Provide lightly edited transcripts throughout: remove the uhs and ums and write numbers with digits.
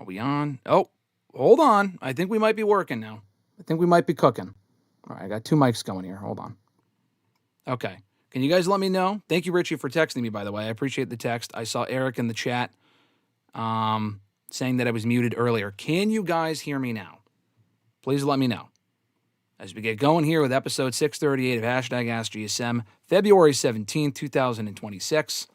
Are we on? Oh, hold on. I think we might be working now. I think we might be cooking. All right, I got two mics going here. Hold on. Okay. Can you guys let me know? Thank you, Richie, for texting me, by the way. I appreciate the text. I saw Eric in the chat saying that I was muted earlier. Can you guys hear me now? Please let me know. As we get going here with episode 638 of #AskGSM, February 17th, 2026.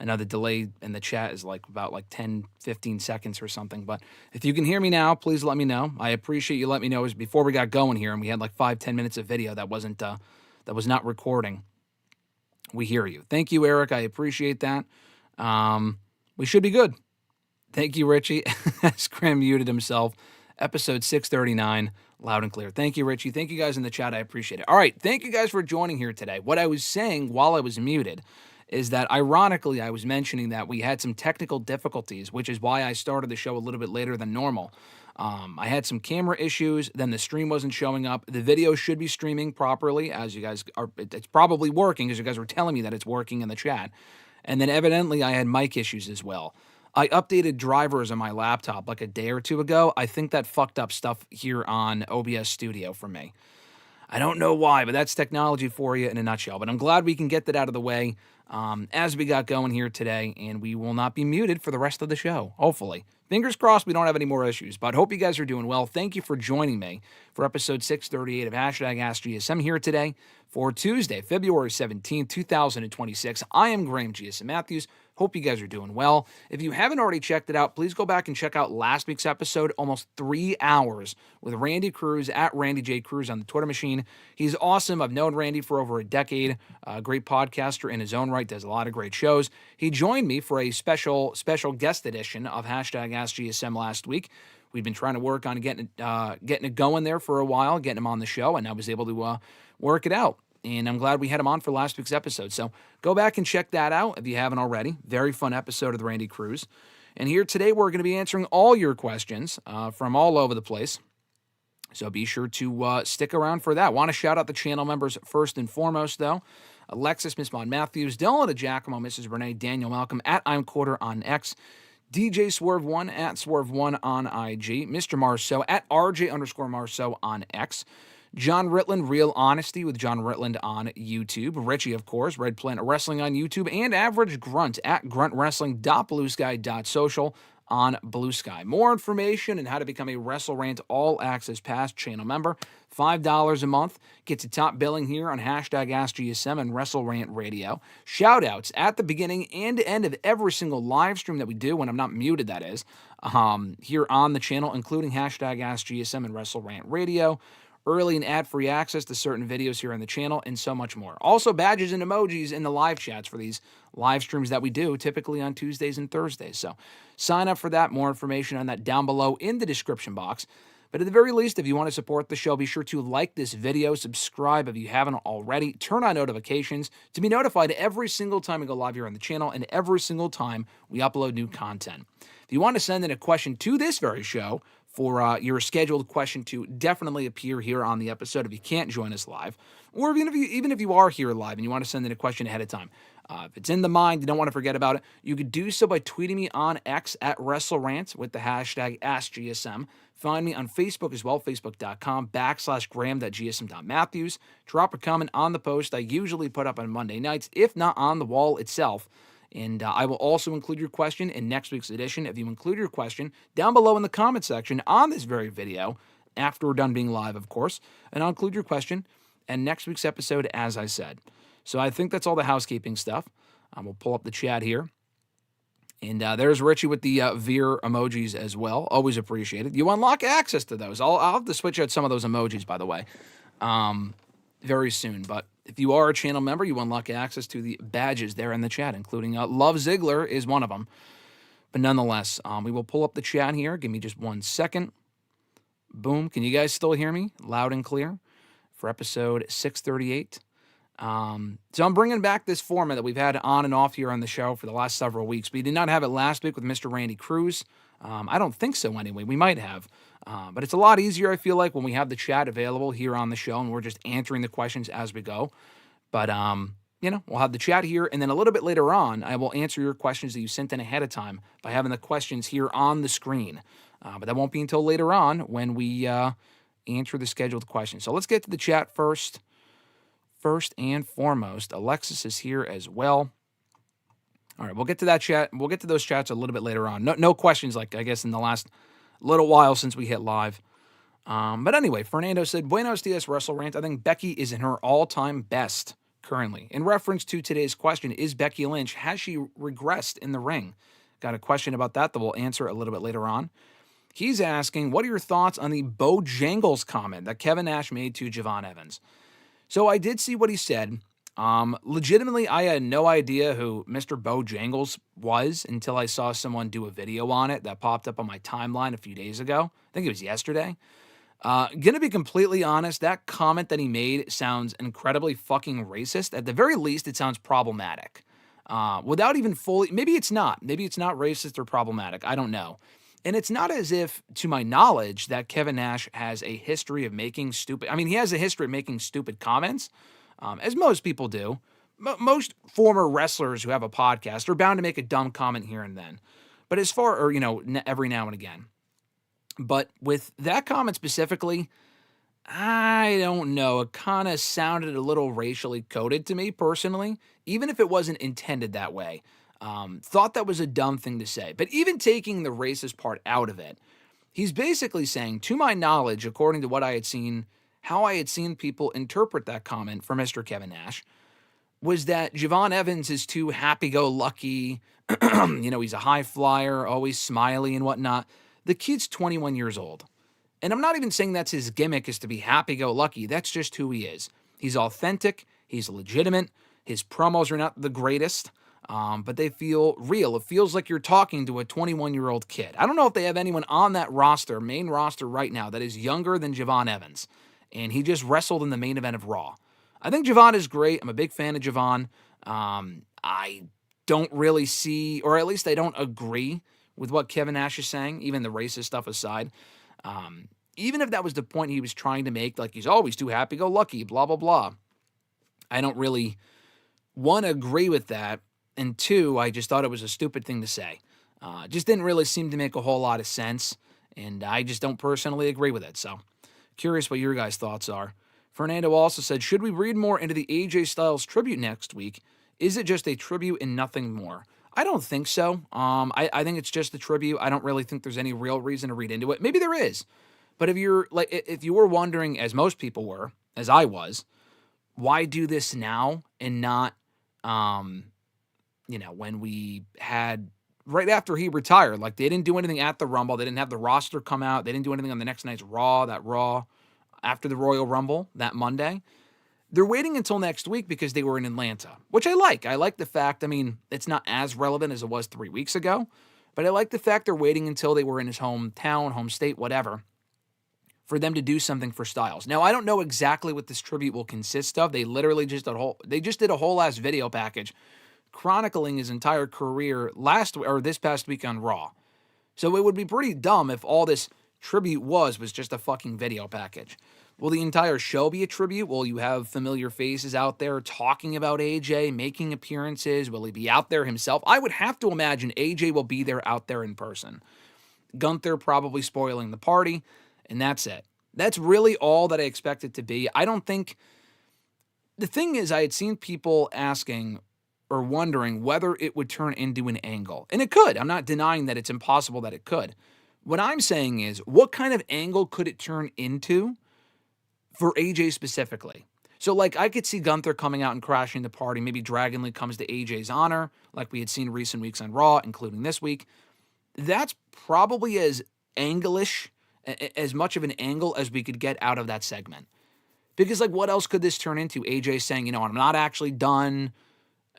I know the delay in the chat is about 10, 15 seconds or something. But if you can hear me now, please let me know. I appreciate you letting me know. It was before we got going here and we had 5-10 minutes of video that was not recording. We hear you. Thank you, Eric. I appreciate that. We should be good. Thank you, Richie. Scram muted himself. Episode 639, loud and clear. Thank you, Richie. Thank you guys in the chat. I appreciate it. All right. Thank you guys for joining here today. What I was saying while I was muted is that, ironically, I was mentioning that we had some technical difficulties, which is why I started the show a little bit later than normal. I had some camera issues, then the stream wasn't showing up. The video should be streaming properly, as you guys are. It's probably working, because you guys were telling me that it's working in the chat. And then evidently I had mic issues as well. I updated drivers on my laptop a day or two ago. I think that fucked up stuff here on OBS Studio for me. I don't know why, but that's technology for you in a nutshell. But I'm glad we can get that out of the way as we got going here today, and we will not be muted for the rest of the show, hopefully. Fingers crossed we don't have any more issues, but hope you guys are doing well. Thank you for joining me for episode 638 of #AskGSM here today for Tuesday, February 17th, 2026. I am Graham GSM Matthews. Hope you guys are doing well. If you haven't already checked it out, please go back and check out last week's episode, almost 3 hours, with Randy Cruz at Randy J. Cruz on the Twitter machine. He's awesome. I've known Randy for over a decade. A great podcaster in his own right, does a lot of great shows. He joined me for a special guest edition of #AskGSM last week. We've been trying to work on getting it going there for a while, getting him on the show, and I was able to work it out. And I'm glad we had him on for last week's episode. So go back and check that out if you haven't already. Very fun episode of the Randy Cruz. And here today, we're going to be answering all your questions from all over the place. So be sure to stick around for that. Want to shout out the channel members first and foremost, though. Alexis, Miss Maud Matthews, Dillon, DiGiacomo, Mrs. Renee, Daniel Malcolm, at I'm Quarter on X, DJ Swerve1, at Swerve1 on IG, Mr. Marceau, at RJ_Marceau on X, John Ritland, Real Honesty with John Ritland on YouTube. Richie, of course, Red Planet Wrestling on YouTube. And Average Grunt at gruntwrestling.bluesky.social on Blue Sky. More information and how to become a WrestleRant All Access Pass channel member. $5 a month. Gets you top billing here on #AskGSM and WrestleRant Radio. Shout-outs at the beginning and end of every single live stream that we do, when I'm not muted, that is, here on the channel, including #AskGSM and WrestleRant Radio. Early and ad-free access to certain videos here on the channel, and so much more. Also, badges and emojis in the live chats for these live streams that we do, typically on Tuesdays and Thursdays. So sign up for that. More information on that down below in the description box. But at the very least, if you want to support the show, be sure to like this video, subscribe if you haven't already, turn on notifications to be notified every single time we go live here on the channel and every single time we upload new content. If you want to send in a question to this very show, for your scheduled question to definitely appear here on the episode if you can't join us live, or even if you are here live and you want to send in a question ahead of time. If it's in the mind, you don't want to forget about it, you could do so by tweeting me on X at WrestleRant with the hashtag AskGSM. Find me on Facebook as well, facebook.com/Graham.GSM.Matthews. Drop a comment on the post I usually put up on Monday nights, if not on the wall itself. And I will also include your question in next week's edition. If you include your question down below in the comment section on this very video, after we're done being live, of course, and I'll include your question in next week's episode, as I said. So I think that's all the housekeeping stuff. We'll pull up the chat here. And there's Richie with the Veer emojis as well. Always appreciated. You unlock access to those. I'll have to switch out some of those emojis, by the way, very soon. But if you are a channel member, you unlock access to the badges there in the chat, including Love Ziggler is one of them. But nonetheless, we will pull up the chat here. Give me just 1 second. Boom. Can you guys still hear me loud and clear for episode 638? So I'm bringing back this format that we've had on and off here on the show for the last several weeks. We did not have it last week with Mr. Randy Cruz. I don't think so anyway. We might have. But it's a lot easier, I feel like, when we have the chat available here on the show and we're just answering the questions as we go. But we'll have the chat here, and then a little bit later on, I will answer your questions that you sent in ahead of time by having the questions here on the screen. But that won't be until later on when we answer the scheduled questions. So let's get to the chat first. First and foremost, Alexis is here as well. All right, we'll get to that chat. We'll get to those chats a little bit later on. No questions, like, I guess, in the last little while since we hit live. But anyway, Fernando said, Buenos dias, WrestleRant. I think Becky is in her all-time best currently. In reference to today's question, is Becky Lynch, has she regressed in the ring? Got a question about that we'll answer a little bit later on. He's asking, what are your thoughts on the Bojangles comment that Kevin Nash made to Javon Evans? So I did see what he said. Legitimately, I had no idea who Mr. Bojangles was until I saw someone do a video on it that popped up on my timeline a few days ago. I think it was yesterday. Gonna be completely honest, that comment that he made sounds incredibly fucking racist. At the very least, it sounds problematic. Without even fully, maybe it's not. Maybe it's not racist or problematic. I don't know. And it's not as if, to my knowledge, that Kevin Nash has a history of making stupid... I mean, he has a history of making stupid comments, as most people do. Most former wrestlers who have a podcast are bound to make a dumb comment here and then. But as far... Or, every now and again. But with that comment specifically, I don't know. It kind of sounded a little racially coded to me, personally, even if it wasn't intended that way. Thought that was a dumb thing to say. But even taking the racist part out of it, he's basically saying, to my knowledge, according to what I had seen, how I had seen people interpret that comment from Mr. Kevin Nash, was that Javon Evans is too happy-go-lucky, he's a high flyer, always smiley and whatnot. The kid's 21 years old. And I'm not even saying that's his gimmick is to be happy-go-lucky. That's just who he is. He's authentic. He's legitimate. His promos are not the greatest, but they feel real. It feels like you're talking to a 21-year-old kid. I don't know if they have anyone on that roster, main roster right now, that is younger than Javon Evans. And he just wrestled in the main event of Raw. I think Javon is great. I'm a big fan of Javon. I don't really see, or at least I don't agree with what Kevin Nash is saying, even the racist stuff aside. Even if that was the point he was trying to make, like he's always too happy-go-lucky, blah, blah, blah. I don't really, one, agree with that, and two, I just thought it was a stupid thing to say. Just didn't really seem to make a whole lot of sense, and I just don't personally agree with it. So, curious what your guys' thoughts are. Fernando also said, should we read more into the AJ Styles tribute next week? Is it just a tribute and nothing more? I don't think so. I think it's just a tribute. I don't really think there's any real reason to read into it. Maybe there is. But if you were wondering, as most people were, as I was, why do this now and not, when we had, right after he retired, like they didn't do anything at the Rumble. They didn't have the roster come out. They didn't do anything on the next night's Raw, after the Royal Rumble, that Monday. They're waiting until next week because they were in Atlanta, which I like. I like the fact, it's not as relevant as it was 3 weeks ago, but I like the fact they're waiting until they were in his hometown, home state, whatever, for them to do something for Styles. Now, I don't know exactly what this tribute will consist of. They literally just did a whole ass video package chronicling his entire career this past week on Raw. So it would be pretty dumb if all this tribute was just a fucking video package. Will the entire show be a tribute? Will you have familiar faces out there talking about AJ, making appearances? Will he be out there himself? I would have to imagine AJ will be there out there in person. Gunther probably spoiling the party, and that's it. That's really all that I expect it to be. I don't think... The thing is, I had seen people asking or wondering whether it would turn into an angle. And it could. I'm not denying that it's impossible that it could. What I'm saying is, what kind of angle could it turn into for AJ specifically? So, I could see Gunther coming out and crashing the party. Maybe Dragon Lee comes to AJ's honor, like we had seen recent weeks on Raw, including this week. That's probably as angle-ish, as much of an angle as we could get out of that segment. Because, what else could this turn into? AJ saying, I'm not actually done.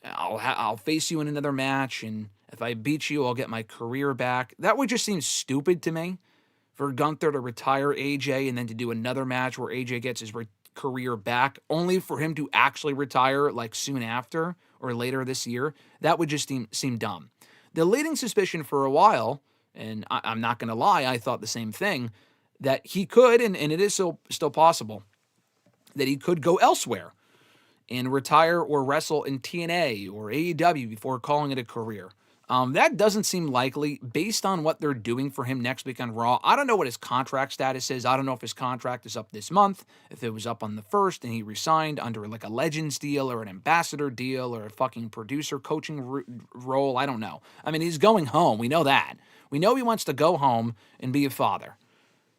I'll face you in another match, and if I beat you, I'll get my career back. That would just seem stupid to me. For Gunther to retire AJ and then to do another match where AJ gets his career back, only for him to actually retire soon after or later this year, that would just seem dumb. The leading suspicion for a while, and I'm not going to lie, I thought the same thing, that he could, and it is still possible, that he could go elsewhere. and retire or wrestle in TNA or AEW before calling it a career. That doesn't seem likely based on what they're doing for him next week on Raw. I don't know what his contract status is. I don't know if his contract is up this month, if it was up on the 1st and he resigned under like a Legends deal or an ambassador deal or a fucking producer coaching role. I don't know. I mean, he's going home. We know that. We know he wants to go home and be a father.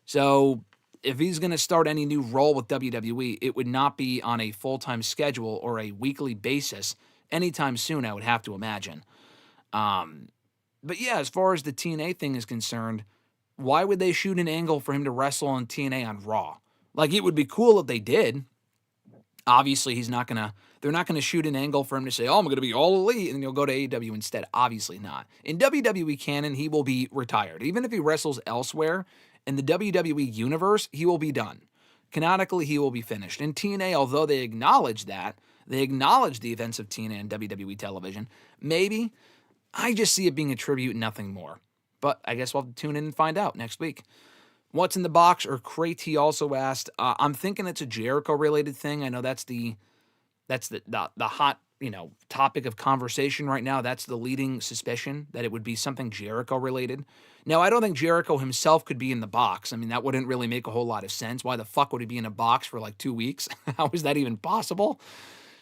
So if he's going to start any new role with WWE, it would not be on a full-time schedule or a weekly basis anytime soon, I would have to imagine. But yeah, as far as the TNA thing is concerned, why would they shoot an angle for him to wrestle on TNA on Raw? Like, it would be cool if they did. Obviously, they're not gonna shoot an angle for him to say, oh, I'm gonna be all elite, and he'll go to AEW instead. Obviously not. In WWE canon, he will be retired. Even if he wrestles elsewhere, in the WWE universe, he will be done. Canonically, he will be finished. In TNA, although they acknowledge that, they acknowledge the events of TNA and WWE television, maybe, I just see it being a tribute and nothing more. But I guess we'll have to tune in and find out next week. What's in the box, or crate, he also asked. I'm thinking it's a Jericho-related thing. I know that's the hot, topic of conversation right now. That's the leading suspicion, that it would be something Jericho-related. Now, I don't think Jericho himself could be in the box. I mean, that wouldn't really make a whole lot of sense. Why the fuck would he be in a box for like 2 weeks? How is that even possible?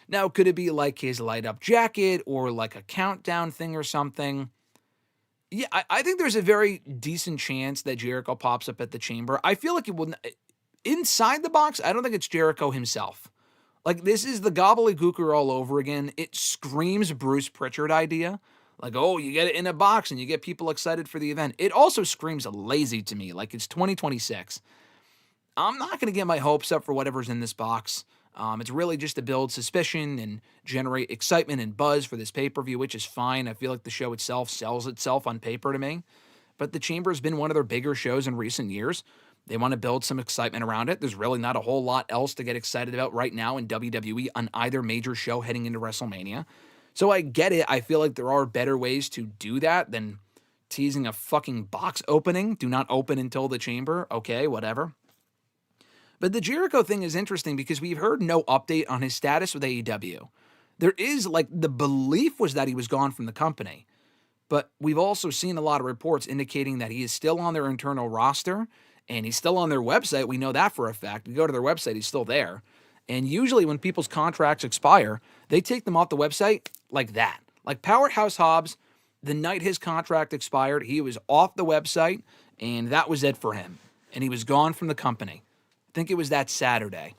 Now, could it be like his light-up jacket or like a countdown thing or something? Yeah, I think there's a very decent chance that Jericho pops up at the Chamber. I feel like it will. Inside the box, I don't think it's Jericho himself. Like, this is the gobbledygooker all over again. It screams Bruce Pritchard idea. Like, oh, you get it in a box and you get people excited for the event. It also screams lazy to me, like it's 2026. I'm not going to get my hopes up for whatever's in this box. It's really just to build suspicion and generate excitement and buzz for this pay-per-view, which is fine. I feel like the show itself sells itself on paper to me. But the Chamber has been one of their bigger shows in recent years. They want to build some excitement around it. There's really not a whole lot else to get excited about right now in WWE on either major show heading into WrestleMania. So I get it. I feel like there are better ways to do that than teasing a fucking box opening. Do not open until the Chamber. Okay, whatever. But the Jericho thing is interesting because we've heard no update on his status with AEW. There is, the belief was that he was gone from the company. But we've also seen a lot of reports indicating that he is still on their internal roster, and he's still on their website. We know that for a fact. You go to their website, he's still there. And usually when people's contracts expire, they take them off the website like that. Like Powerhouse Hobbs, the night his contract expired, he was off the website, and that was it for him. And he was gone from the company. I think it was that Saturday.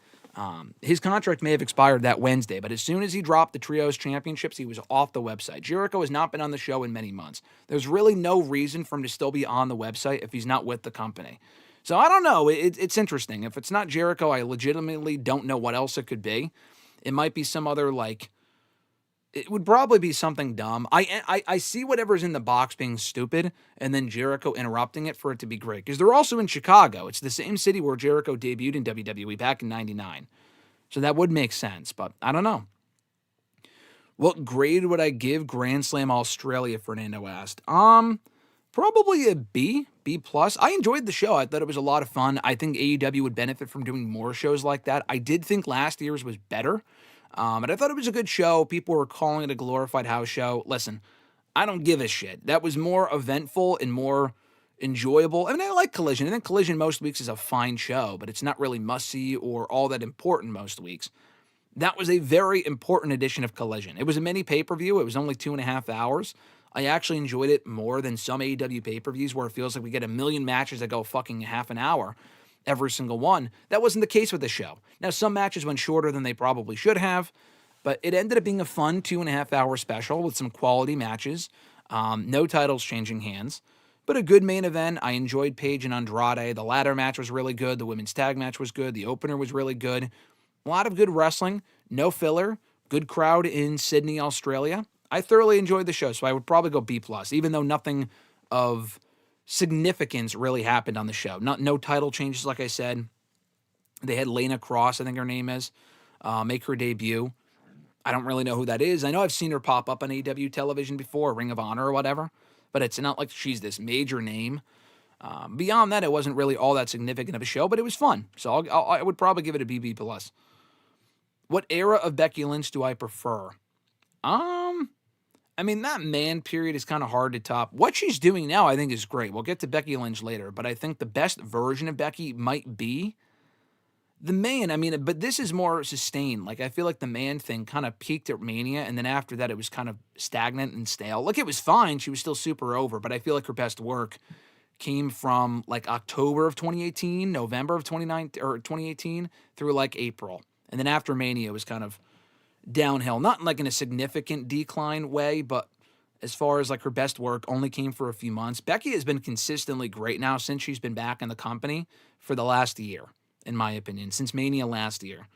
His contract may have expired that Wednesday, but as soon as he dropped the Trios Championships, he was off the website. Jericho has not been on the show in many months. There's really no reason for him to still be on the website if he's not with the company. So I don't know. It's interesting. If it's not Jericho, I legitimately don't know what else it could be. It might be some other, it would probably be something dumb. I see whatever's in the box being stupid, and then Jericho interrupting it for it to be great. Because they're also in Chicago. It's the same city where Jericho debuted in WWE back in '99. So that would make sense, but I don't know. What grade would I give Grand Slam Australia, Fernando asked. Probably a B, B+. I enjoyed the show. I thought it was a lot of fun. I think AEW would benefit from doing more shows like that. I did think last year's was better. And I thought it was a good show. People were calling it a glorified house show. Listen, I don't give a shit. That was more eventful and more enjoyable. I mean, I like Collision. I think Collision most weeks is a fine show, but it's not really must-see or all that important most weeks. That was a very important edition of Collision. It was a mini pay-per-view. It was only 2.5 hours. I actually enjoyed it more than some AEW pay-per-views where it feels like we get a million matches that go fucking half an hour. Every single one. That wasn't the case with the show. Now, some matches went shorter than they probably should have, but it ended up being a fun 2.5 hour special with some quality matches. No titles changing hands, but a good main event. I enjoyed Paige and Andrade. The ladder match was really good. The women's tag match was good. The opener was really good. A lot of good wrestling. No filler. Good crowd in Sydney, Australia. I thoroughly enjoyed the show, so I would probably go B+, even though nothing of significance really happened on the show. No title changes, like I said. They had Lana Cross, I think her name is, make her debut. I don't really know who that is. I know I've seen her pop up on AEW television before, Ring of Honor or whatever, but it's not like she's this major name. Beyond that, it wasn't really all that significant of a show, but it was fun. So I would probably give it a BB+. What era of Becky Lynch do I prefer? I mean, that man period is kind of hard to top. What she's doing now, I think, is great. We'll get to Becky Lynch later, but I think the best version of Becky might be the man. I mean, but this is more sustained. Like, I feel like the man thing kind of peaked at Mania, and then after that, it was kind of stagnant and stale. Like, it was fine. She was still super over, but I feel like her best work came from like October of 2018, November of 2018 through like April. And then after Mania, it was kind of downhill, not like in a significant decline way, but as far as like her best work only came for a few months. Becky has been consistently great now since she's been back in the company for the last year, in my opinion, since Mania last year.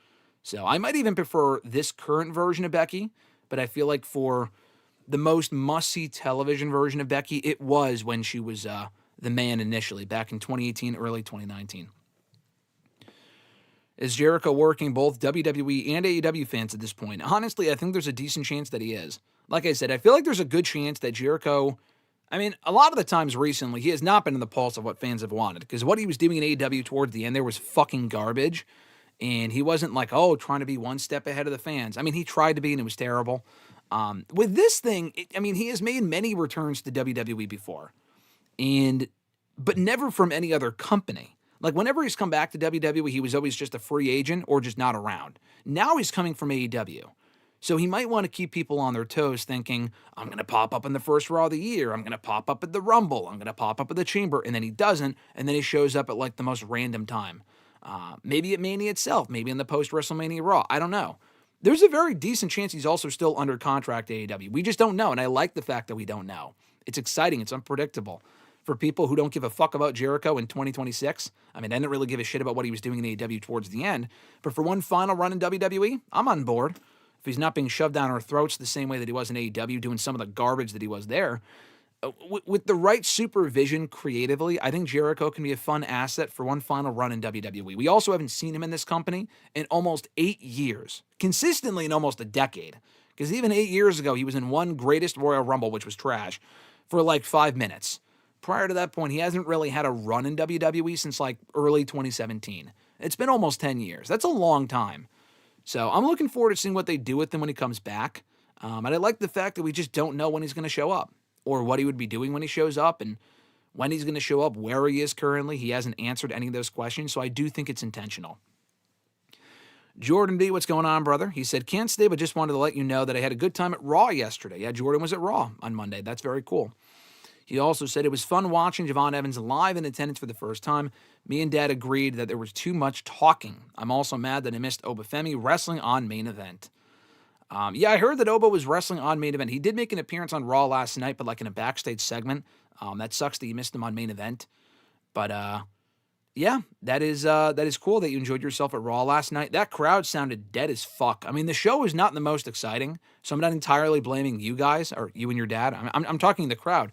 So I might even prefer this current version of Becky, but I feel like for the most must-see television version of Becky, it was when she was the man initially, back in 2018, early 2019. Is Jericho working both WWE and AEW fans at this point? Honestly, I think there's a decent chance that he is. Like I said, I feel like there's a good chance that Jericho, I mean, a lot of the times recently, he has not been in the pulse of what fans have wanted, because what he was doing in AEW towards the end there was fucking garbage, and he wasn't like, oh, trying to be one step ahead of the fans. I mean, he tried to be, and it was terrible. With this thing, I mean, he has made many returns to WWE before, but never from any other company. Like, whenever he's come back to WWE, he was always just a free agent or just not around. Now he's coming from AEW. So he might want to keep people on their toes thinking, I'm going to pop up in the first Raw of the year. I'm going to pop up at the Rumble. I'm going to pop up at the Chamber. And then he doesn't. And then he shows up at like the most random time. Maybe at Mania itself. Maybe in the post-WrestleMania Raw. I don't know. There's a very decent chance he's also still under contract at AEW. We just don't know. And I like the fact that we don't know. It's exciting. It's unpredictable. For people who don't give a fuck about Jericho in 2026, I mean, I didn't really give a shit about what he was doing in AEW towards the end, but for one final run in WWE, I'm on board. If he's not being shoved down our throats the same way that he was in AEW, doing some of the garbage that he was there, with the right supervision creatively, I think Jericho can be a fun asset for one final run in WWE. We also haven't seen him in this company in almost 8 years, consistently in almost a decade, because even 8 years ago, he was in one Greatest Royal Rumble, which was trash, for like 5 minutes. Prior to that point, he hasn't really had a run in WWE since like early 2017. It's been almost 10 years. That's a long time. So I'm looking forward to seeing what they do with him when he comes back. And I like the fact that we just don't know when he's going to show up or what he would be doing when he shows up and when he's going to show up, where he is currently. He hasn't answered any of those questions, so I do think it's intentional. Jordan B, what's going on, brother? He said, can't stay, but just wanted to let you know that I had a good time at Raw yesterday. Yeah, Jordan was at Raw on Monday. That's very cool. He also said it was fun watching Javon Evans live in attendance for the first time. Me and Dad agreed that there was too much talking. I'm also mad that I missed Obafemi wrestling on Main Event. Yeah, I heard that Oba was wrestling on Main Event. He did make an appearance on Raw last night, but like in a backstage segment. That sucks that you missed him on Main Event. But yeah, that is cool that you enjoyed yourself at Raw last night. That crowd sounded dead as fuck. I mean, the show was not the most exciting, so I'm not entirely blaming you guys or you and your dad. I'm talking the crowd.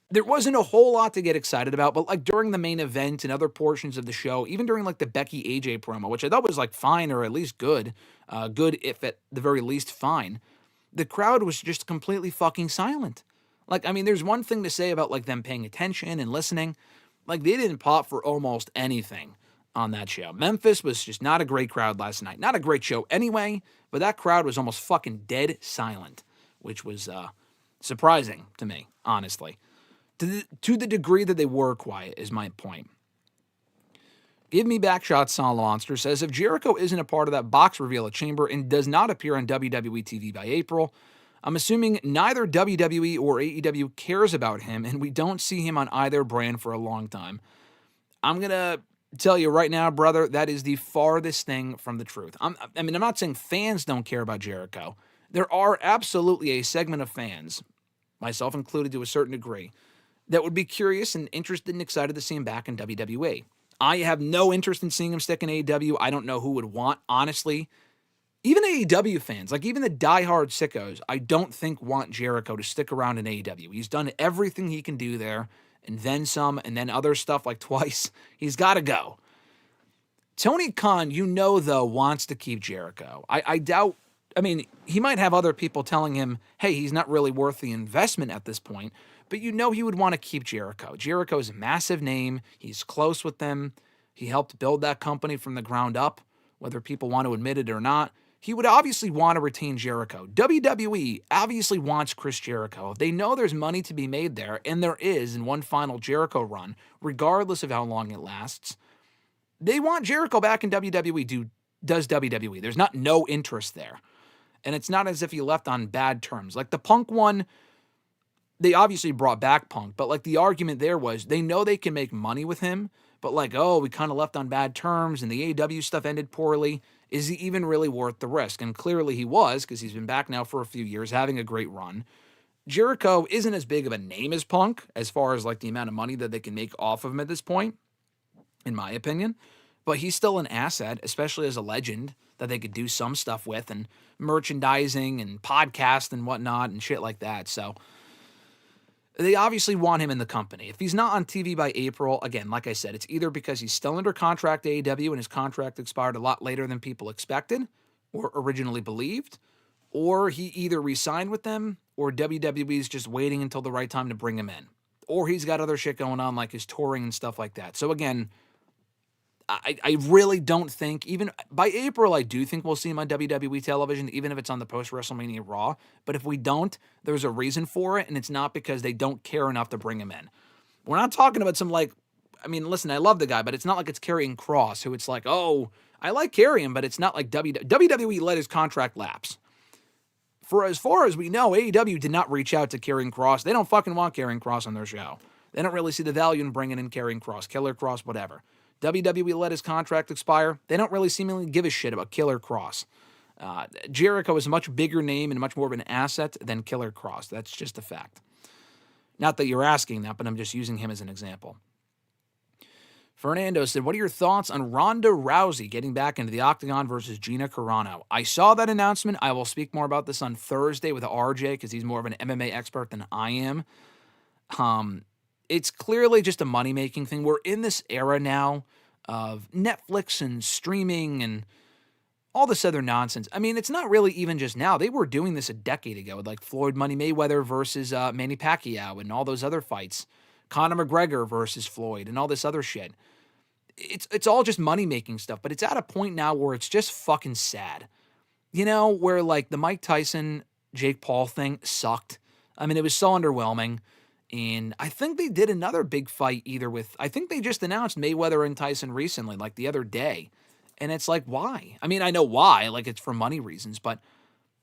There wasn't a whole lot to get excited about, but like during the main event and other portions of the show, even during like the Becky AJ promo, which I thought was like fine or at least good, good if at the very least fine, the crowd was just completely fucking silent. Like, I mean, there's one thing to say about like them paying attention and listening. Like, they didn't pop for almost anything on that show. Memphis was just not a great crowd last night. Not a great show anyway, but that crowd was almost fucking dead silent, which was surprising to me, honestly. To the degree that they were quiet is my point. Give Me Back Shot Monster says, if Jericho isn't a part of that box reveal at Chamber and does not appear on WWE TV by April, I'm assuming neither WWE or AEW cares about him and we don't see him on either brand for a long time. I'm going to tell you right now, brother, that is the farthest thing from the truth. I'm not saying fans don't care about Jericho. There are absolutely a segment of fans, myself included to a certain degree, that would be curious and interested and excited to see him back in WWE. I have no interest in seeing him stick in AEW. I don't know who would want, honestly. Even AEW fans, like even the diehard sickos, I don't think want Jericho to stick around in AEW. He's done everything he can do there, and then some, and then other stuff like twice. He's got to go. Tony Khan, though, wants to keep Jericho. I doubt, he might have other people telling him, hey, he's not really worth the investment at this point, but he would want to keep Jericho. Jericho's a massive name. He's close with them. He helped build that company from the ground up, whether people want to admit it or not. he would obviously want to retain Jericho. WWE obviously wants Chris Jericho. If they know there's money to be made there, and there is in one final Jericho run, regardless of how long it lasts, they want Jericho back in WWE. Does WWE. There's not no interest there. And it's not as if he left on bad terms. Like the Punk one, they obviously brought back Punk, but like the argument there was they know they can make money with him, but like, oh, we kind of left on bad terms and the AEW stuff ended poorly. Is he even really worth the risk? And clearly he was, because he's been back now for a few years, having a great run. Jericho isn't as big of a name as Punk as far as like the amount of money that they can make off of him at this point, in my opinion. But he's still an asset, especially as a legend that they could do some stuff with, and merchandising and podcast and whatnot and shit like that. So they obviously want him in the company. If he's not on TV by April, again, like I said, it's either because he's still under contract to AEW and his contract expired a lot later than people expected or originally believed, or he either re-signed with them or WWE is just waiting until the right time to bring him in. Or he's got other shit going on like his touring and stuff like that. So again, I really don't think, even by April, I do think we'll see him on WWE television, even if it's on the post-WrestleMania Raw. But if we don't, there's a reason for it, and it's not because they don't care enough to bring him in. We're not talking about some, like, I mean, listen, I love the guy, but it's not like it's Karrion Kross, who it's like, oh, I like Karrion, but it's not like WWE let his contract lapse. For as far as we know, AEW did not reach out to Karrion Kross. They don't fucking want Karrion Kross on their show. They don't really see the value in bringing in Karrion Kross, Killer Kross, whatever. WWE let his contract expire. They don't really seemingly give a shit about Killer Kross. Jericho is a much bigger name and much more of an asset than Killer Kross. That's just a fact. Not that you're asking that, but I'm just using him as an example. Fernando said, what are your thoughts on Ronda Rousey getting back into the Octagon versus Gina Carano? I saw that announcement. I will speak more about this on Thursday with RJ because he's more of an MMA expert than I am. It's clearly just a money-making thing. We're in this era now of Netflix and streaming and all this other nonsense. I mean, it's not really even just now. They were doing this a decade ago with like Floyd Money Mayweather versus Manny Pacquiao and all those other fights. Conor McGregor versus Floyd and all this other shit. It's all just money-making stuff, but it's at a point now where it's just fucking sad. You know, where like the Mike Tyson, Jake Paul thing sucked. I mean, it was so underwhelming. And I think they did another big fight I think they just announced Mayweather and Tyson recently, like the other day. And it's like, why? I mean, I know why, like it's for money reasons, but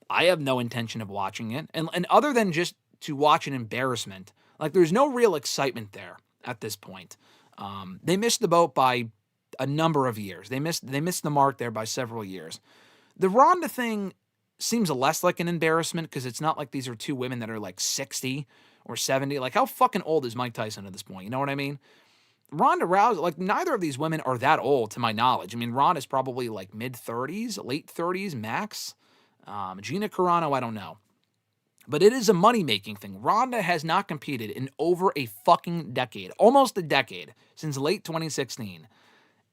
I have no intention of watching it. And other than just to watch an embarrassment, like there's no real excitement there at this point. They missed the boat by a number of years. They missed the mark there by several years. The Ronda thing seems less like an embarrassment because it's not like these are two women that are like 60 or 70. Like, how fucking old is Mike Tyson at this point? You know what I mean? Ronda Rousey, like, neither of these women are that old, to my knowledge. I mean, Ronda's probably, like, mid-30s, late 30s, max. Gina Carano, I don't know. But it is a money-making thing. Ronda has not competed in over a fucking decade. Almost a decade. Since late 2016.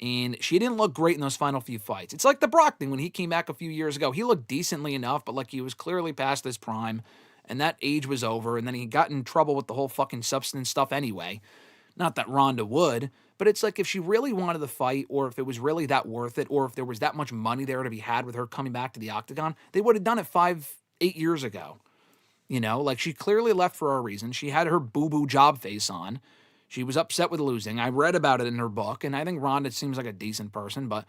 And she didn't look great in those final few fights. It's like the Brock thing when he came back a few years ago. He looked decently enough, but, like, he was clearly past his prime. And that age was over, and then he got in trouble with the whole fucking substance stuff anyway. Not that Ronda would, but it's like if she really wanted the fight, or if it was really that worth it, or if there was that much money there to be had with her coming back to the Octagon, they would have done it 5-8 years ago. You know, like she clearly left for a reason. She had her boo-boo job face on. She was upset with losing. I read about it in her book, and I think Ronda seems like a decent person, but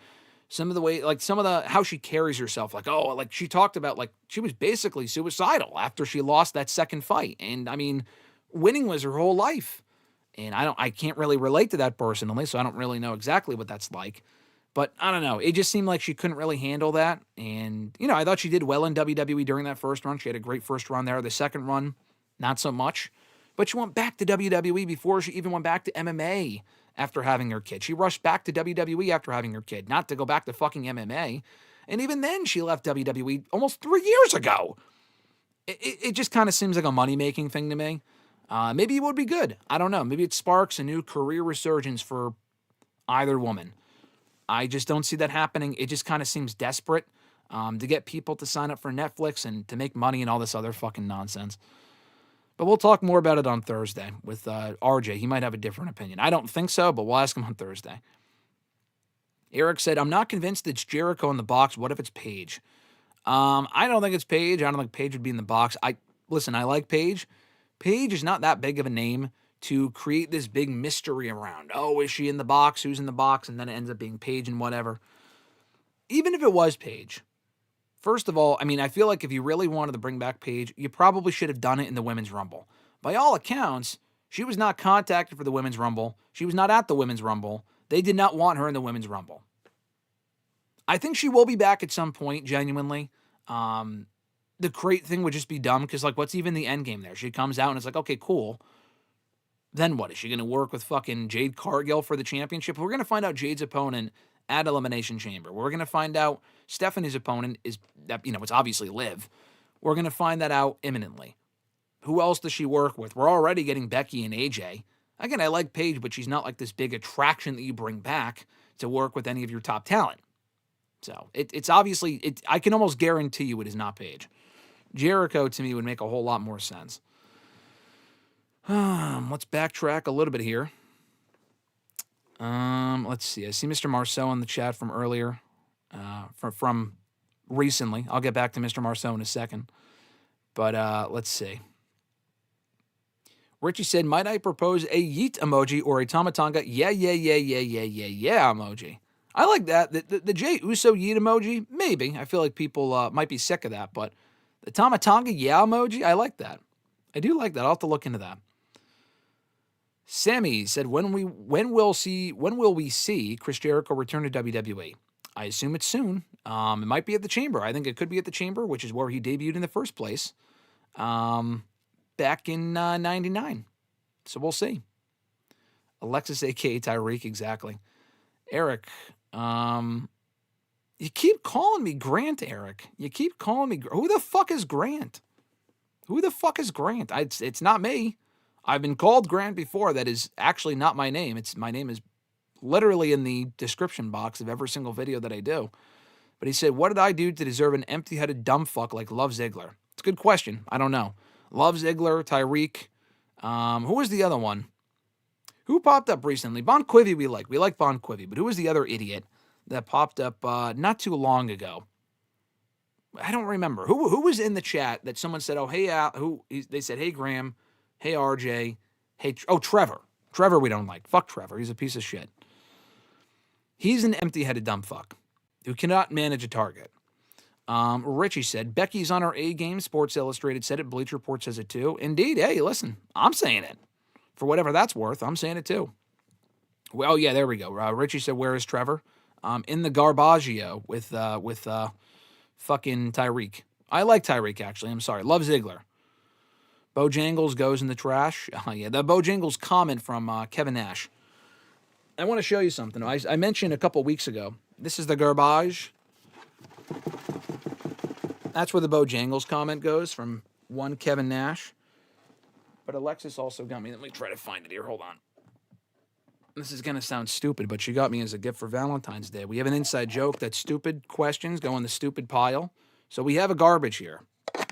some of the way, like how she carries herself, like, oh, like she talked about, like, she was basically suicidal after she lost that second fight. And I mean, winning was her whole life. And I can't really relate to that personally, so I don't really know exactly what that's like. But I don't know. It just seemed like she couldn't really handle that. And, you know, I thought she did well in WWE during that first run. She had a great first run there. The second run, not so much. But she went back to WWE before she even went back to MMA. After having her kid. She rushed back to WWE after having her kid, not to go back to fucking MMA. And even then, she left WWE almost 3 years ago. It just kind of seems like a money-making thing to me. Maybe it would be good. I don't know. Maybe it sparks a new career resurgence for either woman. I just don't see that happening. It just kind of seems desperate to get people to sign up for Netflix and to make money and all this other fucking nonsense. But we'll talk more about it on Thursday with RJ. He might have a different opinion. I don't think so, but we'll ask him on Thursday. Eric said, I'm not convinced it's Jericho in the box. What if it's Paige? I don't think it's Paige. I don't think Paige would be in the box. Listen, I like Paige. Paige is not that big of a name to create this big mystery around. Oh, is she in the box? Who's in the box? And then it ends up being Paige and whatever. Even if it was Paige, first of all, I mean, I feel like if you really wanted to bring back Paige, you probably should have done it in the Women's Rumble. By all accounts, she was not contacted for the Women's Rumble. She was not at the Women's Rumble. They did not want her in the Women's Rumble. I think she will be back at some point, genuinely. The great thing would just be dumb because, like, what's even the end game there? She comes out and it's like, okay, cool. Then what? Is she going to work with fucking Jade Cargill for the championship? We're going to find out Jade's opponent at Elimination Chamber. We're going to find out Stephanie's opponent is, it's obviously Liv. We're going to find that out imminently. Who else does she work with? We're already getting Becky and AJ. Again, I like Paige, but she's not like this big attraction that you bring back to work with any of your top talent. So it's obviously, I can almost guarantee you it is not Paige. Jericho, to me, would make a whole lot more sense. Let's backtrack a little bit here. Let's see. I see Mr. Marceau in the chat from earlier, from recently. I'll get back to Mr. Marceau in a second. But let's see. Richie said, might I propose a yeet emoji or a Tamatanga? Yeah emoji. I like that. The Jey Uso yeet emoji, maybe. I feel like people might be sick of that, but the Tamatanga yeah emoji, I like that. I do like that. I'll have to look into that. Sammy said, when will we see Chris Jericho return to WWE? I assume it's soon. It might be at the Chamber. I think it could be at the Chamber, which is where he debuted in the first place, back in '99. So we'll see. Alexis, aka Tyreek, exactly. Eric, you keep calling me Grant, Eric. You keep calling me. Who the fuck is Grant? It's not me. I've been called Grant before. That is actually not my name. My name is literally in the description box of every single video that I do. But he said, what did I do to deserve an empty-headed dumb fuck like Love Ziggler? It's a good question. I don't know. Love Ziggler, Tyreek. Who was the other one? Who popped up recently? Bon Quivy we like. We like Bon Quivy. But who was the other idiot that popped up not too long ago? I don't remember. Who was in the chat that someone said, oh, hey, they said, hey, Graham. Hey, RJ. Hey, Trevor. Trevor we don't like. Fuck Trevor. He's a piece of shit. He's an empty-headed dumb fuck who cannot manage a target. Richie said, Becky's on her A game. Sports Illustrated said it. Bleacher Report says it too. Indeed. Hey, listen, I'm saying it. For whatever that's worth, I'm saying it too. Well, yeah, there we go. Richie said, where is Trevor? In the Garbaggio with fucking Tyreek. I like Tyreek, actually. I'm sorry. Love Ziggler. Bojangles goes in the trash. Yeah, the Bojangles comment from Kevin Nash. I want to show you something. I mentioned a couple weeks ago. This is the garbage. That's where the Bojangles comment goes from one Kevin Nash. But Alexis also got me. Let me try to find it here. Hold on. This is going to sound stupid, but she got me as a gift for Valentine's Day. We have an inside joke that stupid questions go in the stupid pile. So we have a garbage here.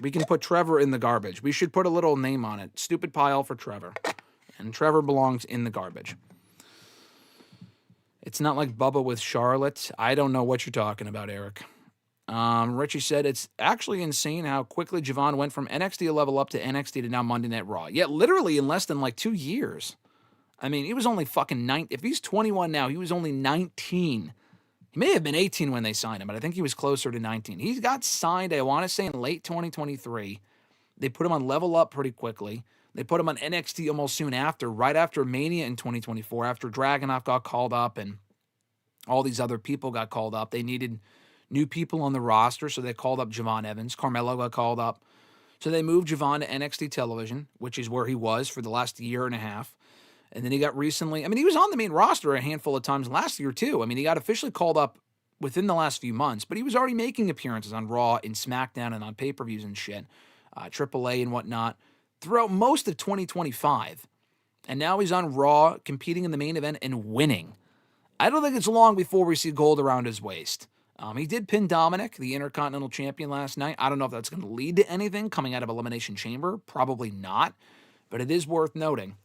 We can put Trevor in the garbage. We should put a little name on it. Stupid pile for Trevor. And Trevor belongs in the garbage. It's not like Bubba with Charlotte. I don't know what you're talking about, Eric. Richie said, it's actually insane how quickly Javon went from NXT to level up to NXT to now Monday Night Raw. Yeah, literally in less than like 2 years. I mean, he was only fucking 9. If he's 21 now, he was only 19. He may have been 18 when they signed him, but I think he was closer to 19. He got signed, I want to say, in late 2023. They put him on Level Up pretty quickly. They put him on NXT almost soon after, right after Mania in 2024, after Dragunov got called up and all these other people got called up. They needed new people on the roster, so they called up Javon Evans. Carmelo got called up. So they moved Javon to NXT television, which is where he was for the last year and a half. And then he got recently, I mean, he was on the main roster a handful of times last year, too. I mean, he got officially called up within the last few months, but he was already making appearances on Raw, and SmackDown, and on pay-per-views and shit, AAA and whatnot, throughout most of 2025. And now he's on Raw, competing in the main event and winning. I don't think it's long before we see gold around his waist. He did pin Dominic, the Intercontinental Champion, last night. I don't know if that's going to lead to anything coming out of Elimination Chamber. Probably not, but it is worth noting.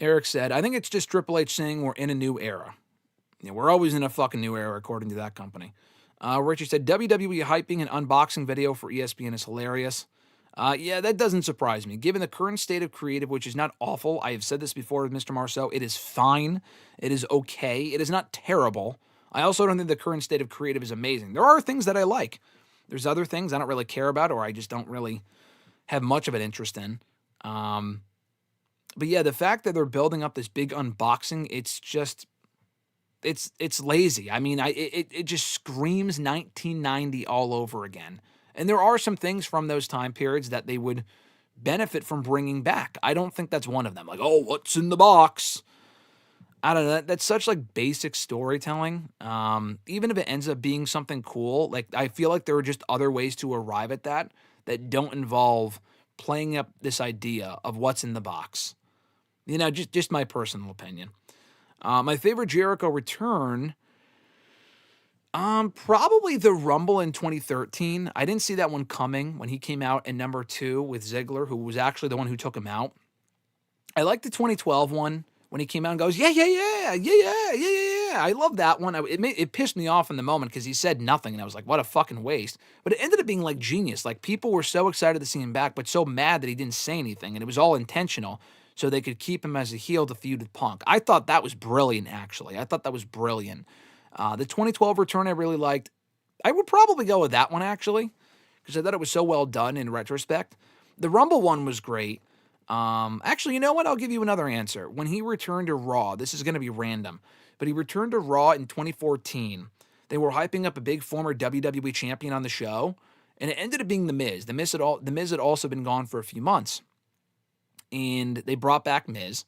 Eric said, I think it's just Triple H saying we're in a new era. Yeah, we're always in a fucking new era, according to that company. Richie said, WWE hyping an unboxing video for ESPN is hilarious. Yeah, that doesn't surprise me. Given the current state of creative, which is not awful, I have said this before with Mr. Marceau, it is fine. It is okay. It is not terrible. I also don't think the current state of creative is amazing. There are things that I like. There's other things I don't really care about or I just don't really have much of an interest in. But yeah, the fact that they're building up this big unboxing, it's just... It's lazy. I mean, it just screams 1990 all over again. And there are some things from those time periods that they would benefit from bringing back. I don't think that's one of them. Like, oh, what's in the box? I don't know. That's such like basic storytelling. Even if it ends up being something cool, like I feel like there are just other ways to arrive at that don't involve playing up this idea of what's in the box. You know, just my personal opinion. My favorite Jericho return, probably the Rumble in 2013. I didn't see that one coming when he came out in number 2 with Ziggler, who was actually the one who took him out. I like the 2012 one when he came out and goes, yeah. I love that one. It pissed me off in the moment because he said nothing, and I was like, what a fucking waste. But it ended up being like genius. Like people were so excited to see him back, but so mad that he didn't say anything, and it was all intentional. So they could keep him as a heel to feud with Punk. I thought that was brilliant, actually. I thought that was brilliant. The 2012 return I really liked. I would probably go with that one, actually, because I thought it was so well done in retrospect. The Rumble one was great. Actually, you know what? I'll give you another answer. When he returned to Raw, this is going to be random, but he returned to Raw in 2014. They were hyping up a big former WWE champion on the show, and it ended up being The Miz. The Miz had also been gone for a few months. And they brought back Miz.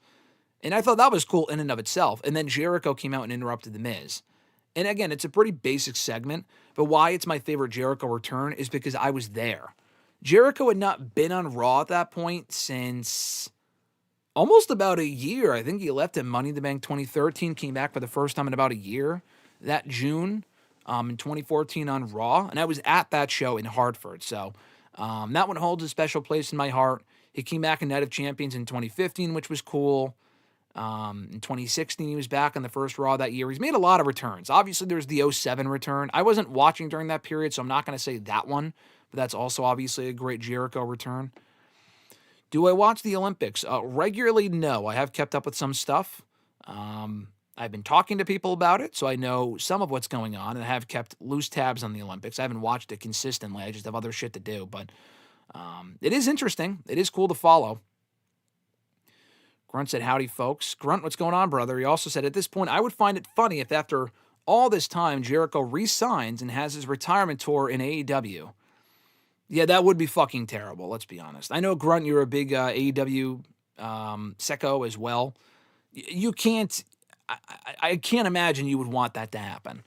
And I thought that was cool in and of itself. And then Jericho came out and interrupted The Miz. And again, it's a pretty basic segment, but why it's my favorite Jericho return is because I was there. Jericho had not been on Raw at that point since almost about a year. I think he left at Money in the Bank 2013, came back for the first time in about a year, that June in 2014 on Raw. And I was at that show in Hartford. So that one holds a special place in my heart. He came back in Night of Champions in 2015, which was cool. In 2016, he was back on the first Raw that year. He's made a lot of returns. Obviously, there's the 07 return. I wasn't watching during that period, so I'm not going to say that one, but that's also obviously a great Jericho return. Do I watch the Olympics? Regularly, no. I have kept up with some stuff. I've been talking to people about it, so I know some of what's going on, and I have kept loose tabs on the Olympics. I haven't watched it consistently. I just have other shit to do, but... it is interesting. It is cool to follow. Grunt said, howdy, folks. Grunt, what's going on, brother? He also said, at this point, I would find it funny if after all this time, Jericho re-signs and has his retirement tour in AEW. Yeah, that would be fucking terrible, let's be honest. I know, Grunt, you're a big AEW secco as well. You can't... I can't imagine you would want that to happen.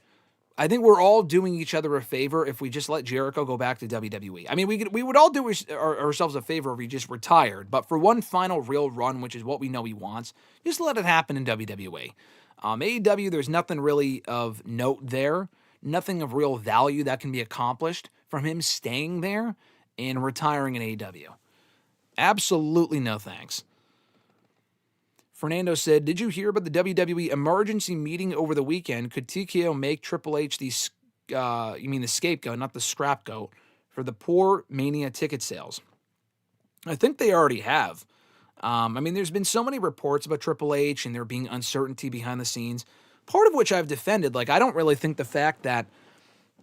I think we're all doing each other a favor if we just let Jericho go back to WWE. I mean, we would all do ourselves a favor if he just retired. But for one final real run, which is what we know he wants, just let it happen in WWE. AEW, there's nothing really of note there. Nothing of real value that can be accomplished from him staying there and retiring in AEW. Absolutely no thanks. Fernando said, did you hear about the WWE emergency meeting over the weekend? Could TKO make Triple H the scapegoat, not the scrapgoat, for the poor Mania ticket sales? I think they already have. I mean, there's been so many reports about Triple H and there being uncertainty behind the scenes, part of which I've defended. Like, I don't really think the fact that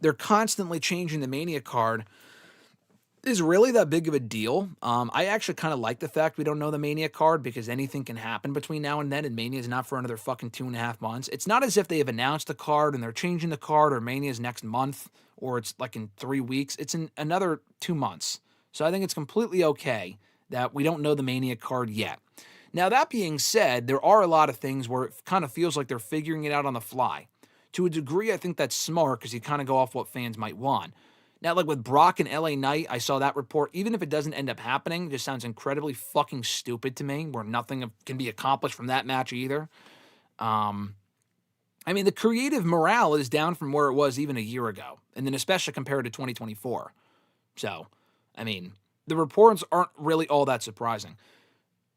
they're constantly changing the Mania card is really that big of a deal. I actually kind of like the fact we don't know the Mania card because anything can happen between now and then, and Mania is not for another fucking 2.5 months. It's not as if they have announced the card and they're changing the card, or Mania is next month, or it's like in 3 weeks. It's in another 2 months. So I think it's completely okay that we don't know the Mania card yet. Now, that being said, there are a lot of things where it kind of feels like they're figuring it out on the fly. To a degree, I think that's smart because you kind of go off what fans might want. Now, like with Brock and LA Knight, I saw that report. Even if it doesn't end up happening, it just sounds incredibly fucking stupid to me, where nothing can be accomplished from that match either. I mean, the creative morale is down from where it was even a year ago, and then especially compared to 2024. So, I mean, the reports aren't really all that surprising.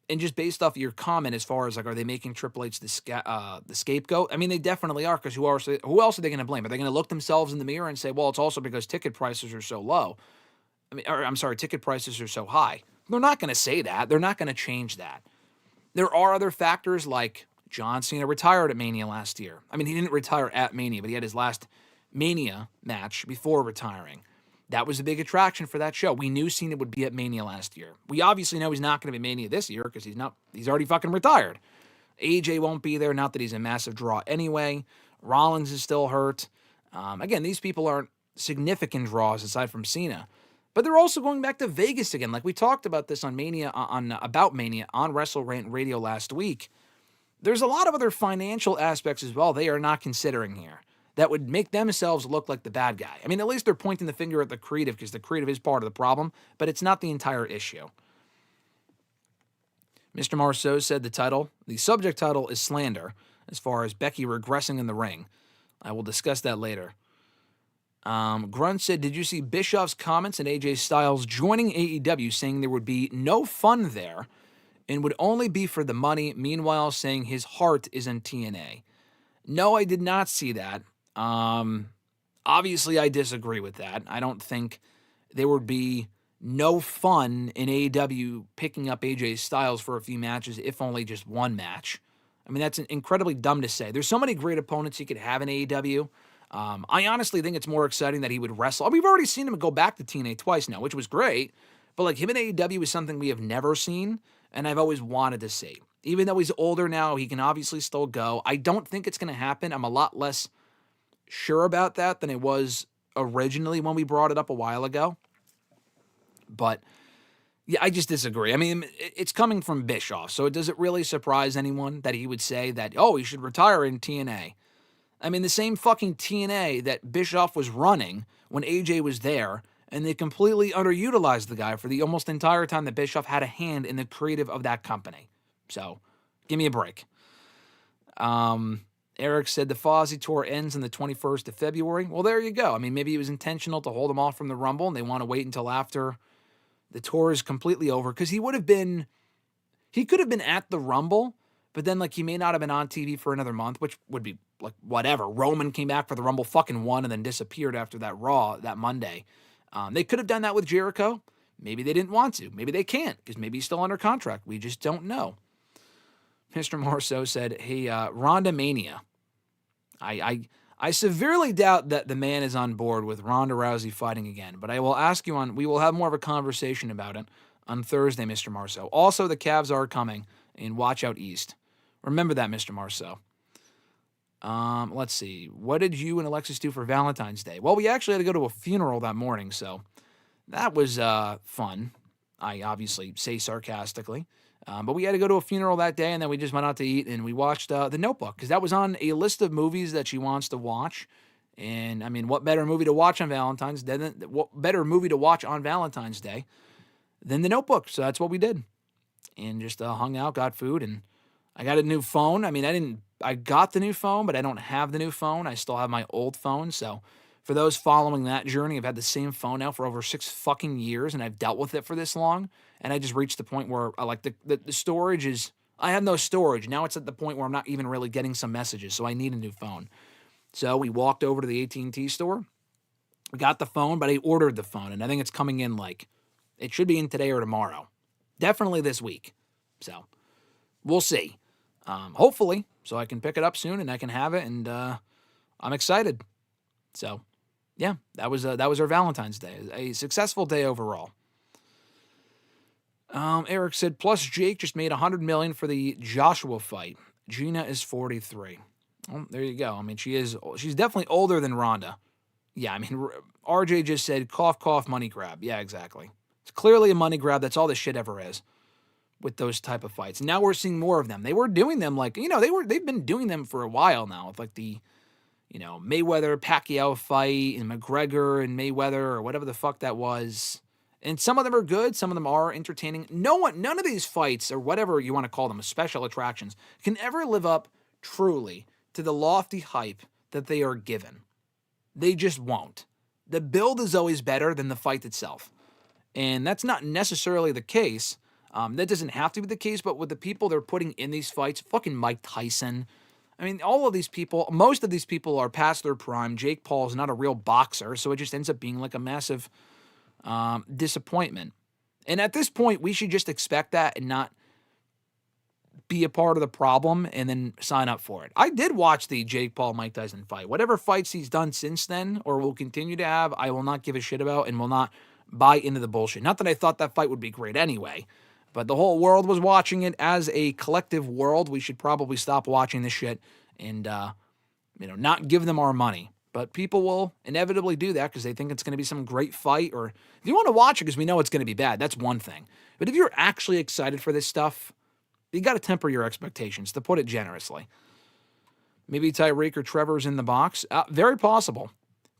And just based off your comment as far as, like, are they making Triple H the scapegoat? I mean, they definitely are, because who else are they going to blame? Are they going to look themselves in the mirror and say, well, it's also because ticket prices are so low? Ticket prices are so high. They're not going to say that. They're not going to change that. There are other factors, like John Cena retired at Mania last year. I mean, he didn't retire at Mania, but he had his last Mania match before retiring. That was a big attraction for that show. We knew Cena would be at Mania last year. We obviously know he's not going to be Mania this year because he's already fucking retired. AJ won't be there, not that he's a massive draw anyway. Rollins is still hurt. Again, these people aren't significant draws aside from Cena. But they're also going back to Vegas again. Like we talked about this on Mania, about Mania on WrestleRant Radio last week. There's a lot of other financial aspects as well they are not considering here that would make themselves look like the bad guy. I mean, at least they're pointing the finger at the creative, because the creative is part of the problem, but it's not the entire issue. Mr. Marceau said the subject title is slander, as far as Becky regressing in the ring. I will discuss that later. Grunt said, did you see Bischoff's comments and AJ Styles joining AEW, saying there would be no fun there and would only be for the money, meanwhile saying his heart is in TNA? No, I did not see that. Obviously, I disagree with that. I don't think there would be no fun in AEW picking up AJ Styles for a few matches, if only just one match. I mean, that's incredibly dumb to say. There's so many great opponents he could have in AEW. I honestly think it's more exciting that he would wrestle. We've already seen him go back to TNA twice now, which was great. But like him in AEW is something we have never seen, and I've always wanted to see. Even though he's older now, he can obviously still go. I don't think it's going to happen. I'm a lot less sure about that than it was originally when we brought it up a while ago. But yeah, I just disagree. I mean, it's coming from Bischoff, so does it really surprise anyone that he would say that, oh, he should retire in TNA? I mean, the same fucking TNA that Bischoff was running when AJ was there, and they completely underutilized the guy for the almost entire time that Bischoff had a hand in the creative of that company. So, give me a break. Eric said the Fozzy tour ends on the 21st of February. Well, there you go. I mean, maybe it was intentional to hold him off from the Rumble, and they want to wait until after the tour is completely over, because he could have been at the Rumble, but then, like, he may not have been on TV for another month, which would be, like, whatever. Roman came back for the Rumble, fucking won, and then disappeared after that Raw that Monday. They could have done that with Jericho. Maybe they didn't want to. Maybe they can't, because maybe he's still under contract. We just don't know. Mr. Marceau said, hey, Ronda Mania. I severely doubt that the man is on board with Ronda Rousey fighting again, but I will ask you we will have more of a conversation about it on Thursday, Mr. Marceau. Also, the Cavs are coming, and watch out east. Remember that, Mr. Marceau. Let's see. What did you and Alexis do for Valentine's Day? Well, we actually had to go to a funeral that morning, so that was fun. I obviously say sarcastically. But we had to go to a funeral that day, and then we just went out to eat, and we watched The Notebook, because that was on a list of movies that she wants to watch. And, I mean, what better movie to watch on Valentine's Day than The Notebook? So that's what we did. And just hung out, got food, and I got a new phone. I mean, I got the new phone, but I don't have the new phone. I still have my old phone, so for those following that journey, I've had the same phone now for over 6 fucking years, and I've dealt with it for this long, and I just reached the point where I like the storage is, I have no storage. Now it's at the point where I'm not even really getting some messages, so I need a new phone. So we walked over to the AT&T store. We got the phone, but I ordered the phone, and I think it's coming in it should be in today or tomorrow. Definitely this week. So we'll see. Hopefully, so I can pick it up soon and I can have it, and I'm excited. So, yeah, that was our Valentine's Day. A successful day overall. Eric said, plus Jake just made $100 million for the Joshua fight. Gina is 43. Well, there you go. I mean, she's definitely older than Ronda. Yeah, I mean, RJ just said, cough, cough, money grab. Yeah, exactly. It's clearly a money grab. That's all this shit ever is with those type of fights. Now we're seeing more of them. They were doing them they've been doing them for a while now with like the, Mayweather-Pacquiao fight and McGregor and Mayweather or whatever the fuck that was. And some of them are good. Some of them are entertaining. None of these fights or whatever you want to call them, special attractions, can ever live up truly to the lofty hype that they are given. They just won't. The build is always better than the fight itself. And that's not necessarily the case That doesn't have to be the case, but with the people they're putting in these fights, fucking Mike Tyson. I mean, all of these people, most of these people are past their prime. Jake Paul is not a real boxer, so it just ends up being like a massive disappointment. And at this point, we should just expect that and not be a part of the problem and then sign up for it. I did watch the Jake Paul Mike Tyson fight. Whatever fights he's done since then or will continue to have, I will not give a shit about and will not buy into the bullshit. Not that I thought that fight would be great anyway, but the whole world was watching it as a collective world. We should probably stop watching this shit and not give them our money. But people will inevitably do that because they think it's going to be some great fight. Or if you want to watch it because we know it's going to be bad, that's one thing. But if you're actually excited for this stuff, you got to temper your expectations, to put it generously. Maybe Tyreek or Trevor's in the box. Very possible.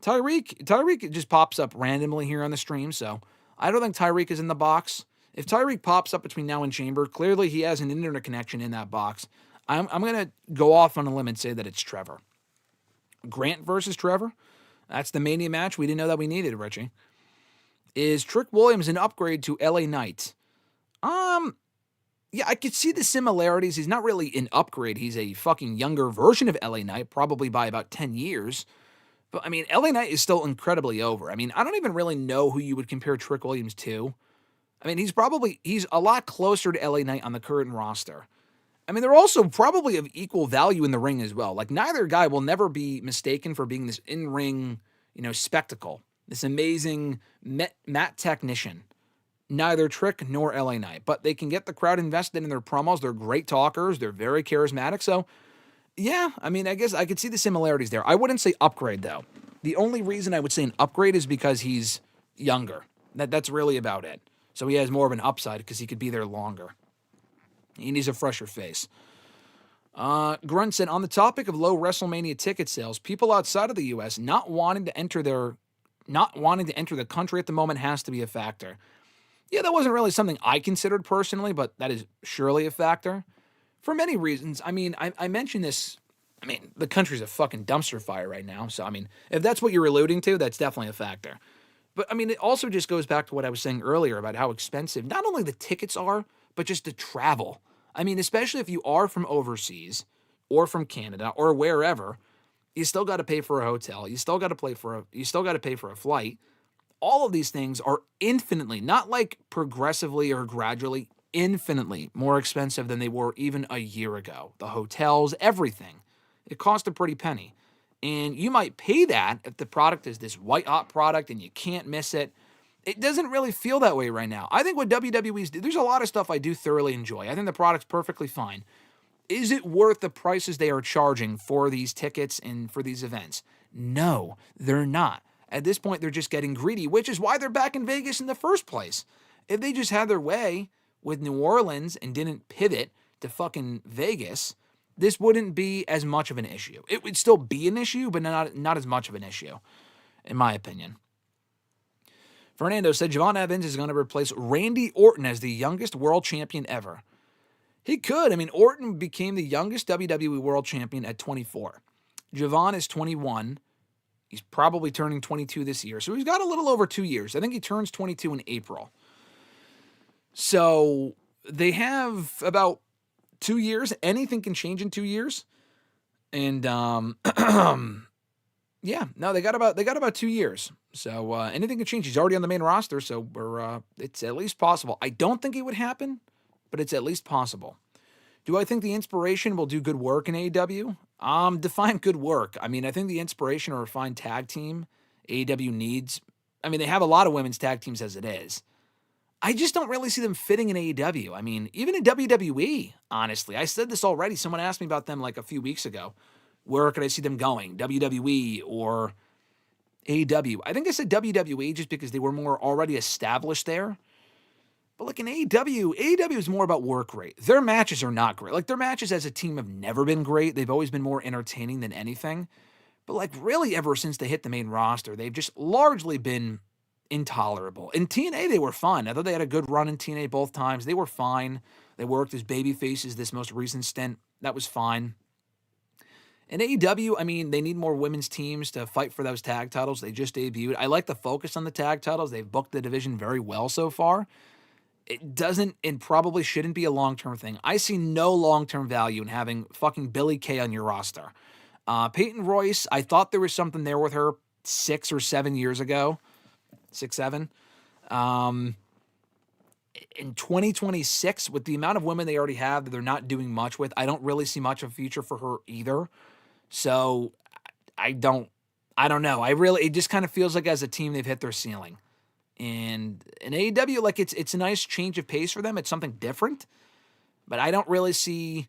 Tyreek just pops up randomly here on the stream, so I don't think Tyreek is in the box. If Tyreek pops up between now and Chamber, clearly he has an internet connection in that box. I'm going to go off on a limb and say that it's Trevor. Grant versus Trevor. That's the Mania match we didn't know that we needed, Richie. Is Trick Williams an upgrade to LA Knight? Yeah, I could see the similarities. He's not really an upgrade. He's a fucking younger version of LA Knight, probably by about 10 years. But, I mean, LA Knight is still incredibly over. I mean, I don't even really know who you would compare Trick Williams to. I mean, he's a lot closer to LA Knight on the current roster. I mean, they're also probably of equal value in the ring as well. Like, neither guy will never be mistaken for being this in-ring, spectacle, this amazing mat technician. Neither Trick nor LA Knight, but they can get the crowd invested in their promos. They're great talkers. They're very charismatic. So, yeah, I mean, I guess I could see the similarities there. I wouldn't say upgrade, though. The only reason I would say an upgrade is because he's younger. That's really about it. So he has more of an upside because he could be there longer. He needs a fresher face. Grunt said, on the topic of low WrestleMania ticket sales, people outside of the U.S. not wanting to enter the country at the moment has to be a factor. Yeah, that wasn't really something I considered personally, but that is surely a factor. For many reasons. I mean, I mentioned this. I mean, the country's a fucking dumpster fire right now. So, I mean, if that's what you're alluding to, that's definitely a factor. But, I mean, it also just goes back to what I was saying earlier about how expensive not only the tickets are, but just the travel. I mean, especially if you are from overseas or from Canada or wherever, you still got to pay for a hotel. You still got to pay for a flight. All of these things are infinitely, not like progressively or gradually, infinitely more expensive than they were even a year ago. The hotels, everything. It cost a pretty penny. And you might pay that if the product is this white-hot product and you can't miss it. It doesn't really feel that way right now. I think what WWE's do, there's a lot of stuff I do thoroughly enjoy. I think the product's perfectly fine. Is it worth the prices they are charging for these tickets and for these events? No, they're not. At this point, they're just getting greedy, which is why they're back in Vegas in the first place. If they just had their way with New Orleans and didn't pivot to fucking Vegas, this wouldn't be as much of an issue. It would still be an issue, but not as much of an issue, in my opinion. Fernando said Javon Evans is going to replace Randy Orton as the youngest world champion ever. He could. I mean, Orton became the youngest WWE world champion at 24. Javon is 21. He's probably turning 22 this year. So he's got a little over 2 years. I think he turns 22 in April. So they have about 2 years. Anything can change in 2 years. And yeah, no, they got about 2 years. So anything can change. He's already on the main roster, so it's at least possible. I don't think it would happen, but it's at least possible. Do I think the Inspiration will do good work in AEW? Define good work. I mean, I think the Inspiration are a fine tag team. AEW needs. I mean, they have a lot of women's tag teams as it is. I just don't really see them fitting in AEW. I mean, even in WWE, honestly. I said this already. Someone asked me about them like a few weeks ago. Where could I see them going? WWE or AEW? I think I said WWE just because they were more already established there. But like in AEW is more about work rate. Their matches are not great. Like their matches as a team have never been great. They've always been more entertaining than anything. But like really ever since they hit the main roster, they've just largely been intolerable. In TNA, they were fun. I thought they had a good run in TNA both times. They were fine. They worked as baby faces this most recent stint. That was fine. In AEW, I mean, they need more women's teams to fight for those tag titles. They just debuted. I like the focus on the tag titles. They've booked the division very well so far. it doesn't and probably shouldn't be a long-term thing. I see no long-term value in having fucking Billie Kay on your roster. Peyton Royce, I thought there was something there with her 6 or 7 years ago. 6, 7. In 2026, with the amount of women they already have that they're not doing much with, I don't really see much of a future for her either. So I don't know. It just kind of feels like as a team they've hit their ceiling. And in AEW, like it's a nice change of pace for them. It's something different, but I don't really see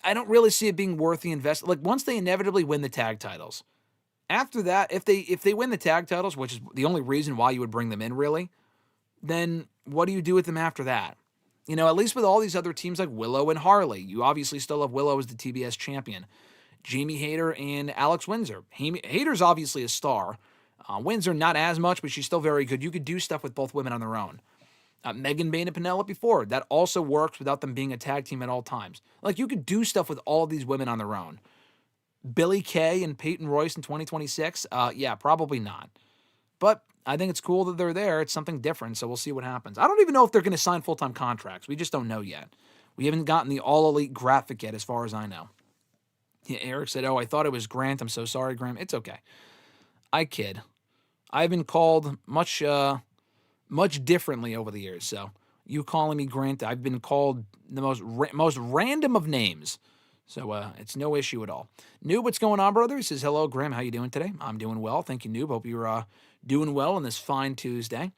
it being worth the investment. Like once they inevitably win the tag titles, after that, if they win the tag titles, which is the only reason why you would bring them in, really, then what do you do with them after that? You know, at least with all these other teams like Willow and Harley, you obviously still have Willow as the TBS champion. Jamie Hayter and Alex Windsor. Hayter's obviously a star. Windsor, not as much, but she's still very good. You could do stuff with both women on their own. Megan Bayne and Penelope Ford. That also works without them being a tag team at all times. Like, you could do stuff with all of these women on their own. Billie Kay and Peyton Royce in 2026? Yeah, probably not. But I think it's cool that they're there. It's something different, so we'll see what happens. I don't even know if they're going to sign full-time contracts. We just don't know yet. We haven't gotten the all-elite graphic yet, as far as I know. Yeah, Eric said, I thought it was Grant. I'm so sorry, Graham. It's okay. I kid. I've been called much differently over the years. So you calling me Grant, I've been called the most random of names. So it's no issue at all. Noob, what's going on, brother? He says, hello, Graham. How you doing today? I'm doing well. Thank you, Noob. Hope you're doing well on this fine Tuesday.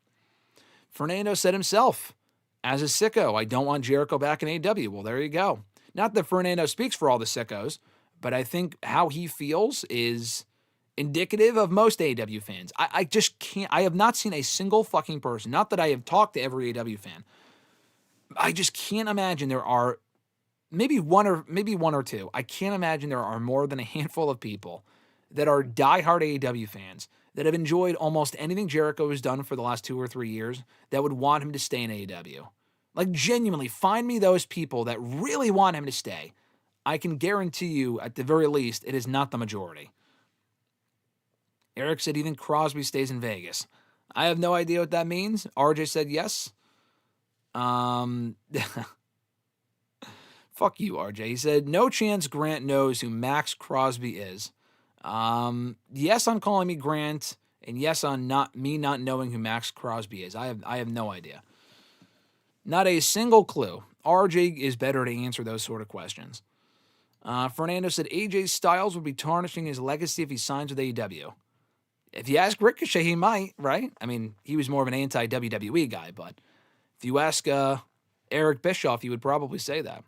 Fernando said himself, as a sicko, I don't want Jericho back in AEW. Well, there you go. Not that Fernando speaks for all the sickos, but I think how he feels is indicative of most AEW fans. I just can't. I have not seen a single fucking person, not that I have talked to every AEW fan. I just can't imagine there are maybe one or two. I can't imagine there are more than a handful of people that are diehard AEW fans that have enjoyed almost anything Jericho has done for the last 2 or 3 years that would want him to stay in AEW. Like, genuinely, find me those people that really want him to stay. I can guarantee you, at the very least, it is not the majority. Eric said he thinks Crosby stays in Vegas. I have no idea what that means. RJ said yes. Fuck you, RJ. He said, no chance Grant knows who Max Crosby is. Yes, I'm calling me Grant, and yes, on not knowing who Max Crosby is. I have no idea. Not a single clue. RJ is better to answer those sort of questions. Fernando said AJ Styles would be tarnishing his legacy if he signs with AEW. If you ask Ricochet, he might, right? I mean, he was more of an anti-WWE guy, but if you ask Eric Bischoff, he would probably say that.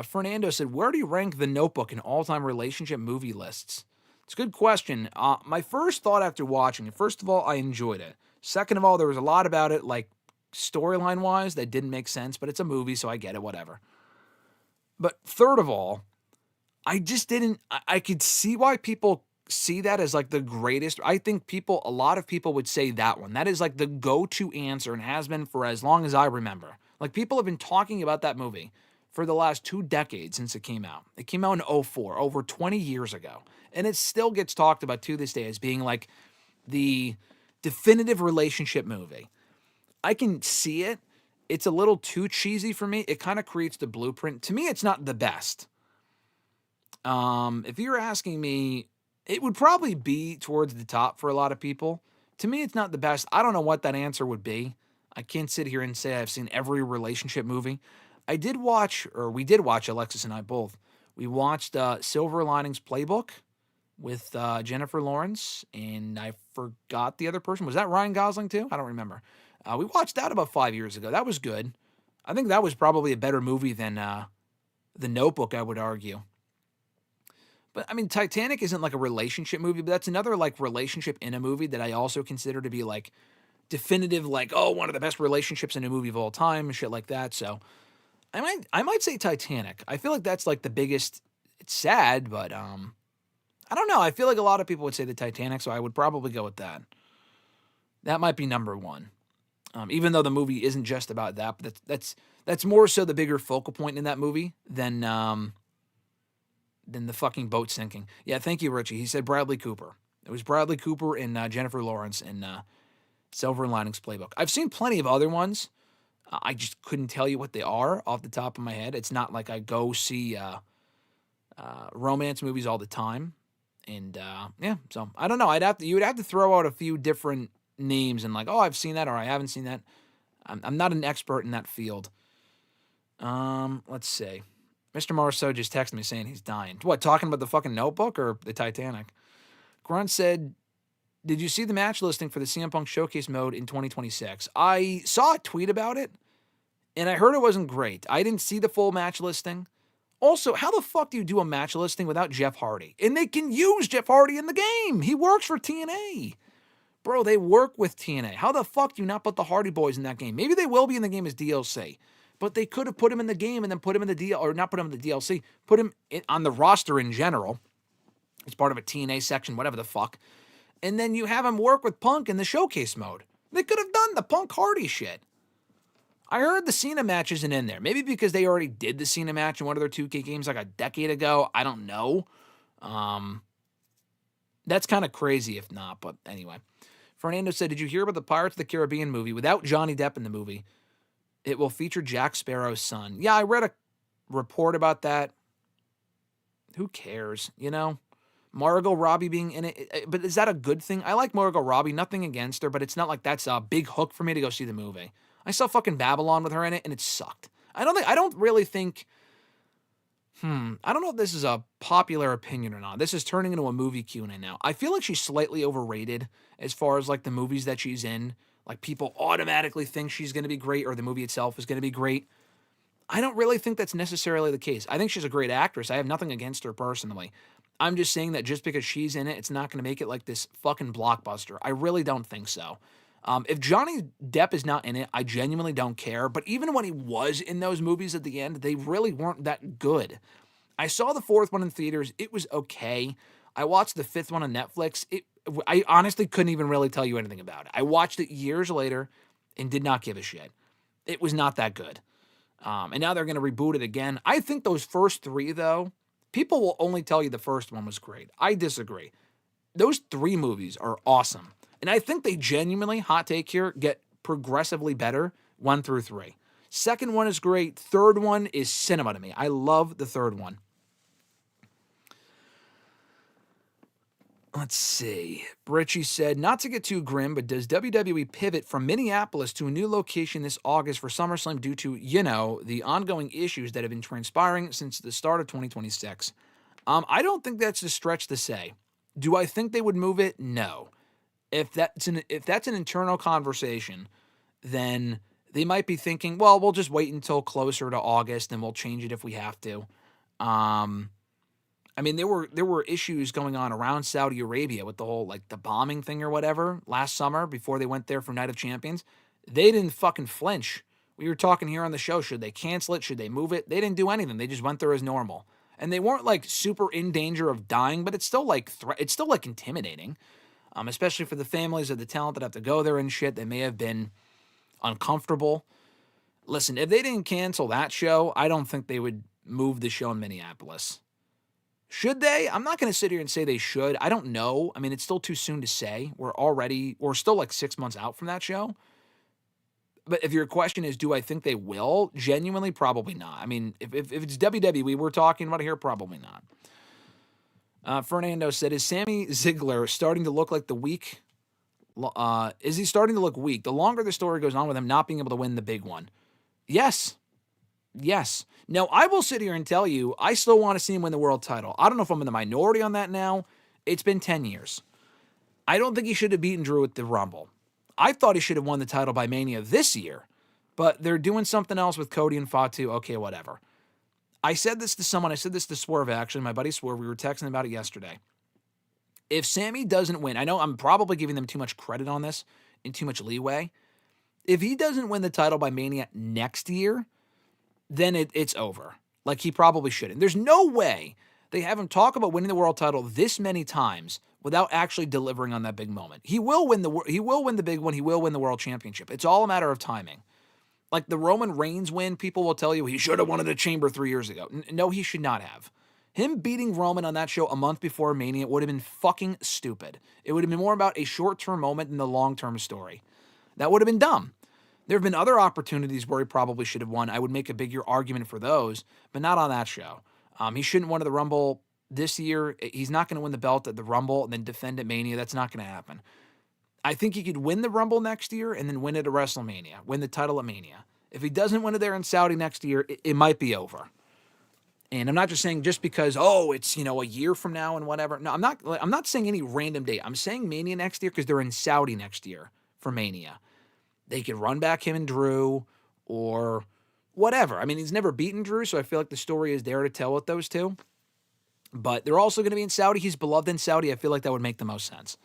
Fernando said, where do you rank The Notebook in all-time relationship movie lists? It's a good question. My first thought after watching it, first of all, I enjoyed it. Second of all, there was a lot about it, like storyline-wise, that didn't make sense, but it's a movie, so I get it, whatever. But third of all, I just didn't, I could see why people see that as like the greatest. I think a lot of people would say that one. That is like the go-to answer and has been for as long as I remember. Like, people have been talking about that movie for the last 2 decades since it came out. It came out in 2004, over 20 years ago. And it still gets talked about to this day as being like the definitive relationship movie. I can see it. It's a little too cheesy for me. It kind of creates the blueprint. To me, it's not the best. If you're asking me, it would probably be towards the top for a lot of people. To me, it's not the best. I don't know what that answer would be. I can't sit here and say I've seen every relationship movie. We did watch, Alexis and I both. We watched Silver Linings Playbook with Jennifer Lawrence, and I forgot the other person. Was that Ryan Gosling too? I don't remember. We watched that about 5 years ago. That was good. I think that was probably a better movie than The Notebook, I would argue. But, I mean, Titanic isn't like a relationship movie, but that's another like relationship in a movie that I also consider to be like definitive, like, oh, one of the best relationships in a movie of all time and shit like that. So I might say Titanic. I feel like that's like the biggest. It's sad, but I don't know. I feel like a lot of people would say the Titanic, so I would probably go with that. That might be number one. Even though the movie isn't just about that, but that's more so the bigger focal point in that movie than the fucking boat sinking. Yeah, thank you, Richie. He said Bradley Cooper. It was Bradley Cooper and Jennifer Lawrence in Silver Linings Playbook. I've seen plenty of other ones. I just couldn't tell you what they are off the top of my head. It's not like I go see romance movies all the time. And yeah, so I don't know. You would have to throw out a few different names and like, oh, I've seen that or I haven't seen that. I'm not an expert in that field. Let's see. Mr. Marceau just texted me saying he's dying. What, talking about the fucking Notebook or the Titanic? Grunt said, did you see the match listing for the CM Punk Showcase mode in 2026? I saw a tweet about it, and I heard it wasn't great. I didn't see the full match listing. Also, how the fuck do you do a match listing without Jeff Hardy? And they can use Jeff Hardy in the game. He works for TNA. Bro, they work with TNA. How the fuck do you not put the Hardy Boys in that game? Maybe they will be in the game as DLC. But they could have put him in the game and then put him in the DL, or not put him in the DLC, put him on the roster in general. It's part of a TNA section, whatever the fuck. And then you have him work with Punk in the showcase mode. They could have done the Punk Hardy shit. I heard the Cena match isn't in there. Maybe because they already did the Cena match in one of their 2K games like a decade ago. I don't know. That's kind of crazy if not, but anyway. Fernando said, did you hear about the Pirates of the Caribbean movie? Without Johnny Depp in the movie, it will feature Jack Sparrow's son. Yeah, I read a report about that. Who cares, you know? Margot Robbie being in it. But is that a good thing? I like Margot Robbie. Nothing against her, but it's not like that's a big hook for me to go see the movie. I saw fucking Babylon with her in it, and it sucked. I don't really think... I don't know if this is a popular opinion or not. This is turning into a movie Q&A now. I feel like she's slightly overrated as far as like the movies that she's in. Like, people automatically think she's going to be great or the movie itself is going to be great. I don't really think that's necessarily the case. I think she's a great actress. I have nothing against her personally. I'm just saying that just because she's in it, it's not going to make it like this fucking blockbuster. I really don't think so. If Johnny Depp is not in it, I genuinely don't care. But even when he was in those movies at the end, they really weren't that good. I saw the fourth one in theaters. It was okay. I watched the fifth one on Netflix. I honestly couldn't even really tell you anything about it. I watched it years later and did not give a shit. It was not that good. And now they're going to reboot it again. I think those first three, though, people will only tell you the first one was great. I disagree. Those three movies are awesome. And I think they genuinely, hot take here, get progressively better 1 through 3. Second one is great. Third one is cinema to me. I love the third one. Let's see. Britchie said, not to get too grim, but does WWE pivot from Minneapolis to a new location this August for SummerSlam due to, the ongoing issues that have been transpiring since the start of 2026? I don't think that's a stretch to say. Do I think they would move it? No. If that's an internal conversation, then they might be thinking, well, we'll just wait until closer to August and we'll change it if we have to. I mean, there were issues going on around Saudi Arabia with the whole, the bombing thing or whatever last summer before they went there for Night of Champions. They didn't fucking flinch. We were talking here on the show, should they cancel it? Should they move it? They didn't do anything. They just went there as normal. And they weren't, super in danger of dying, but it's still, intimidating. Especially for the families of the talent that have to go there and shit. They may have been uncomfortable. Listen, if they didn't cancel that show, I don't think they would move the show in Minneapolis. Should they? I'm not going to sit here and say they should. I don't know. I mean, it's still too soon to say. We're still 6 months out from that show. But if your question is, do I think they will? Genuinely, probably not. I mean, if it's WWE we're talking about here, probably not. Fernando said, is Sammy Ziggler starting to look like the weak? Is he starting to look weak? The longer the story goes on with him not being able to win the big one. Yes. Now, I will sit here and tell you, I still want to see him win the world title. I don't know if I'm in the minority on that now. It's been 10 years. I don't think he should have beaten Drew at the Rumble. I thought he should have won the title by Mania this year, but they're doing something else with Cody and Fatu. Okay, whatever. I said this to someone. I said this to Swerve, actually, my buddy Swerve. We were texting about it yesterday. If Sammy doesn't win, I know I'm probably giving them too much credit on this and too much leeway. If he doesn't win the title by Mania next year, then it's over. He probably shouldn't. There's no way they have him talk about winning the world title this many times without actually delivering on that big moment. He will win the big one. He will win the world championship. It's all a matter of timing. Like the Roman Reigns win, people will tell you he should have won in the Chamber 3 years ago. No, he should not have. Him beating Roman on that show a month before Mania would have been fucking stupid. It would have been more about a short-term moment than the long-term story. That would have been dumb. There have been other opportunities where he probably should have won. I would make a bigger argument for those, but not on that show. He shouldn't win the Rumble this year. He's not going to win the belt at the Rumble and then defend at Mania. That's not going to happen. I think he could win the Rumble next year and then win it at WrestleMania, win the title at Mania. If he doesn't win it there in Saudi next year, it might be over. And I'm not just saying just because, it's, a year from now and whatever. No, I'm not saying any random date. I'm saying Mania next year because they're in Saudi next year for Mania. They could run back him and Drew or whatever. I mean, he's never beaten Drew, so I feel like the story is there to tell with those two. But they're also going to be in Saudi. He's beloved in Saudi. I feel like that would make the most sense.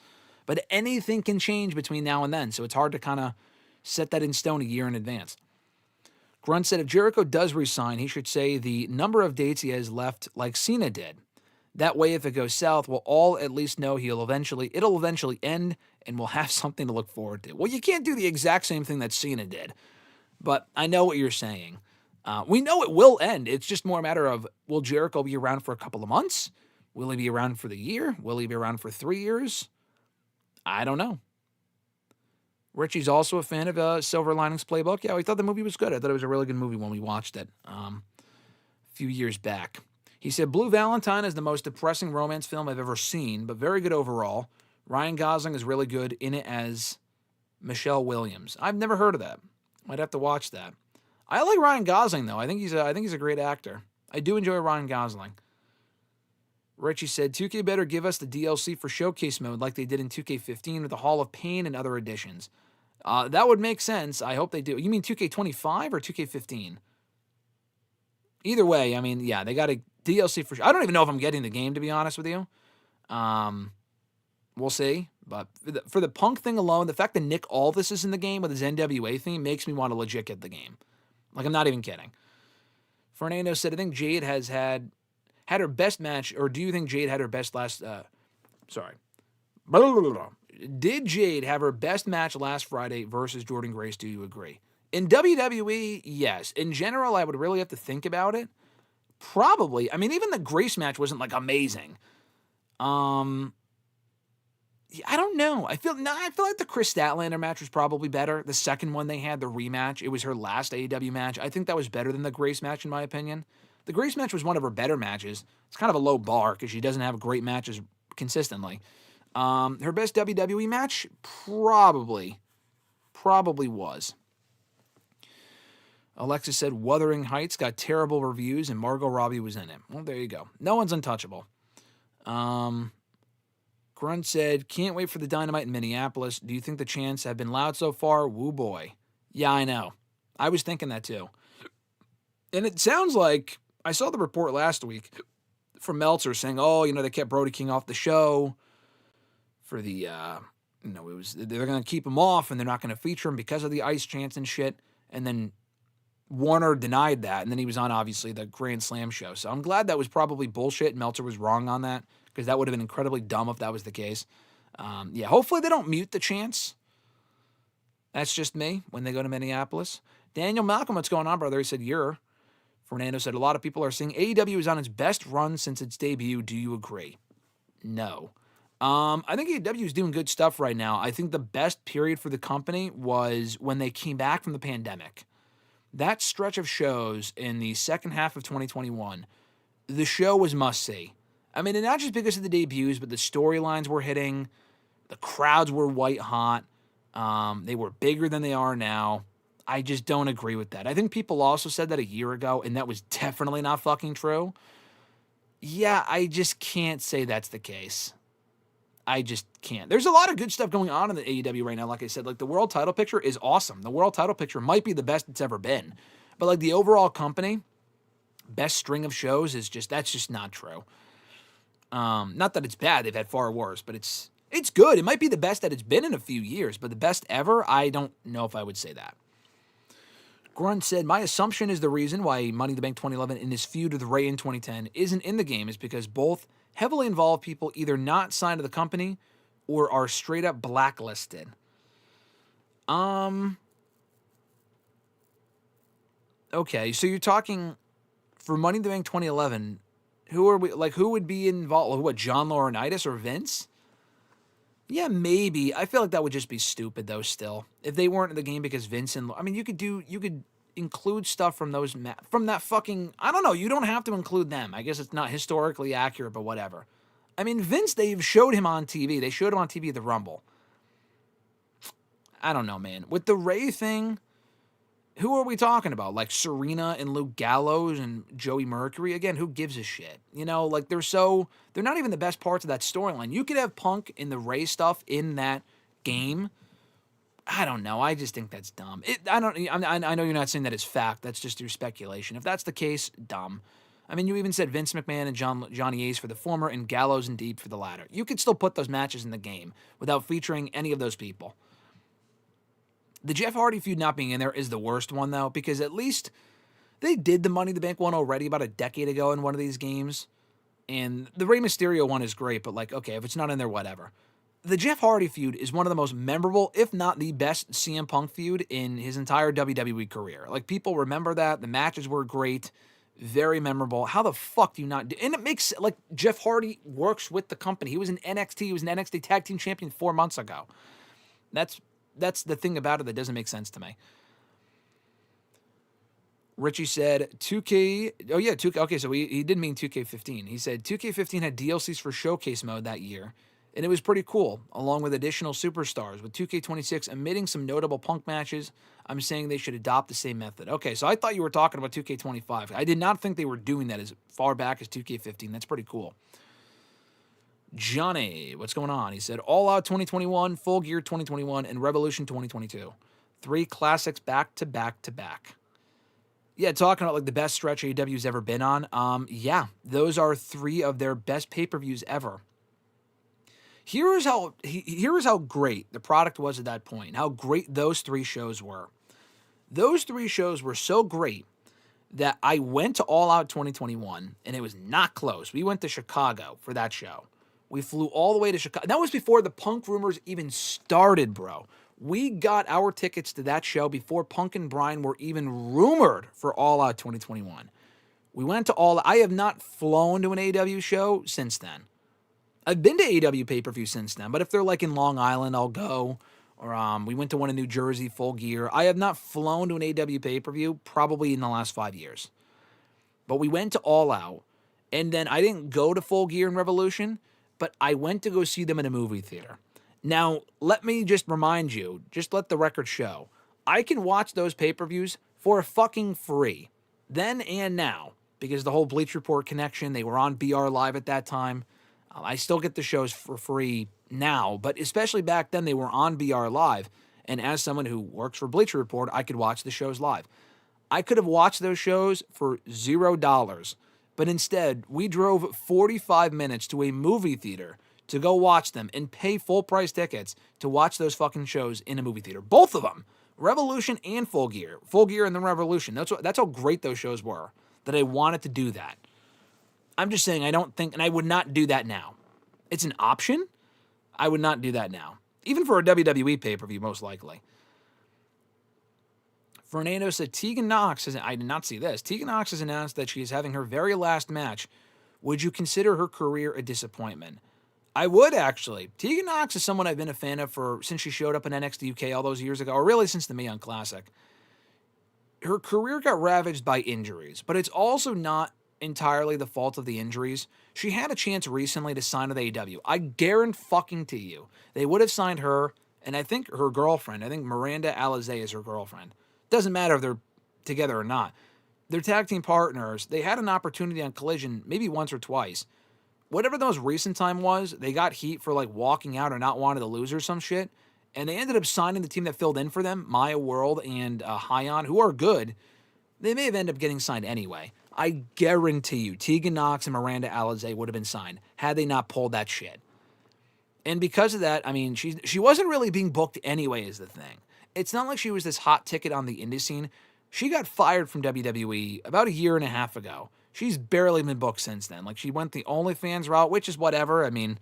But anything can change between now and then, so it's hard to kind of set that in stone a year in advance. Grunt said if Jericho does resign, he should say the number of dates he has left like Cena did. That way, if it goes south, we'll all at least know it'll eventually end, and we'll have something to look forward to. Well, you can't do the exact same thing that Cena did, but I know what you're saying. We know it will end. It's just more a matter of, will Jericho be around for a couple of months? Will he be around for the year? Will he be around for 3 years? I don't know. Richie's also a fan of Silver Linings Playbook. Yeah, we thought the movie was good. I thought it was a really good movie when we watched it a few years back. He said, Blue Valentine is the most depressing romance film I've ever seen, but very good overall. Ryan Gosling is really good in it as Michelle Williams. I've never heard of that. Might have to watch that. I like Ryan Gosling, though. I think he's a great actor. I do enjoy Ryan Gosling. Richie said, 2K better give us the DLC for Showcase Mode like they did in 2K15 with the Hall of Pain and other additions. That would make sense. I hope they do. You mean 2K25 or 2K15? Either way, I mean, yeah, they got a DLC for... I don't even know if I'm getting the game, to be honest with you. We'll see. But for the Punk thing alone, the fact that Nick Aldis is in the game with his NWA theme makes me want to legit get the game. Like, I'm not even kidding. Fernando said, I think Jade has had her best match, or do you think Jade had her best last... Did Jade have her best match last Friday versus Jordynne Grace? Do you agree? In WWE, yes. In general, I would really have to think about it. Probably. I mean, even the Grace match wasn't, like, amazing. I don't know. I feel like the Chris Statlander match was probably better. The second one they had, the rematch, it was her last AEW match. I think that was better than the Grace match, in my opinion. The Grace match was one of her better matches. It's kind of a low bar because she doesn't have great matches consistently. Her best WWE match? Probably was. Alexis said Wuthering Heights got terrible reviews and Margot Robbie was in it. Well, there you go. No one's untouchable. Grunt said, can't wait for the Dynamite in Minneapolis. Do you think the chants have been loud so far? Woo boy. Yeah, I know. I was thinking that too. And it sounds like, I saw the report last week from Meltzer saying, they kept Brody King off the show for the, they're going to keep him off and they're not going to feature him because of the ice chants and shit. And then Warner denied that, and then he was on, obviously, the Grand Slam show. So I'm glad that was probably bullshit and Meltzer was wrong on that, because that would have been incredibly dumb if that was the case. Hopefully they don't mute the chants. That's just me when they go to Minneapolis. Daniel Malcolm, what's going on, brother? He said, Fernando said, a lot of people are saying AEW is on its best run since its debut. Do you agree? No. I think AEW is doing good stuff right now. I think the best period for the company was when they came back from the pandemic. That stretch of shows in the second half of 2021, the show was must-see. I mean, and not just because of the debuts, but the storylines were hitting, the crowds were white hot, they were bigger than they are now. I just don't agree with that. I think people also said that a year ago, and that was definitely not fucking true. Yeah, I just can't say that's the case. I just can't. There's a lot of good stuff going on in the AEW right now. Like I said, like the world title picture is awesome. The world title picture might be the best it's ever been. But like the overall company, best string of shows that's just not true. Not that it's bad. They've had far worse, but it's good. It might be the best that it's been in a few years, but the best ever, I don't know if I would say that. Grunt said, my assumption is the reason why Money in the Bank 2011 in this feud with Ray in 2010 isn't in the game is because both heavily involved people either not signed to the company or are straight up blacklisted. Okay, so you're talking for Money in the Bank 2011, who would be involved? What, John Laurinaitis or Vince? Yeah, maybe. I feel like that would just be stupid, though, still. If they weren't in the game because Vince and... I mean, you could include stuff from those... from that fucking... I don't know. You don't have to include them. I guess it's not historically accurate, but whatever. I mean, Vince, they've showed him on TV. They showed him on TV at the Rumble. I don't know, man. With the Ray thing... Who are we talking about? Like Serena and Luke Gallows and Joey Mercury? Again, who gives a shit? You know, like they're not even the best parts of that storyline. You could have Punk in the Ray stuff in that game. I don't know. I just think that's dumb. I know you're not saying that it's fact. That's just your speculation. If that's the case, dumb. I mean, you even said Vince McMahon and Johnny Ace for the former and Gallows and Deep for the latter. You could still put those matches in the game without featuring any of those people. The Jeff Hardy feud not being in there is the worst one, though, because at least they did the Money in the Bank one already about a decade ago in one of these games. And the Rey Mysterio one is great, but, like, okay, if it's not in there, whatever. The Jeff Hardy feud is one of the most memorable, if not the best CM Punk feud in his entire WWE career. Like, people remember that. The matches were great. Very memorable. How the fuck do you not do... And it makes... Like, Jeff Hardy works with the company. He was in NXT. He was an NXT Tag Team Champion 4 months ago. That's the thing about it that doesn't make sense to me. Richie said 2K... Oh, yeah, 2K... Okay, so he did mean 2K15. He said 2K15 had DLCs for Showcase Mode that year, and it was pretty cool, along with additional superstars. With 2K26 omitting some notable Punk matches, I'm saying they should adopt the same method. Okay, so I thought you were talking about 2K25. I did not think they were doing that as far back as 2K15. That's pretty cool. Johnny, what's going on? He said, All Out 2021, Full Gear 2021, and Revolution 2022. 3 classics back to back to back. Yeah, talking about like the best stretch AEW's ever been on. Yeah, those are 3 of their best pay-per-views ever. Here is how great the product was at that point, how great those 3 shows were. Those 3 shows were so great that I went to All Out 2021, and it was not close. We went to Chicago for that show. We flew all the way to Chicago. That was before the Punk rumors even started, bro. We got our tickets to that show before Punk and Bryan were even rumored for All Out 2021. We went to All Out. I have not flown to an AEW show since then. I've been to AEW pay-per-view since then, but if they're like in Long Island, I'll go. Or we went to one in New Jersey, Full Gear. I have not flown to an AEW pay-per-view probably in the last 5 years. But we went to All Out, and then I didn't go to Full Gear and Revolution, but I went to go see them in a movie theater. Now, let me just remind you, just let the record show, I can watch those pay-per-views for fucking free, then and now, because the whole Bleach Report connection, they were on BR Live at that time. I still get the shows for free now, but especially back then, they were on BR Live, and as someone who works for Bleacher Report, I could watch the shows live. I could have watched those shows for $0, but instead, we drove 45 minutes to a movie theater to go watch them and pay full price tickets to watch those fucking shows in a movie theater. Both of them. Revolution and Full Gear. Full Gear and then Revolution. That's how great those shows were, that I wanted to do that. I'm just saying I don't think, and I would not do that now. It's an option. I would not do that now. Even for a WWE pay-per-view, most likely. Fernando said, Tegan Knox has, I did not see this. Tegan Knox has announced that she is having her very last match. Would you consider her career a disappointment? I would, actually. Tegan Knox is someone I've been a fan of since she showed up in NXT UK all those years ago, or really since the Mae Young Classic. Her career got ravaged by injuries, but it's also not entirely the fault of the injuries. She had a chance recently to sign with AEW. I guarantee you, they would have signed her, and I think her girlfriend, I think Miranda Alizé is her girlfriend. Doesn't matter if they're together or not. They're tag team partners. They had an opportunity on Collision maybe once or twice. Whatever the most recent time was, they got heat for like walking out or not wanting to lose or some shit. And they ended up signing the team that filled in for them, Maya World and Hyon, who are good. They may have ended up getting signed anyway. I guarantee you, Tegan Knox and Miranda Alizé would have been signed had they not pulled that shit. And because of that, I mean, she wasn't really being booked anyway is the thing. It's not like she was this hot ticket on the indie scene. She got fired from WWE about a year and a half ago. She's barely been booked since then. Like, she went the OnlyFans route, which is whatever. I mean,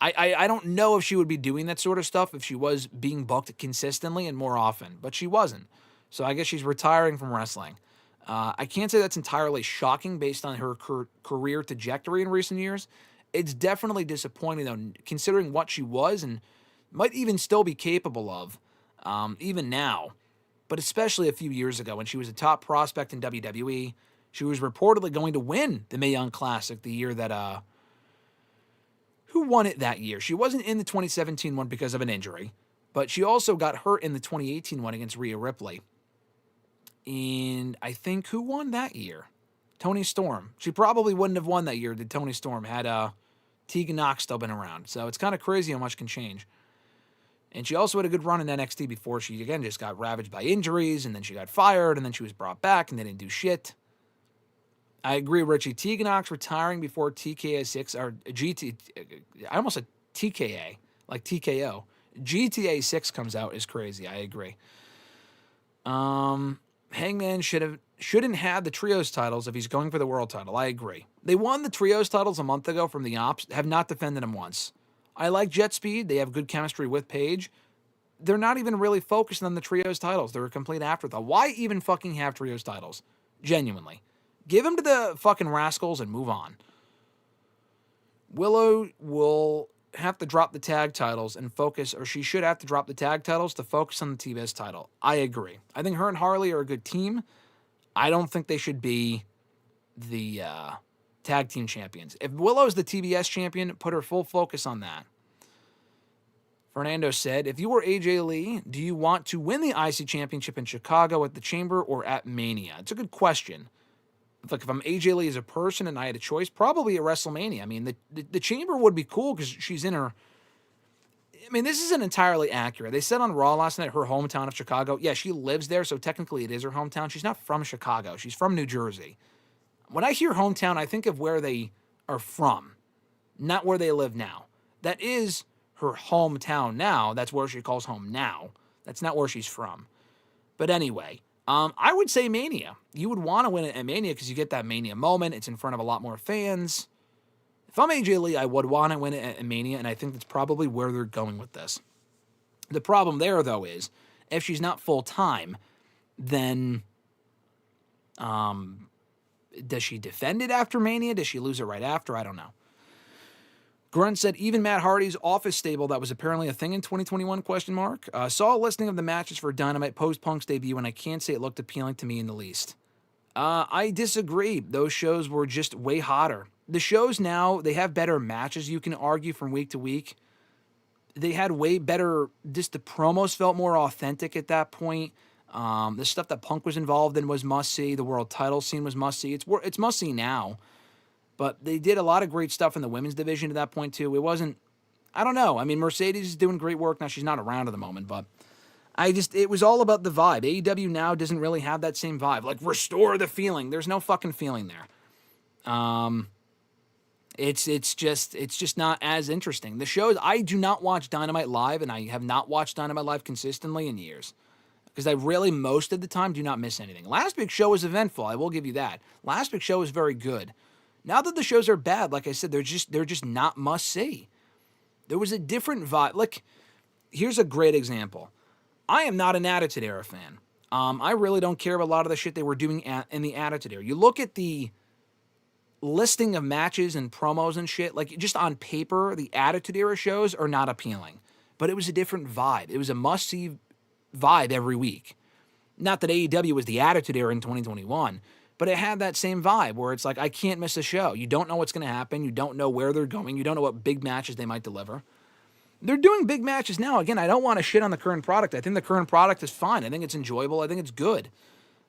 I don't know if she would be doing that sort of stuff if she was being booked consistently and more often, but she wasn't. So I guess she's retiring from wrestling. I can't say that's entirely shocking based on her career trajectory in recent years. It's definitely disappointing, though, considering what she was and might even still be capable of, even now. But especially a few years ago when she was a top prospect in WWE. She was reportedly going to win the Mae Young Classic the year that, who won it that year? She wasn't in the 2017 one because of an injury, but she also got hurt in the 2018 one against Rhea Ripley. And I think who won that year? Toni Storm. She probably wouldn't have won that year did Toni Storm had Tegan Nox still been around. So it's kind of crazy how much can change. And she also had a good run in NXT before she, again, just got ravaged by injuries, and then she got fired, and then she was brought back, and they didn't do shit. I agree, Richie. Tegan Nox retiring before TKA6, or GT, I almost said TKA, like TKO. GTA 6 comes out is crazy. I agree. Hangman shouldn't have the trios titles if he's going for the world title. I agree. They won the trios titles a month ago from the Ops, have not defended them once. I like Jet Speed. They have good chemistry with Paige. They're not even really focusing on the trios titles. They're a complete afterthought. Why even fucking have trios titles? Genuinely. Give them to the fucking Rascals and move on. Willow will have to drop the tag titles and focus, or she should have to drop the tag titles to focus on the TBS title. I agree. I think her and Harley are a good team. I don't think they should be the tag team champions. If Willow's the TBS champion, put her full focus on that. Fernando said, if you were AJ Lee, do you want to win the IC championship in Chicago at the Chamber or at Mania? It's a good question. Like if I'm AJ Lee as a person and I had a choice, probably at WrestleMania. I mean, the Chamber would be cool because she's in her... I mean, this isn't entirely accurate. They said on Raw last night, her hometown of Chicago. Yeah, she lives there, so technically it is her hometown. She's not from Chicago. She's from New Jersey. When I hear hometown, I think of where they are from, not where they live now. That is her hometown now. That's where she calls home now. That's not where she's from. But anyway, I would say Mania. You would want to win it at Mania because you get that Mania moment. It's in front of a lot more fans. If I'm AJ Lee, I would want to win it at Mania, and I think that's probably where they're going with this. The problem there, though, is if she's not full-time, then does she defend it after Mania? Does she lose it right after? I don't know. Grunt said, even Matt Hardy's office stable that was apparently a thing in 2021, ? Saw a listing of the matches for Dynamite post-Punk's debut, and I can't say it looked appealing to me in the least. I disagree. Those shows were just way hotter. The shows now, they have better matches, you can argue, from week to week. They had way better, just the promos felt more authentic at that point. The stuff that Punk was involved in was must-see. The world title scene was must-see. It's must-see now. But they did a lot of great stuff in the women's division at that point, too. It wasn't... I don't know. I mean, Mercedes is doing great work. Now, she's not around at the moment, but... It was all about the vibe. AEW now doesn't really have that same vibe. Like, restore the feeling. There's no fucking feeling there. It's just not as interesting. The shows... I do not watch Dynamite live, and I have not watched Dynamite live consistently in years. Because I really, most of the time, do not miss anything. Last week's show was eventful, I will give you that. Last week's show was very good. Now that the shows are bad, like I said, they're just not must-see. There was a different vibe. Like, here's a great example. I am not an Attitude Era fan. I really don't care about a lot of the shit they were doing in the Attitude Era. You look at the listing of matches and promos and shit, like, just on paper, the Attitude Era shows are not appealing. But it was a different vibe. It was a must-see vibe every week. Not that AEW was the Attitude Era in 2021, but it had that same vibe where it's like, I can't miss a show. You don't know what's going to happen. You don't know where they're going. You don't know what big matches they might deliver. They're doing big matches now. Again, I don't want to shit on the current product. I think the current product is fine. I think it's enjoyable. I think it's good.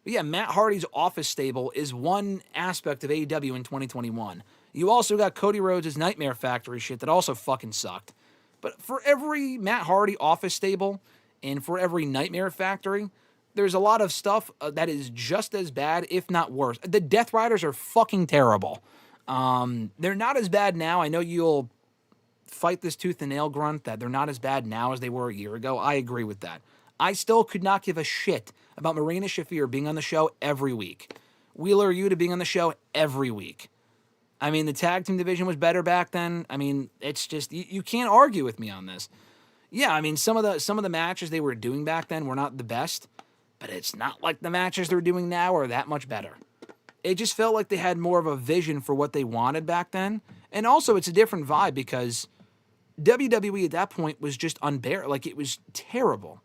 But yeah, Matt Hardy's office stable is one aspect of AEW in 2021. You also got Cody Rhodes' Nightmare Factory shit that also fucking sucked. But for every Matt Hardy office stable and for every Nightmare Factory, there's a lot of stuff that is just as bad, if not worse. The Death Riders are fucking terrible. They're not as bad now. I know you'll fight this tooth and nail, Grunt, that they're not as bad now as they were a year ago. I agree with that. I still could not give a shit about Marina Shafir being on the show every week. Wheeler Yuta being on the show every week. I mean, the tag team division was better back then. I mean, it's just, you can't argue with me on this. Yeah, I mean, some of the matches they were doing back then were not the best, but it's not like the matches they're doing now are that much better. It just felt like they had more of a vision for what they wanted back then, And also, it's a different vibe because WWE at that point was just unbearable. Like, it was terrible.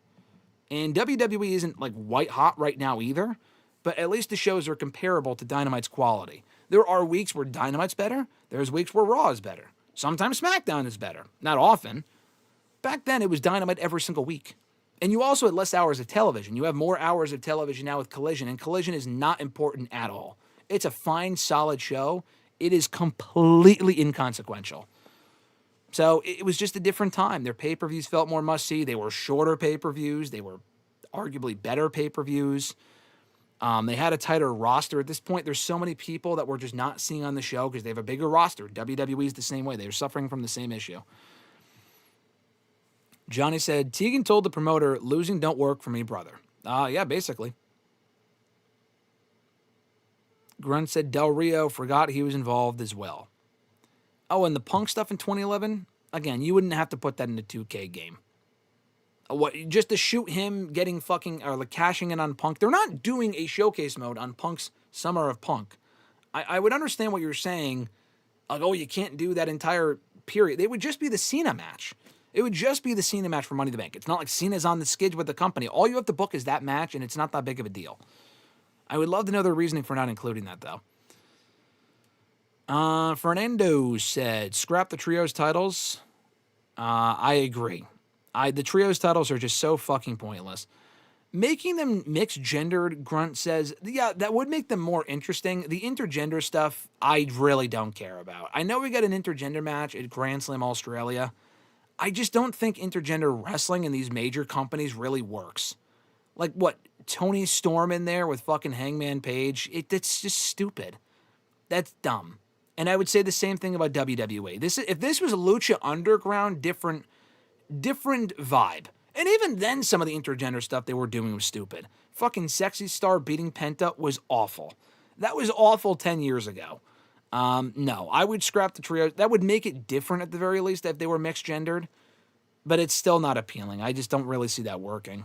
And WWE isn't, like, white hot right now either, but at least the shows are comparable to Dynamite's quality. There are weeks where Dynamite's better. There's weeks where Raw is better. Sometimes SmackDown is better. Not often. Back then, it was Dynamite every single week. And you also had less hours of television. You have more hours of television now with Collision, and Collision is not important at all. It's a fine, solid show. It is completely inconsequential. So it was just a different time. Their pay-per-views felt more must-see. They were shorter pay-per-views. They were arguably better pay-per-views. They had a tighter roster. At this point, there's so many people that we're just not seeing on the show because they have a bigger roster. WWE is the same way. They're suffering from the same issue. Johnny said, Tegan told the promoter, losing don't work for me, brother. Yeah, basically. Grunt said Del Rio forgot he was involved as well. Oh, and the Punk stuff in 2011? Again, you wouldn't have to put that in a 2K game. What, just to shoot him getting fucking, or like cashing in on Punk? They're not doing a showcase mode on Punk's Summer of Punk. I would understand what you're saying. Like, oh, you can't do that entire period. It would just be the Cena match. It would just be the Cena match for Money in the Bank. It's not like Cena's on the skids with the company. All you have to book is that match, and it's not that big of a deal. I would love to know their reasoning for not including that, though. Fernando said, scrap the trios titles. I agree. The trios titles are just so fucking pointless. Making them mixed gendered, Grunt says, yeah, that would make them more interesting. The intergender stuff, I really don't care about. I know we got an intergender match at Grand Slam Australia. I just don't think intergender wrestling in these major companies really works. Like, what, Tony Storm in there with fucking Hangman Page? It's just stupid. That's dumb. And I would say the same thing about WWE. If this was a Lucha Underground, different vibe. And even then, some of the intergender stuff they were doing was stupid. Fucking Sexy Star beating Penta was awful. That was awful 10 years ago. No, I would scrap the trio. That would make it different at the very least if they were mixed gendered. But it's still not appealing. I just don't really see that working.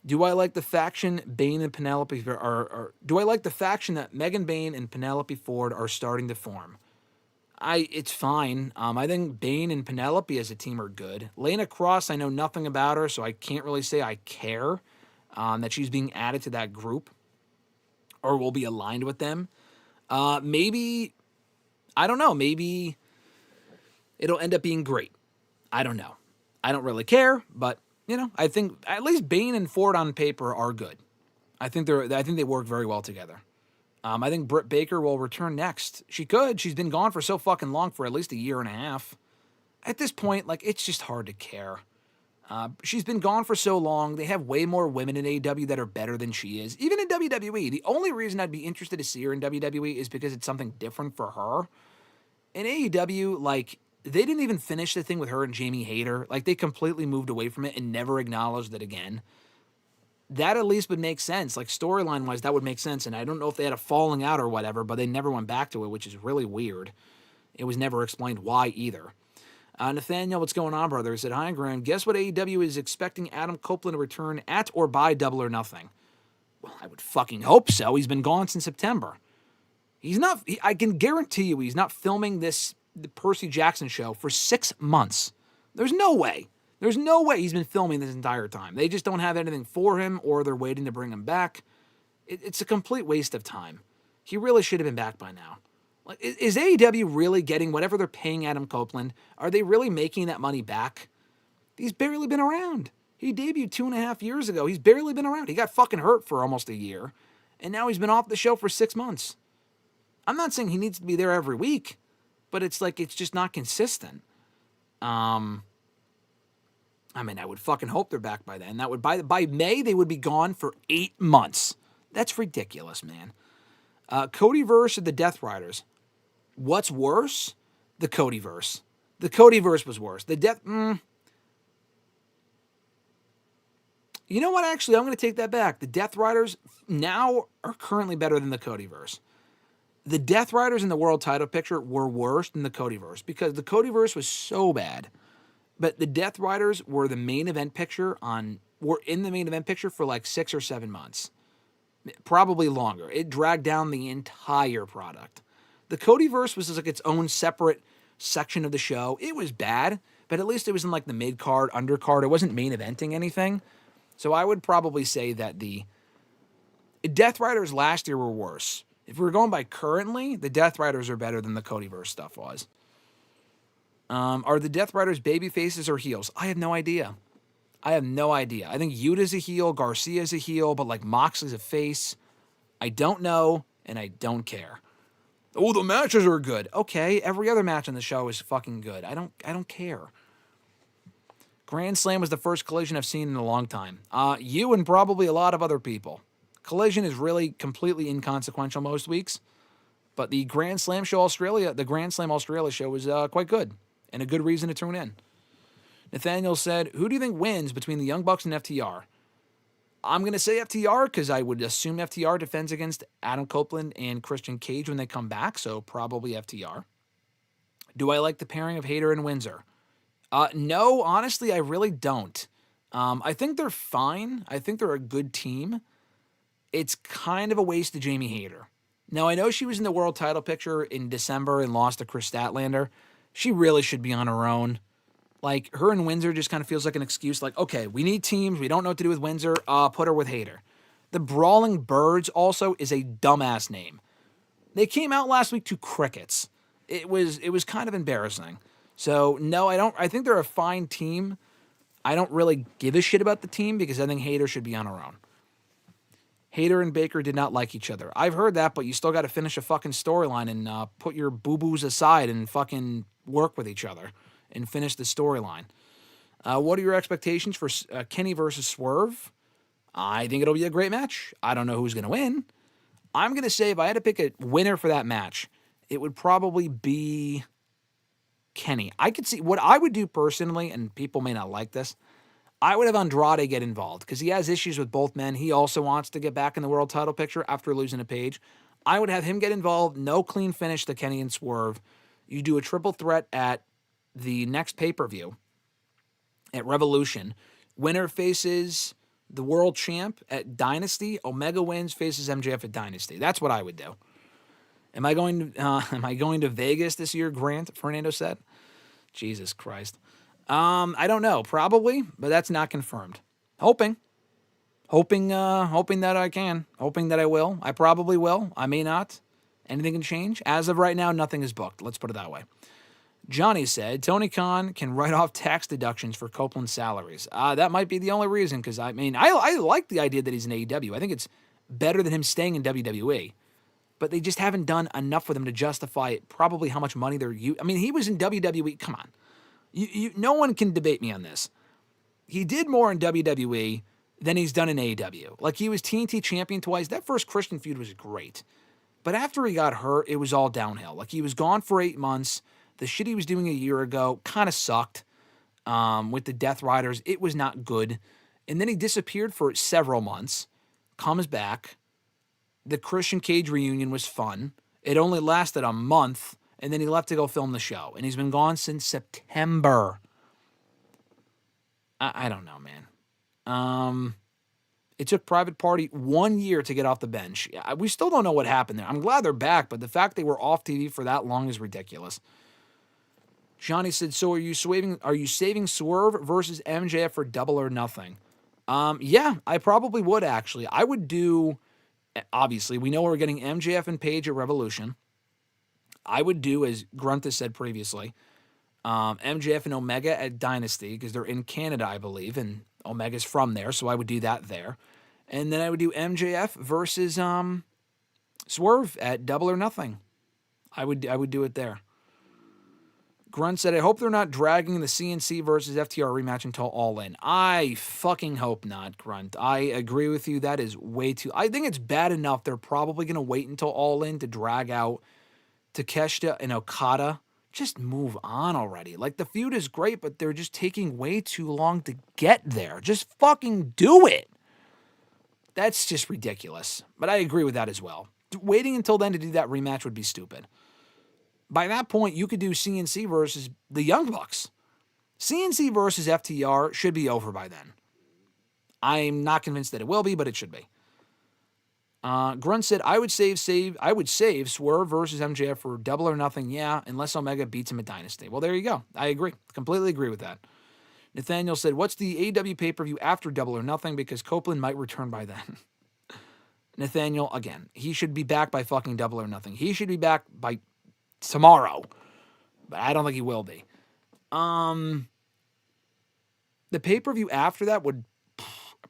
Do I like the faction Bane and Penelope do I like the faction that Megan Bane and Penelope Ford are starting to form? It's fine. I think Bane and Penelope as a team are good. Lana Cross, I know nothing about her, so I can't really say I care that she's being added to that group or will be aligned with them. Maybe, I don't know, maybe it'll end up being great. I don't know. I don't really care, but you know, I think at least Bane and Ford on paper are good. I think they work very well together. I think Britt Baker will return next. She could. She's been gone for so fucking long, for at least a year and a half. At this point, like, it's just hard to care. She's been gone for so long. They have way more women in AEW that are better than she is. Even in WWE, the only reason I'd be interested to see her in WWE is because it's something different for her. In AEW, like, they didn't even finish the thing with her and Jamie Hayter. Like, they completely moved away from it and never acknowledged it again. That at least would make sense. Like, storyline-wise, that would make sense. And I don't know if they had a falling out or whatever, but they never went back to it, which is really weird. It was never explained why either. Nathaniel, what's going on, brother? He said, hi, Grant. Guess what AEW is expecting Adam Copeland to return at or by Double or Nothing? Well, I would fucking hope so. He's been gone since September. He's not, I can guarantee you he's not filming the Percy Jackson show for 6 months. There's no way. There's no way he's been filming this entire time. They just don't have anything for him, or they're waiting to bring him back. It's a complete waste of time. He really should have been back by now. Like, is AEW really getting whatever they're paying Adam Copeland? Are they really making that money back? He's barely been around. He debuted 2.5 years ago. He's barely been around. He got fucking hurt for almost a year, and now he's been off the show for 6 months. I'm not saying he needs to be there every week, but it's like, it's just not consistent. I mean, I would fucking hope they're back by then. That would by May, they would be gone for 8 months. That's ridiculous, man. Codyverse or the Death Riders? What's worse? The Codyverse. The Codyverse was worse. The Death... You know what, actually? I'm going to take that back. The Death Riders now are currently better than the Codyverse. The Death Riders in the world title picture were worse than the Codyverse because the Codyverse was so bad. But the Death Riders were in the main event picture for like 6 or 7 months. Probably longer. It dragged down the entire product. The Codyverse was just like its own separate section of the show. It was bad, but at least it was in like the mid-card, undercard. It wasn't main eventing anything. So I would probably say that the Death Riders last year were worse. If we were going by currently, the Death Riders are better than the Codyverse stuff was. Are the Death Riders baby faces or heels? I have no idea. I think Yuta's a heel, Garcia's a heel, but like Moxley's a face. I don't know, and I don't care. Oh, the matches are good. Okay, every other match on the show is fucking good. I don't care. Grand Slam was the first Collision I've seen in a long time. You and probably a lot of other people. Collision is really completely inconsequential most weeks, but the Grand Slam Australia show was quite good, and a good reason to tune in. Nathaniel said, who do you think wins between the Young Bucks and FTR? I'm going to say FTR because I would assume FTR defends against Adam Copeland and Christian Cage when they come back, so probably FTR. Do I like the pairing of Hayter and Windsor? No, honestly, I really don't. I think they're fine. I think they're a good team. It's kind of a waste of Jamie Hayter. Now, I know she was in the world title picture in December and lost to Chris Statlander. She really should be on her own. Like, her and Windsor just kind of feels like an excuse. Like, okay, we need teams. We don't know what to do with Windsor. Put her with Hayter. The Brawling Birds also is a dumbass name. They came out last week to crickets. It was kind of embarrassing. So, no, I don't. I think they're a fine team. I don't really give a shit about the team because I think Hayter should be on her own. Hayter and Baker did not like each other. I've heard that, but you still got to finish a fucking storyline and put your boo-boos aside and fucking work with each other and finish the storyline. What are your expectations for Kenny versus Swerve? I think it'll be a great match. I don't know who's going to win. I'm going to say if I had to pick a winner for that match, it would probably be Kenny. I could see what I would do personally, and people may not like this. I would have Andrade get involved because he has issues with both men. He also wants to get back in the world title picture after losing to Page. I would have him get involved. No clean finish to Kenny and Swerve. You do a triple threat at the next pay-per-view at Revolution. Winner faces the world champ at Dynasty. Omega wins, faces MJF at Dynasty. That's what I would do. Am I going to Vegas this year, Grant? Fernando said. Jesus Christ. I don't know. Probably, but that's not confirmed. Hoping that I can. Hoping that I will. I probably will. I may not. Anything can change. As of right now, nothing is booked. Let's put it that way. Johnny said, Tony Khan can write off tax deductions for Copeland's salaries. That might be the only reason, because, I like the idea that he's in AEW. I think it's better than him staying in WWE. But they just haven't done enough with him to justify probably how much money they're using. I mean, he was in WWE. Come on. No one can debate me on this. He did more in WWE than he's done in AEW. Like, he was TNT champion twice. That first Christian feud was great. But after he got hurt, it was all downhill. Like, he was gone for 8 months. The shit he was doing a year ago kind of sucked with the Death Riders. It was not good. And then he disappeared for several months, comes back. The Christian Cage reunion was fun. It only lasted a month, and then he left to go film the show. And he's been gone since September. I don't know, man. It took Private Party 1 year to get off the bench. We still don't know what happened there. I'm glad they're back, but the fact they were off TV for that long is ridiculous. Johnny said, so are you saving Swerve versus MJF for Double or Nothing? Yeah, I probably would, actually. I would do, obviously, we know we're getting MJF and Page at Revolution. I would do, as Grunt has said previously, MJF and Omega at Dynasty, because they're in Canada, I believe, and Omega's from there, so I would do that there. And then I would do MJF versus Swerve at Double or Nothing. I would do it there. Grunt said, I hope they're not dragging the CNC versus FTR rematch until All In. I fucking hope not, Grunt. I agree with you. That is way too... I think it's bad enough they're probably going to wait until All In to drag out Takeshita and Okada. Just move on already. Like, the feud is great, but they're just taking way too long to get there. Just fucking do it. That's just ridiculous. But I agree with that as well. Waiting until then to do that rematch would be stupid. By that point, you could do CNC versus the Young Bucks. CNC versus FTR should be over by then. I'm not convinced that it will be, but it should be. Grunt said, I would save Swerve versus MJF for Double or Nothing, yeah, unless Omega beats him at Dynasty. Well, there you go. I agree. Completely agree with that. Nathaniel said, what's the AEW pay-per-view after Double or Nothing? Because Copeland might return by then. Nathaniel, again, he should be back by fucking Double or Nothing. He should be back by tomorrow. But I don't think he will be. The pay-per-view after that would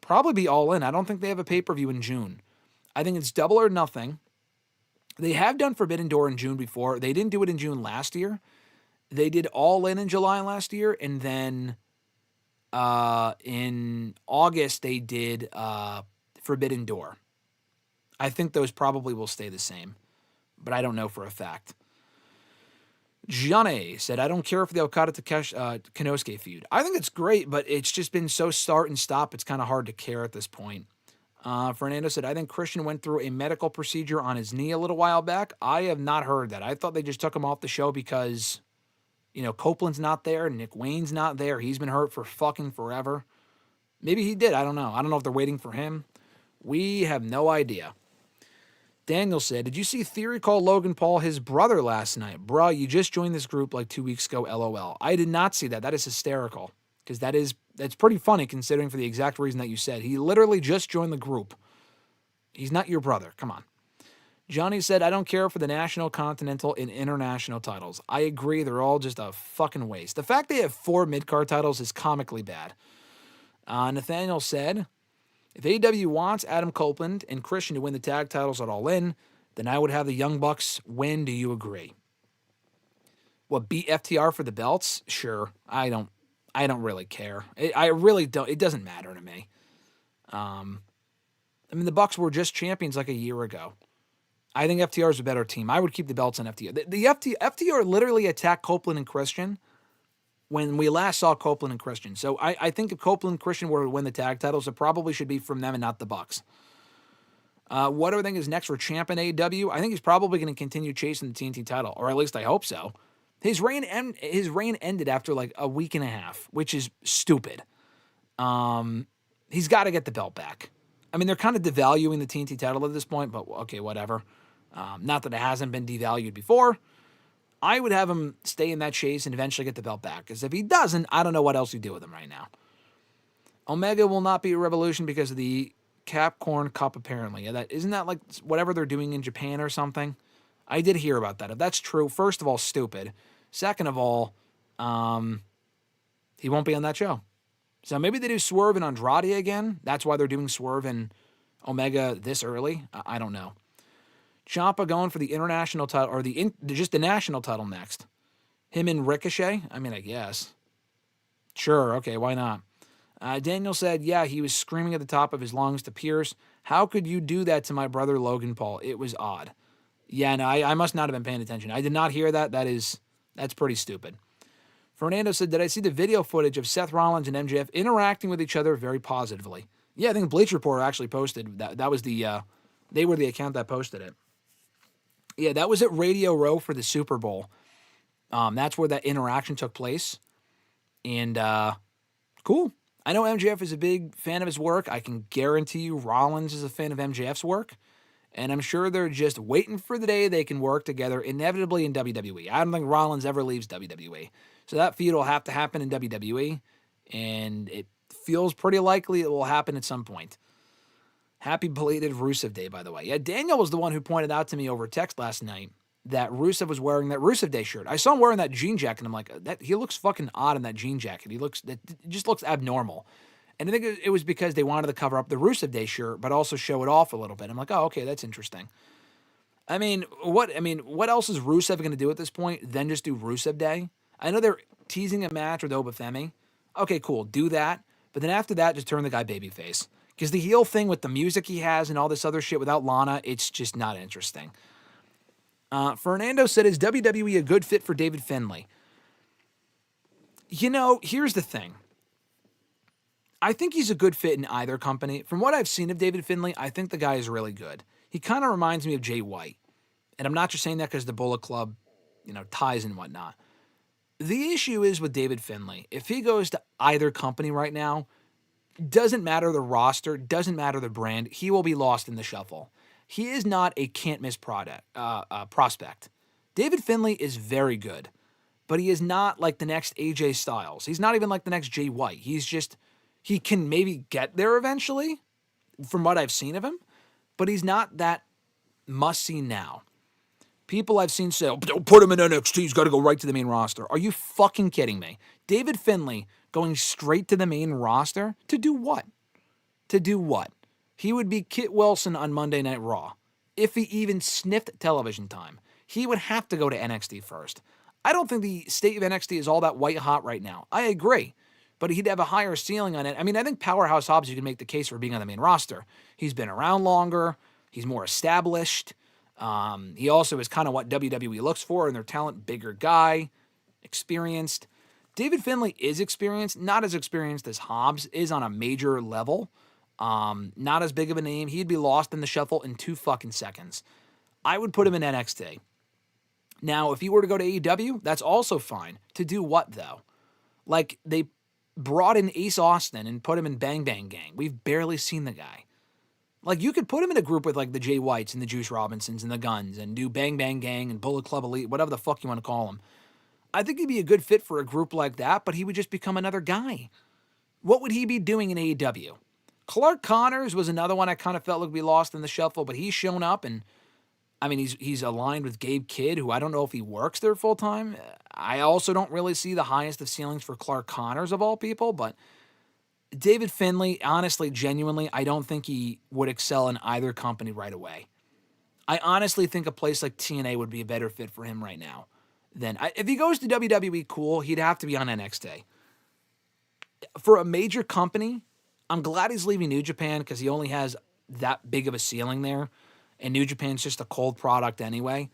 probably be All In. I don't think they have a pay-per-view in June. I think it's Double or Nothing. They have done Forbidden Door in June before. They didn't do it in June last year. They did All In July last year, and then in August they did Forbidden Door. I think those probably will stay the same, but I don't know for a fact. Johnny said, I don't care for the Okada-Kanosuke feud. I think it's great, but it's just been so start and stop, it's kind of hard to care at this point. Fernando said, I think Christian went through a medical procedure on his knee a little while back. I have not heard that. I thought they just took him off the show because, Copeland's not there. Nick Wayne's not there. He's been hurt for fucking forever. Maybe he did. I don't know. I don't know if they're waiting for him. We have no idea. Daniel said, did you see Theory call Logan Paul his brother last night? Bruh, you just joined this group like 2 weeks ago, LOL. I did not see that. That is hysterical. Because that's pretty funny considering for the exact reason that you said. He literally just joined the group. He's not your brother. Come on. Johnny said, I don't care for the national, continental, and international titles. I agree. They're all just a fucking waste. The fact they have 4 mid-card titles is comically bad. Nathaniel said, if AEW wants Adam Copeland and Christian to win the tag titles at All In, then I would have the Young Bucks win. Do you agree? What, beat FTR for the belts? Sure. I don't really care. I really don't. It doesn't matter to me. The Bucks were just champions like a year ago. I think FTR is a better team. I would keep the belts on FTR. The FTR literally attacked Copeland and Christian when we last saw Copeland and Christian. So I think if Copeland and Christian were to win the tag titles, it probably should be from them and not the Bucks. What do I think is next for champ in AEW? I think he's probably going to continue chasing the TNT title, or at least I hope so. His reign ended after like a week and a half, which is stupid. He's got to get the belt back. They're kind of devaluing the TNT title at this point, but okay, whatever. Not that it hasn't been devalued before. I would have him stay in that chase and eventually get the belt back, because if he doesn't, I don't know what else you do with him right now. Omega will not be a Revolution because of the Capcorn Cup, apparently. Yeah, isn't that like whatever they're doing in Japan or something? I did hear about that. If that's true, first of all, stupid. Second of all, he won't be on that show. So maybe they do Swerve and Andrade again. That's why they're doing Swerve and Omega this early. I don't know. Ciampa going for the international title, or just the national title next. Him and Ricochet? I guess. Sure, okay, why not? Daniel said, yeah, he was screaming at the top of his lungs to Pierce. How could you do that to my brother Logan Paul? It was odd. Yeah, no, I must not have been paying attention. I did not hear that. That's pretty stupid. Fernando said, did I see the video footage of Seth Rollins and MJF interacting with each other very positively? Yeah, I think Bleach Report actually posted that. That was they were the account that posted it. Yeah, that was at Radio Row for the Super Bowl. That's where that interaction took place. And cool. I know MJF is a big fan of his work. I can guarantee you Rollins is a fan of MJF's work. And I'm sure they're just waiting for the day they can work together inevitably in WWE. I don't think Rollins ever leaves WWE. So that feud will have to happen in WWE. And it feels pretty likely it will happen at some point. Happy belated Rusev Day, by the way. Yeah, Daniel was the one who pointed out to me over text last night that Rusev was wearing that Rusev Day shirt. I saw him wearing that jean jacket, and I'm like, he looks fucking odd in that jean jacket. It just looks abnormal. And I think it was because they wanted to cover up the Rusev Day shirt, but also show it off a little bit. I'm like, oh, okay, that's interesting. What else is Rusev going to do at this point than just do Rusev Day? I know they're teasing a match with Obafemi. Okay, cool, do that. But then after that, just turn the guy babyface. Because the heel thing with the music he has and all this other shit without Lana, it's just not interesting. Fernando said, is WWE a good fit for David Finlay? Here's the thing. I think he's a good fit in either company. From what I've seen of David Finlay, I think the guy is really good. He kind of reminds me of Jay White. And I'm not just saying that because the Bullet Club, ties and whatnot. The issue is with David Finlay. If he goes to either company right now, doesn't matter the roster, doesn't matter the brand, he will be lost in the shuffle. he is not a can't-miss prospect. David Finlay is very good, but he is not like the next AJ Styles. He's not even like the next Jay White. He can maybe get there eventually, from what I've seen of him, but he's not that must-see now. People I've seen say, oh, don't put him in NXT, he's got to go right to the main roster. Are you fucking kidding me? David Finlay going straight to the main roster? To do what? To do what? He would be Kit Wilson on Monday Night Raw. If he even sniffed television time, he would have to go to NXT first. I don't think the state of NXT is all that white hot right now. I agree. But he'd have a higher ceiling on it. I mean, I think Powerhouse Hobbs, you can make the case for being on the main roster. He's been around longer. He's more established. He also is kind of what WWE looks for in their talent. Bigger guy, experienced. David Finlay is experienced, not as experienced as Hobbs is on a major level. Not as big of a name. He'd be lost in the shuffle in 2 fucking seconds. I would put him in NXT. Now, if he were to go to AEW, that's also fine. To do what, though? Like, they brought in Ace Austin and put him in Bang Bang Gang. We've barely seen the guy. Like, you could put him in a group with, like, the Jay Whites and the Juice Robinsons and the Guns and do Bang Bang Gang and Bullet Club Elite, whatever the fuck you want to call him. I think he'd be a good fit for a group like that, but he would just become another guy. What would he be doing in AEW? Clark Connors was another one I kind of felt like would be lost in the shuffle, but he's shown up, and I mean, he's aligned with Gabe Kidd, who I don't know if he works there full-time. I also don't really see the highest of ceilings for Clark Connors, of all people, but David Finlay, honestly, genuinely, I don't think he would excel in either company right away. I honestly think a place like TNA would be a better fit for him right now. If he goes to WWE, cool, he'd have to be on NXT. For a major company, I'm glad he's leaving New Japan because he only has that big of a ceiling there, and New Japan's just a cold product anyway.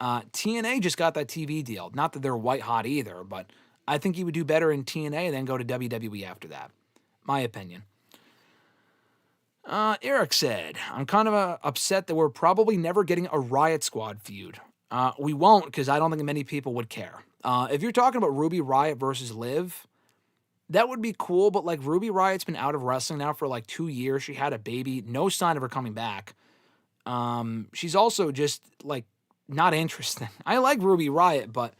TNA just got that TV deal. Not that they're white hot either, but I think he would do better in TNA and then go to WWE after that. My opinion. Eric said, I'm kind of upset that we're probably never getting a Riot Squad feud. We won't because I don't think many people would care. If you're talking about Ruby Riott versus Liv, that would be cool, but like Ruby Riott's been out of wrestling now for like 2 years. She had a baby. No sign of her coming back. She's also just like not interesting. I like Ruby Riott, but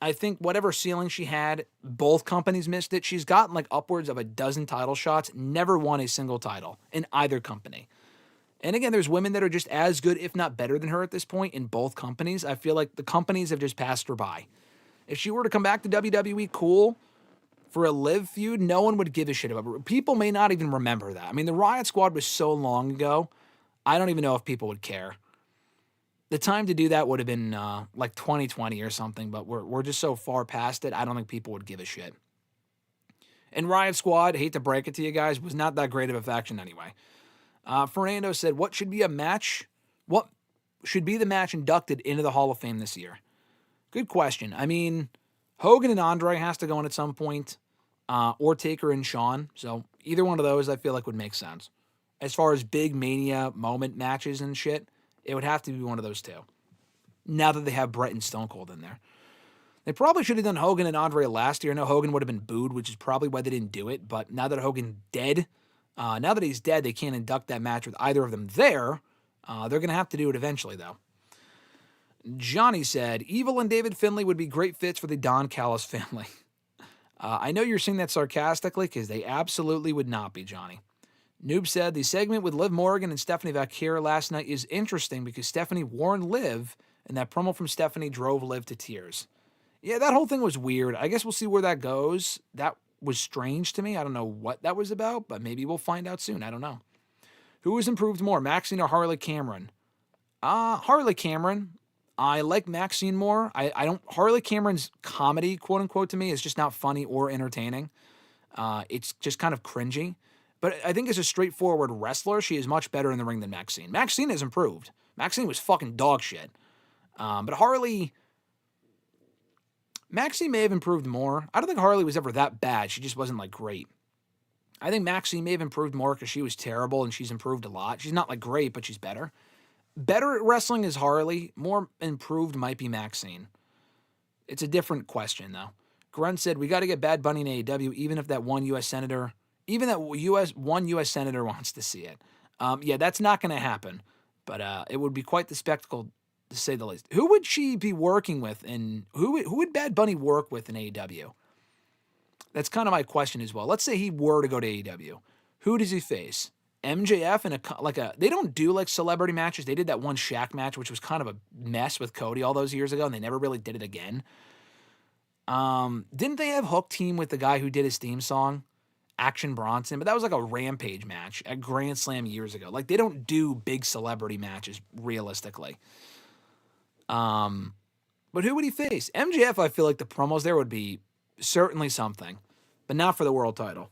I think whatever ceiling she had, both companies missed it. She's gotten like upwards of a dozen title shots, never won a single title in either company. And again, there's women that are just as good, if not better than her at this point in both companies. I feel like the companies have just passed her by. If she were to come back to WWE, cool. For a Liv feud, no one would give a shit about her. People may not even remember that. I mean, the Riot Squad was so long ago, I don't even know if people would care. The time to do that would have been like 2020 or something, but we're just so far past it, I don't think people would give a shit. And Riot Squad, hate to break it to you guys, was not that great of a faction anyway. Fernando said, what should be the match inducted into the Hall of Fame this year? Good question. I mean, Hogan and Andre has to go in at some point, or Taker and Shawn. So either one of those I feel like would make sense. As far as big Mania moment matches and shit, it would have to be one of those two. Now that they have Bret and Stone Cold in there. They probably should have done Hogan and Andre last year. I know Hogan would have been booed, which is probably why they didn't do it. But now that Hogan's dead, now that he's dead, they can't induct that match with either of them there. They're going to have to do it eventually, though. Johnny said, Evil and David Finlay would be great fits for the Don Callis family. I know you're saying that sarcastically because they absolutely would not be, Johnny. Noob said, the segment with Liv Morgan and Stephanie Vaquer last night is interesting because Stephanie warned Liv, and that promo from Stephanie drove Liv to tears. Yeah, that whole thing was weird. I guess we'll see where that goes. That was strange to me. I don't know what that was about, but maybe we'll find out soon. I don't know. Who has improved more, Maxine or Harley Cameron? Harley Cameron. I like Maxine more. Harley Cameron's comedy, quote unquote, to me is just not funny or entertaining. It's just kind of cringy. But I think as a straightforward wrestler, she is much better in the ring than Maxine. Maxine has improved. Maxine was fucking dog shit. But Maxine may have improved more. I don't think Harley was ever that bad. She just wasn't like great. I think Maxine may have improved more because she was terrible and she's improved a lot. She's not like great, but she's better. Better at wrestling is Harley. More improved might be Maxine. It's a different question, though. Grunt said, we got to get Bad Bunny in AEW, even if that one U.S. Senator wants to see it. Yeah, that's not going to happen. But it would be quite the spectacle, to say the least. Who would she be working with, and who would Bad Bunny work with in AEW? That's kind of my question as well. Let's say he were to go to AEW. Who does he face? MJF and they don't do like celebrity matches. They did that one Shaq match, which was kind of a mess with Cody all those years ago, and they never really did it again. Didn't they have Hook team with the guy who did his theme song, Action Bronson? But that was like a Rampage match at Grand Slam years ago. Like, they don't do big celebrity matches realistically. But who would he face? MJF, I feel like the promos there would be certainly something, but not for the world title.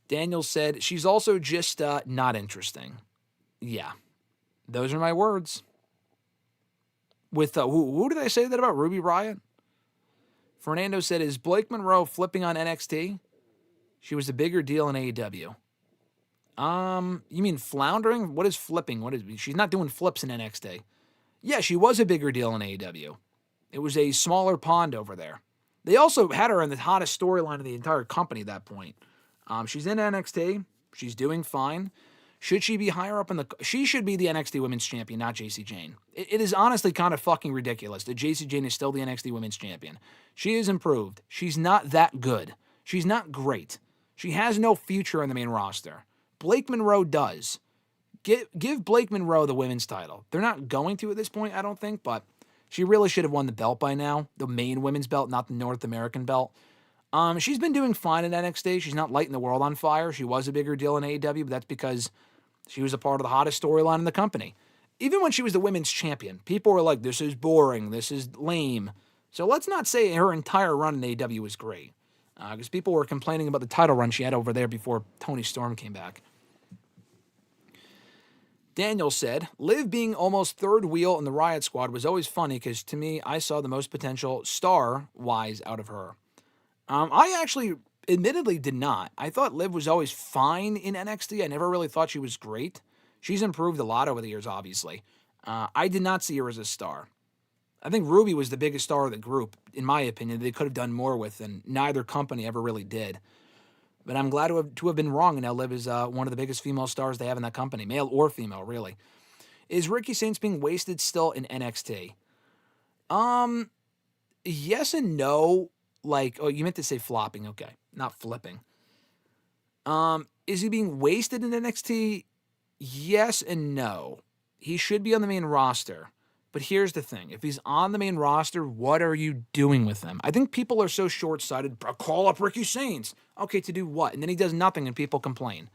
Daniel said, she's also just not interesting. Yeah, those are my words. With who did I say that about? Ruby Riott? Fernando said, is Blake Monroe flipping on NXT? She was a bigger deal in AEW. You mean floundering? What is flipping? She's not doing flips in NXT. Yeah, she was a bigger deal in AEW. It was a smaller pond over there. They also had her in the hottest storyline of the entire company at that point. She's in NXT. She's doing fine. Should she be higher up in the... She should be the NXT Women's Champion, not JC Jane. It is honestly kind of fucking ridiculous that JC Jane is still the NXT Women's Champion. She has improved. She's not that good. She's not great. She has no future in the main roster. Blake Monroe does. Give Blake Monroe the women's title. They're not going to at this point, I don't think, but she really should have won the belt by now. The main women's belt, not the North American belt. She's been doing fine in NXT. She's not lighting the world on fire. She was a bigger deal in AEW, but that's because she was a part of the hottest storyline in the company. Even when she was the women's champion, people were like, this is boring, this is lame. So let's not say her entire run in AEW was great, because people were complaining about the title run she had over there before Toni Storm came back. Daniel said, Liv being almost third wheel in the Riot Squad was always funny because to me, I saw the most potential star-wise out of her. I actually admittedly did not. I thought Liv was always fine in NXT. I never really thought she was great. She's improved a lot over the years, obviously. I did not see her as a star. I think Ruby was the biggest star of the group, in my opinion, they could have done more with, and neither company ever really did. But I'm glad to have been wrong, and now Liv is one of the biggest female stars they have in that company, male or female, really. Is Ricky Saints being wasted still in NXT? Yes and no. Like, oh, you meant to say flopping. Okay, not flipping. Is he being wasted in NXT? Yes and no. He should be on the main roster. But here's the thing. If he's on the main roster, what are you doing with him? I think people are so short-sighted. Call up Ricky Saints. Okay, to do what? And then he does nothing and people complain.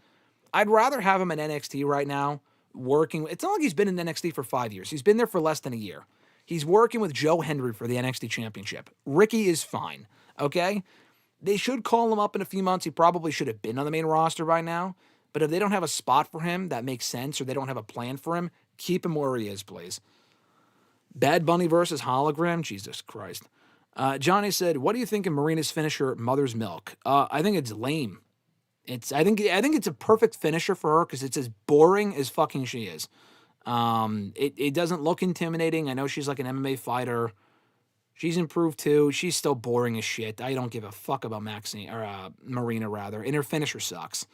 I'd rather have him in NXT right now working. It's not like he's been in NXT for 5 years. He's been there for less than a year. He's working with Joe Hendry for the NXT Championship. Ricky is fine. Okay? They should call him up in a few months. He probably should have been on the main roster by now. But if they don't have a spot for him that makes sense or they don't have a plan for him, keep him where he is, please. Bad Bunny versus Hologram? Jesus Christ. Johnny said, what do you think of Marina's finisher, Mother's Milk? I think it's lame. I think it's a perfect finisher for her because it's as boring as fucking she is. It doesn't look intimidating. I know she's like an MMA fighter. She's improved too. She's still boring as shit. I don't give a fuck about Marina, rather. And her finisher sucks.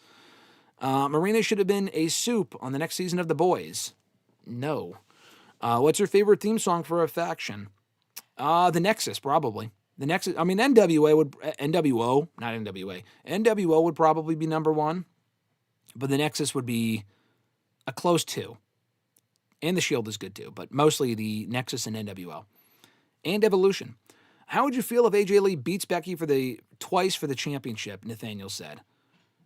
Marina should have been a soup on the next season of The Boys. No. What's your favorite theme song for a faction? The Nexus, probably. The Nexus, I mean, NWO would probably be number one. But the Nexus would be a close two. And the Shield is good too, but mostly the Nexus and NWO. And Evolution. How would you feel if AJ Lee beats Becky twice for the championship, Nathaniel said.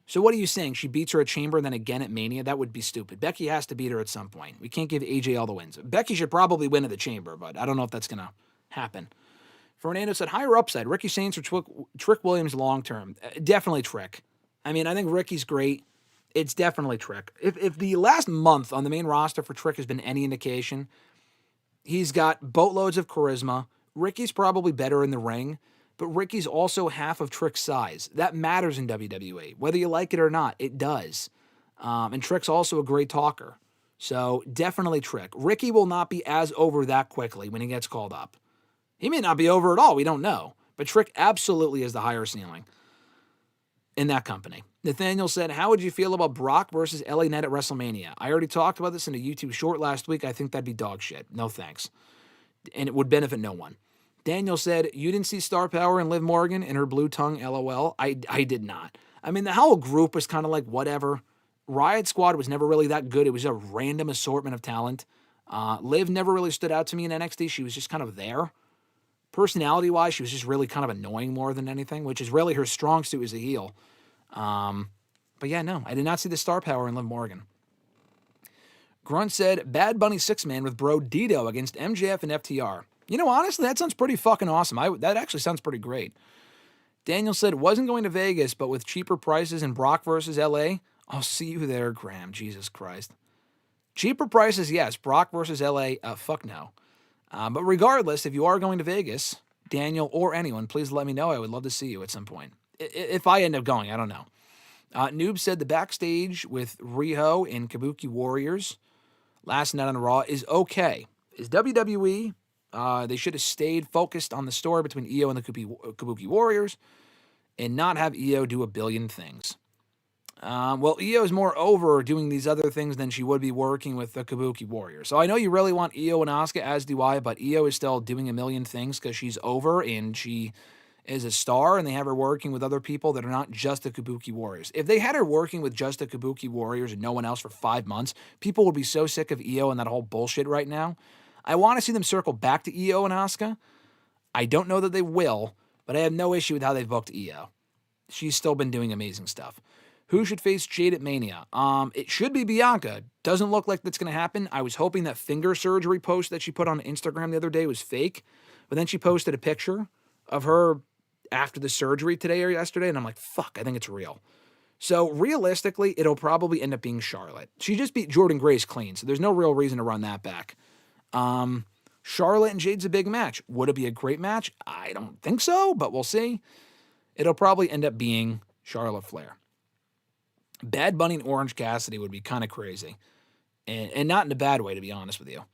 So what are you saying? She beats her at Chamber and then again at Mania? That would be stupid. Becky has to beat her at some point. We can't give AJ all the wins. Becky should probably win at the Chamber, but I don't know if that's going to happen. Fernando said, higher upside, Ricky Saints or Trick Williams long-term? Definitely Trick. I mean, I think Ricky's great. It's definitely Trick. If the last month on the main roster for Trick has been any indication, he's got boatloads of charisma. Ricky's probably better in the ring, but Ricky's also half of Trick's size. That matters in WWE. Whether you like it or not, it does. And Trick's also a great talker. So definitely Trick. Ricky will not be as over that quickly when he gets called up. He may not be over at all. We don't know. But Trick absolutely is the higher ceiling in that company. Nathaniel said, how would you feel about Brock versus LA Knight at WrestleMania? I already talked about this in a YouTube short last week. I think that'd be dog shit. No thanks. And it would benefit no one. Daniel said, you didn't see Star Power and Liv Morgan in her blue tongue, LOL. I did not. I mean, the whole group was kind of like whatever. Riot Squad was never really that good. It was a random assortment of talent. Liv never really stood out to me in NXT. She was just kind of there. Personality-wise, she was just really kind of annoying more than anything, which is really her strong suit as a heel. But yeah, no, I did not see the Star Power in Liv Morgan. Grunt said, Bad Bunny 6-man with Bro Dito against MJF and FTR. You know, honestly, that sounds pretty fucking awesome. That actually sounds pretty great. Daniel said, wasn't going to Vegas, but with cheaper prices and Brock versus LA, I'll see you there, Graham. Jesus Christ. Cheaper prices, yes. Brock versus LA, fuck no. But regardless, if you are going to Vegas, Daniel or anyone, please let me know. I would love to see you at some point. If I end up going, I don't know. Noob said the backstage with Riho and Kabuki Warriors last night on Raw is okay. Is WWE, they should have stayed focused on the story between Io and the Kabuki Warriors and not have Io do a billion things. Well, Io is more over doing these other things than she would be working with the Kabuki Warriors. So I know you really want Io and Asuka, as do I, but Io is still doing a million things because she's over and she is a star, and they have her working with other people that are not just the Kabuki Warriors. If they had her working with just the Kabuki Warriors and no one else for 5 months, people would be so sick of Io and that whole bullshit right now. I want to see them circle back to Io and Asuka. I don't know that they will, but I have no issue with how they've booked Io. She's still been doing amazing stuff. Who should face Jade at Mania? It should be Bianca. Doesn't look like that's going to happen. I was hoping that finger surgery post that she put on Instagram the other day was fake, but then she posted a picture of her after the surgery today or yesterday, and I'm like, fuck, I think it's real. So realistically, it'll probably end up being Charlotte. She just beat Jordan Grace clean, so there's no real reason to run that back. Charlotte and Jade's a big match. Would it be a great match? I don't think so, but we'll see. It'll probably end up being Charlotte Flair. Bad Bunny and Orange Cassidy would be kind of crazy. And not in a bad way, to be honest with you.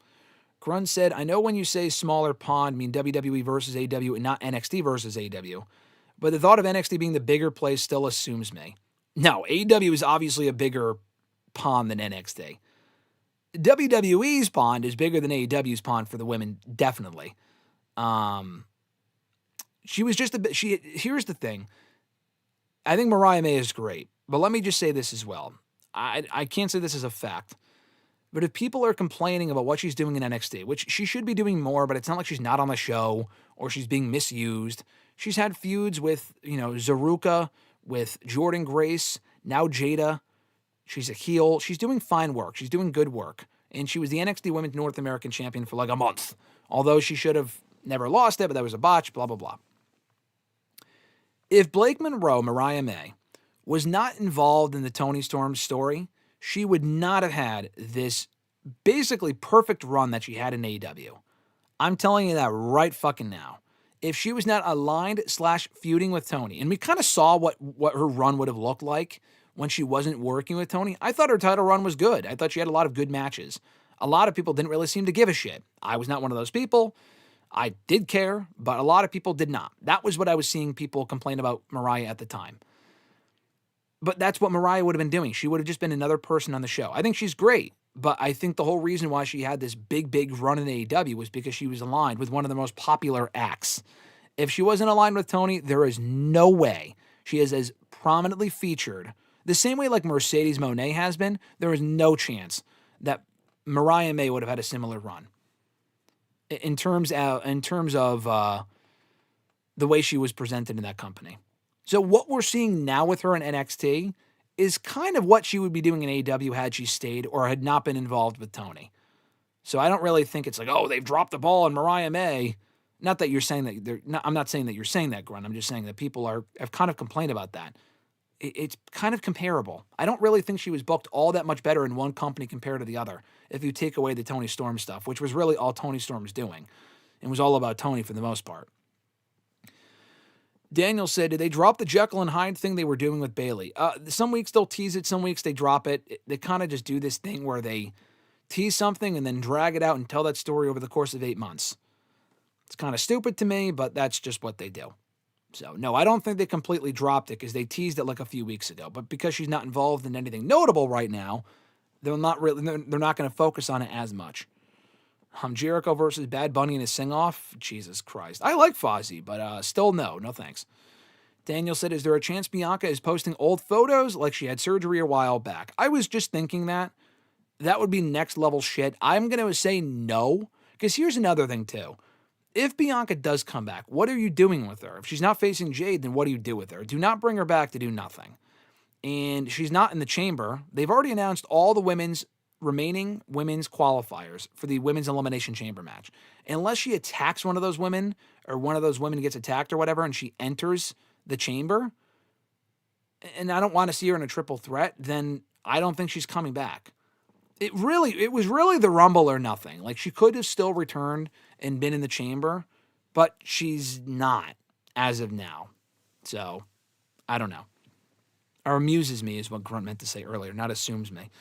Grunt said, I know when you say smaller pond, mean WWE versus AW and not NXT versus AW, but the thought of NXT being the bigger place still assumes me. No, AW is obviously a bigger pond than NXT. WWE's pond is bigger than AEW's pond for the women, definitely. She was just a bit, here's the thing. I think Mariah May is great, but let me just say this as well. I can't say this as a fact. But if people are complaining about what she's doing in NXT, which she should be doing more, but it's not like she's not on the show or she's being misused. She's had feuds with, Zaruka, with Jordan Grace, now Jada. She's a heel. She's doing fine work. She's doing good work. And she was the NXT Women's North American Champion for like a month. Although she should have never lost it, but that was a botch, blah, blah, blah. If Blake Monroe, Mariah May, was not involved in the Toni Storm story, she would not have had this basically perfect run that she had in AEW. I'm telling you that right fucking now. If she was not aligned / feuding with Toni, and we kind of saw what her run would have looked like when she wasn't working with Toni, I thought her title run was good. I thought she had a lot of good matches. A lot of people didn't really seem to give a shit. I was not one of those people. I did care, but a lot of people did not. That was what I was seeing people complain about Mariah at the time. But that's what Mariah would have been doing. She would have just been another person on the show. I think she's great, but I think the whole reason why she had this big run in AEW was because she was aligned with one of the most popular acts. If she wasn't aligned with Toni, there is no way she is as prominently featured. The same way like Mercedes Moné has been, there is no chance that Mariah May would have had a similar run. In terms of the way she was presented in that company. So what we're seeing now with her in NXT is kind of what she would be doing in AEW had she stayed or had not been involved with Toni. So I don't really think it's like, oh, they've dropped the ball on Mariah May. Not that you're saying that they're not, I'm not saying that you're saying that, Grunt. I'm just saying that people have kind of complained about that. It's kind of comparable. I don't really think she was booked all that much better in one company compared to the other if you take away the Toni Storm stuff, which was really all Toni Storm was doing. It was all about Toni for the most part. Daniel said, did they drop the Jekyll and Hyde thing they were doing with Bayley? Some weeks they'll tease it, some weeks they drop it. They kind of just do this thing where they tease something and then drag it out and tell that story over the course of 8 months. It's kind of stupid to me, but that's just what they do. So, no, I don't think they completely dropped it because they teased it like a few weeks ago. But because she's not involved in anything notable right now, they're not going to focus on it as much. Jericho versus Bad Bunny in a sing-off? Jesus Christ. I like Fozzy, but still no thanks. Daniel said, is there a chance Bianca is posting old photos like she had surgery a while back? I was just thinking that. That would be next level shit. I'm going to say no, because here's another thing too. If Bianca does come back, what are you doing with her? If she's not facing Jade, then what do you do with her? Do not bring her back to do nothing. And she's not in the chamber. They've already announced all the remaining women's qualifiers for the women's elimination chamber match. Unless she attacks one of those women, or one of those women gets attacked or whatever, and she enters the chamber, and I don't want to see her in a triple threat, then I don't think she's coming back. It was really the Rumble or nothing. Like, she could have still returned and been in the chamber, but she's not as of now. So, I don't know. Or amuses me is what Grunt meant to say earlier, not assumes me.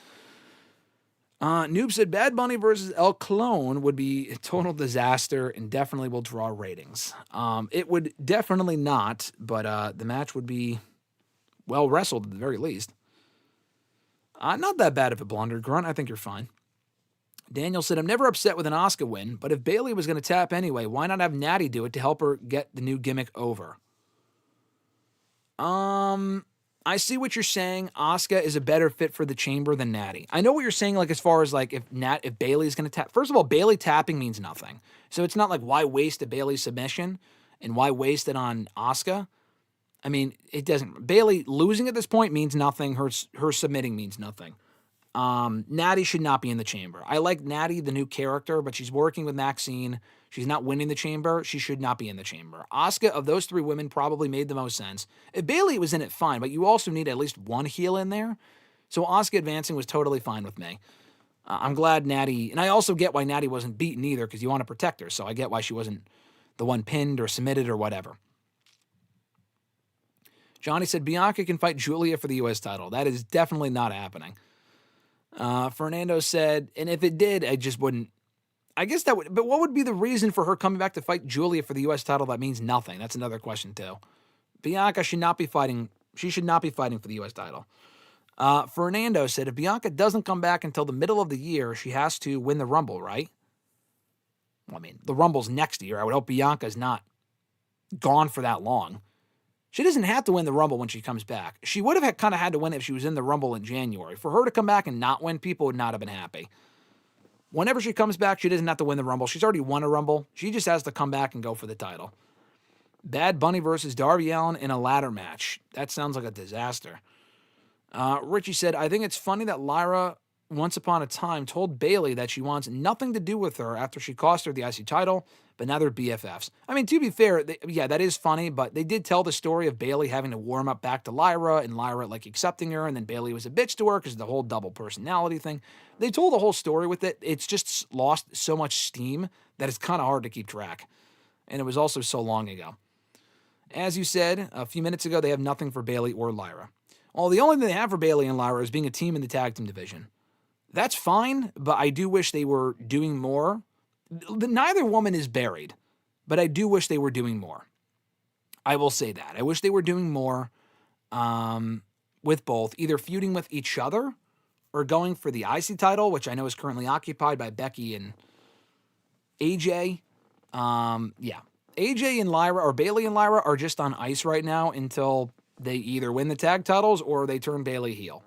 Noob said Bad Bunny versus El Clone would be a total disaster and definitely will draw ratings. It would definitely not, but the match would be well wrestled at the very least. Not that bad of a blunder, Grunt. I think you're fine. Daniel said, I'm never upset with an Asuka win, but if Bayley was going to tap anyway, why not have Natty do it to help her get the new gimmick over? I see what you're saying. Asuka is a better fit for the chamber than Natty. I know what you're saying, like, as far as, like, if Bayley's going to tap. First of all, Bayley tapping means nothing. So it's not like, why waste a Bayley submission and why waste it on Asuka? I mean, it doesn't. Bayley losing at this point means nothing. Her submitting means nothing. Natty should not be in the chamber. I like Natty, the new character, but she's working with Maxine. She's not winning the chamber. She should not be in the chamber. Asuka, of those three women, probably made the most sense. If Bayley was in it, fine, but you also need at least one heel in there. So Asuka advancing was totally fine with me. I'm glad Natty, and I also get why Natty wasn't beaten either, because you want to protect her, so I get why she wasn't the one pinned or submitted or whatever. Johnny said Bianca can fight Julia for the U.S. title. That is definitely not happening. Fernando said, and if it did, I just wouldn't. I guess that would, but what would be the reason for her coming back to fight Julia for the U.S. title? That means nothing. That's another question, too. Bianca should not be fighting. She should not be fighting for the U.S. title. Fernando said, if Bianca doesn't come back until the middle of the year, she has to win the Rumble, right? Well, I mean, the Rumble's next year. I would hope Bianca's not gone for that long. She doesn't have to win the Rumble when she comes back. She would have kind of had to win if she was in the Rumble in January. For her to come back and not win, people would not have been happy. Whenever she comes back, she doesn't have to win the Rumble. She's already won a Rumble. She just has to come back and go for the title. Bad Bunny versus Darby Allin in a ladder match. That sounds like a disaster. Richie said, I think it's funny that Lyra, once upon a time, told Bayley that she wants nothing to do with her after she cost her the IC title, but now they're BFFs. I mean, to be fair, that is funny, but they did tell the story of Bayley having to warm up back to Lyra and Lyra, like, accepting her, and then Bayley was a bitch to her because of the whole double personality thing. They told the whole story with it. It's just lost so much steam that it's kind of hard to keep track. And it was also so long ago. As you said a few minutes ago, they have nothing for Bayley or Lyra. Well, the only thing they have for Bayley and Lyra is being a team in the tag team division. That's fine, but I do wish they were doing more. Neither woman is buried, but I do wish they were doing more. I will say that. I wish they were doing more with both, either feuding with each other or going for the IC title, which I know is currently occupied by Becky and AJ. AJ and Lyra, or Bayley and Lyra, are just on ice right now until they either win the tag titles or they turn Bayley heel.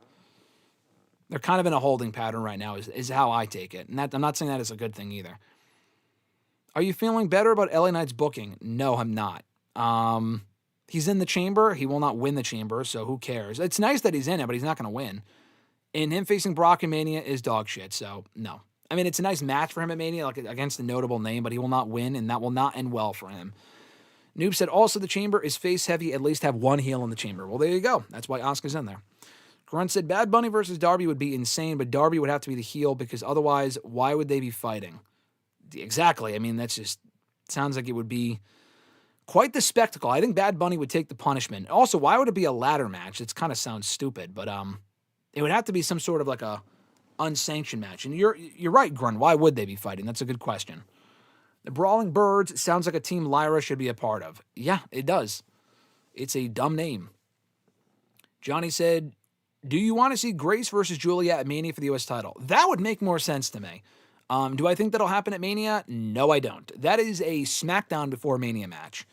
They're kind of in a holding pattern right now, is how I take it. And I'm not saying that is a good thing either. Are you feeling better about LA Knight's booking? No, I'm not. He's in the chamber. He will not win the chamber, so who cares? It's nice that he's in it, but he's not going to win. And him facing Brock in Mania is dog shit, so no. I mean, it's a nice match for him at Mania, like against a notable name, but he will not win, and that will not end well for him. Noob said, also, the chamber is face heavy. At least have one heel in the chamber. Well, there you go. That's why Asuka's in there. Grunt said, Bad Bunny versus Darby would be insane, but Darby would have to be the heel because otherwise, why would they be fighting? Exactly. I mean, that's just sounds like it would be quite the spectacle. I think Bad Bunny would take the punishment. Also, why would it be a ladder match? It kind of sounds stupid, but it would have to be some sort of like a unsanctioned match. And you're right, Grunt. Why would they be fighting? That's a good question. The Brawling Birds sounds like a team Lyra should be a part of. Yeah, it does. It's a dumb name. Johnny said, do you want to see Grace versus Julia at Mania for the U.S. title? That would make more sense to me. Do I think that'll happen at Mania? No, I don't. That is a SmackDown before Mania match.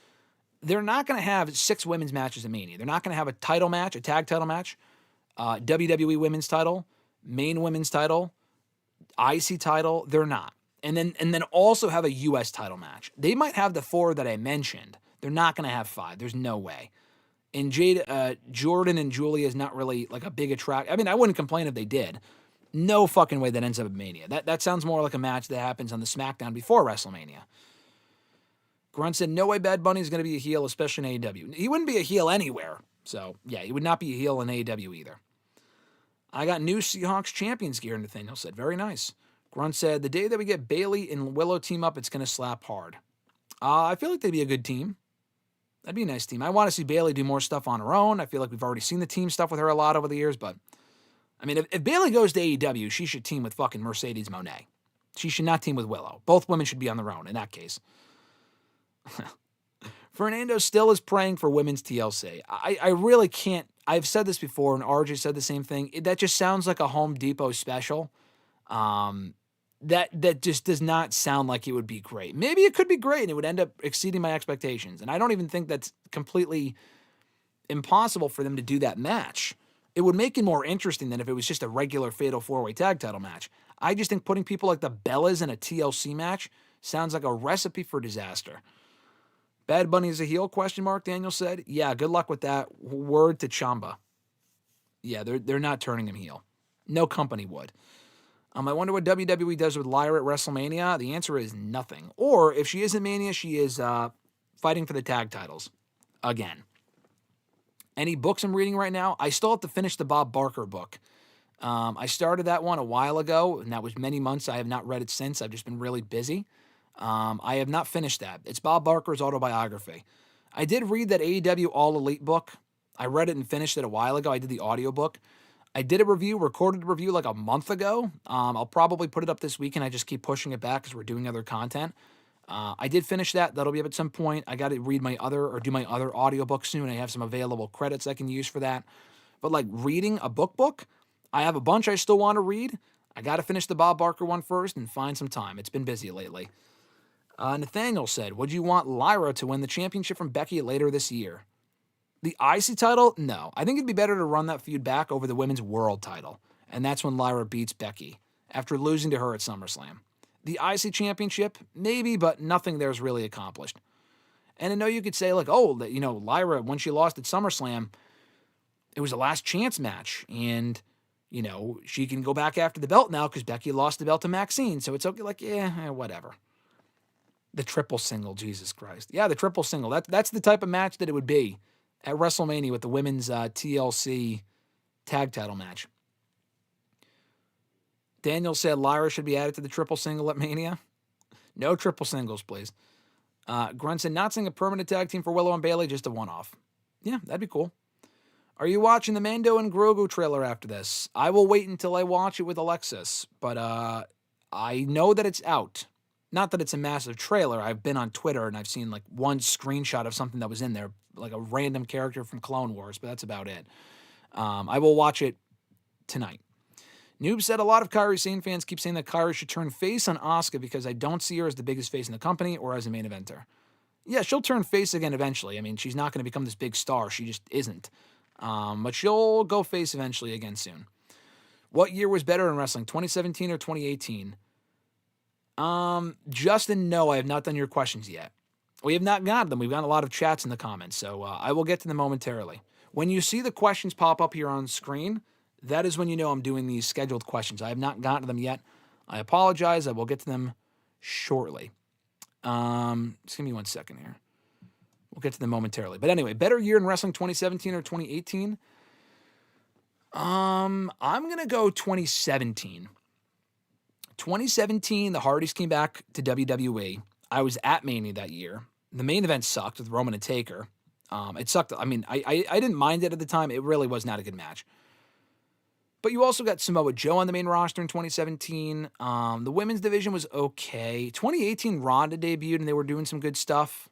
They're not going to have 6 women's matches at Mania. They're not going to have a title match, a tag title match, WWE women's title, main women's title, IC title. They're not. And then also have a U.S. title match. They might have the 4 that I mentioned. They're not going to have 5. There's no way. And Jordan and Julia is not really like a big attract. I mean, I wouldn't complain if they did. No fucking way that ends up at Mania. That sounds more like a match that happens on the SmackDown before WrestleMania. Grunt said, no way Bad Bunny is going to be a heel, especially in AEW. He wouldn't be a heel anywhere. So, yeah, he would not be a heel in AEW either. I got new Seahawks champions gear, Nathaniel said. Very nice. Grunt said, the day that we get Bayley and Willow team up, it's going to slap hard. I feel like they'd be a good team. That'd be a nice team. I want to see Bayley do more stuff on her own. I feel like we've already seen the team stuff with her a lot over the years, but I mean, if Bayley goes to AEW, she should team with fucking Mercedes Moné. She should not team with Willow. Both women should be on their own in that case. Fernando still is praying for women's TLC. I really can't. I've said this before, and RJ said the same thing. That just sounds like a Home Depot special. That just does not sound like it would be great. Maybe it could be great, and it would end up exceeding my expectations. And I don't even think that's completely impossible for them to do that match. It would make it more interesting than if it was just a regular Fatal 4-Way Tag Title match. I just think putting people like the Bellas in a TLC match sounds like a recipe for disaster. Bad Bunny is a heel, ? Daniel said. Yeah, good luck with that. Word to Chamba. Yeah, they're not turning him heel. No company would. I wonder what WWE does with Lyra at WrestleMania. The answer is nothing. Or if she is in Mania, she is fighting for the tag titles again. Any books I'm reading right now? I still have to finish the Bob Barker book. I started that one a while ago, and that was many months. I have not read it since. I've just been really busy. I have not finished that. It's Bob Barker's autobiography. I did read that AEW All Elite book. I read it and finished it a while ago. I did the audiobook. I did a review, recorded a review like a month ago. I'll probably put it up this weekend. I just keep pushing it back because we're doing other content. I did finish that. That'll be up at some point. I got to read do my other audiobook soon. I have some available credits I can use for that. But like reading a book, I have a bunch I still want to read. I got to finish the Bob Barker one first and find some time. It's been busy lately. Nathaniel said, would you want Lyra to win the championship from Becky later this year? The IC title? No. I think it'd be better to run that feud back over the women's world title. And that's when Lyra beats Becky after losing to her at SummerSlam. The IC championship? Maybe, but nothing there is really accomplished. And I know you could say, like, Lyra, when she lost at SummerSlam, it was a last chance match. And, she can go back after the belt now because Becky lost the belt to Maxine. So it's okay. Like, whatever. The triple single, Jesus Christ. Yeah, the triple single. That's the type of match that it would be at WrestleMania with the women's TLC tag title match. Daniel said Lyra should be added to the triple single at Mania. No triple singles, please. Grunt said not seeing a permanent tag team for Willow and Bayley, just a one-off. Yeah, that'd be cool. Are you watching the Mando and Grogu trailer after this? I will wait until I watch it with Alexis, but I know that it's out. Not that it's a massive trailer. I've been on Twitter and I've seen like one screenshot of something that was in there, like a random character from Clone Wars, but that's about it. I will watch it tonight. Noob said a lot of Kairi Sane fans keep saying that Kairi should turn face on Asuka because I don't see her as the biggest face in the company or as a main eventer. Yeah, she'll turn face again eventually. I mean, she's not going to become this big star. She just isn't. But she'll go face eventually again soon. What year was better in wrestling, 2017 or 2018? Justin, no, I have not done your questions yet. We have not gotten them. We've got a lot of chats in the comments, so I will get to them momentarily. When you see the questions pop up here on screen, that is when you know I'm doing these scheduled questions. I have not gotten to them yet. I apologize. I will get to them shortly. Just give me 1 second here. We'll get to them momentarily. But anyway, better year in wrestling, 2017 or 2018? I'm going to go 2017. 2017, the Hardys came back to WWE. I was at Mania that year. The main event sucked with Roman and Taker. It sucked. I mean, I didn't mind it at the time. It really was not a good match. But you also got Samoa Joe on the main roster in 2017. The women's division was okay. 2018, Ronda debuted, and they were doing some good stuff.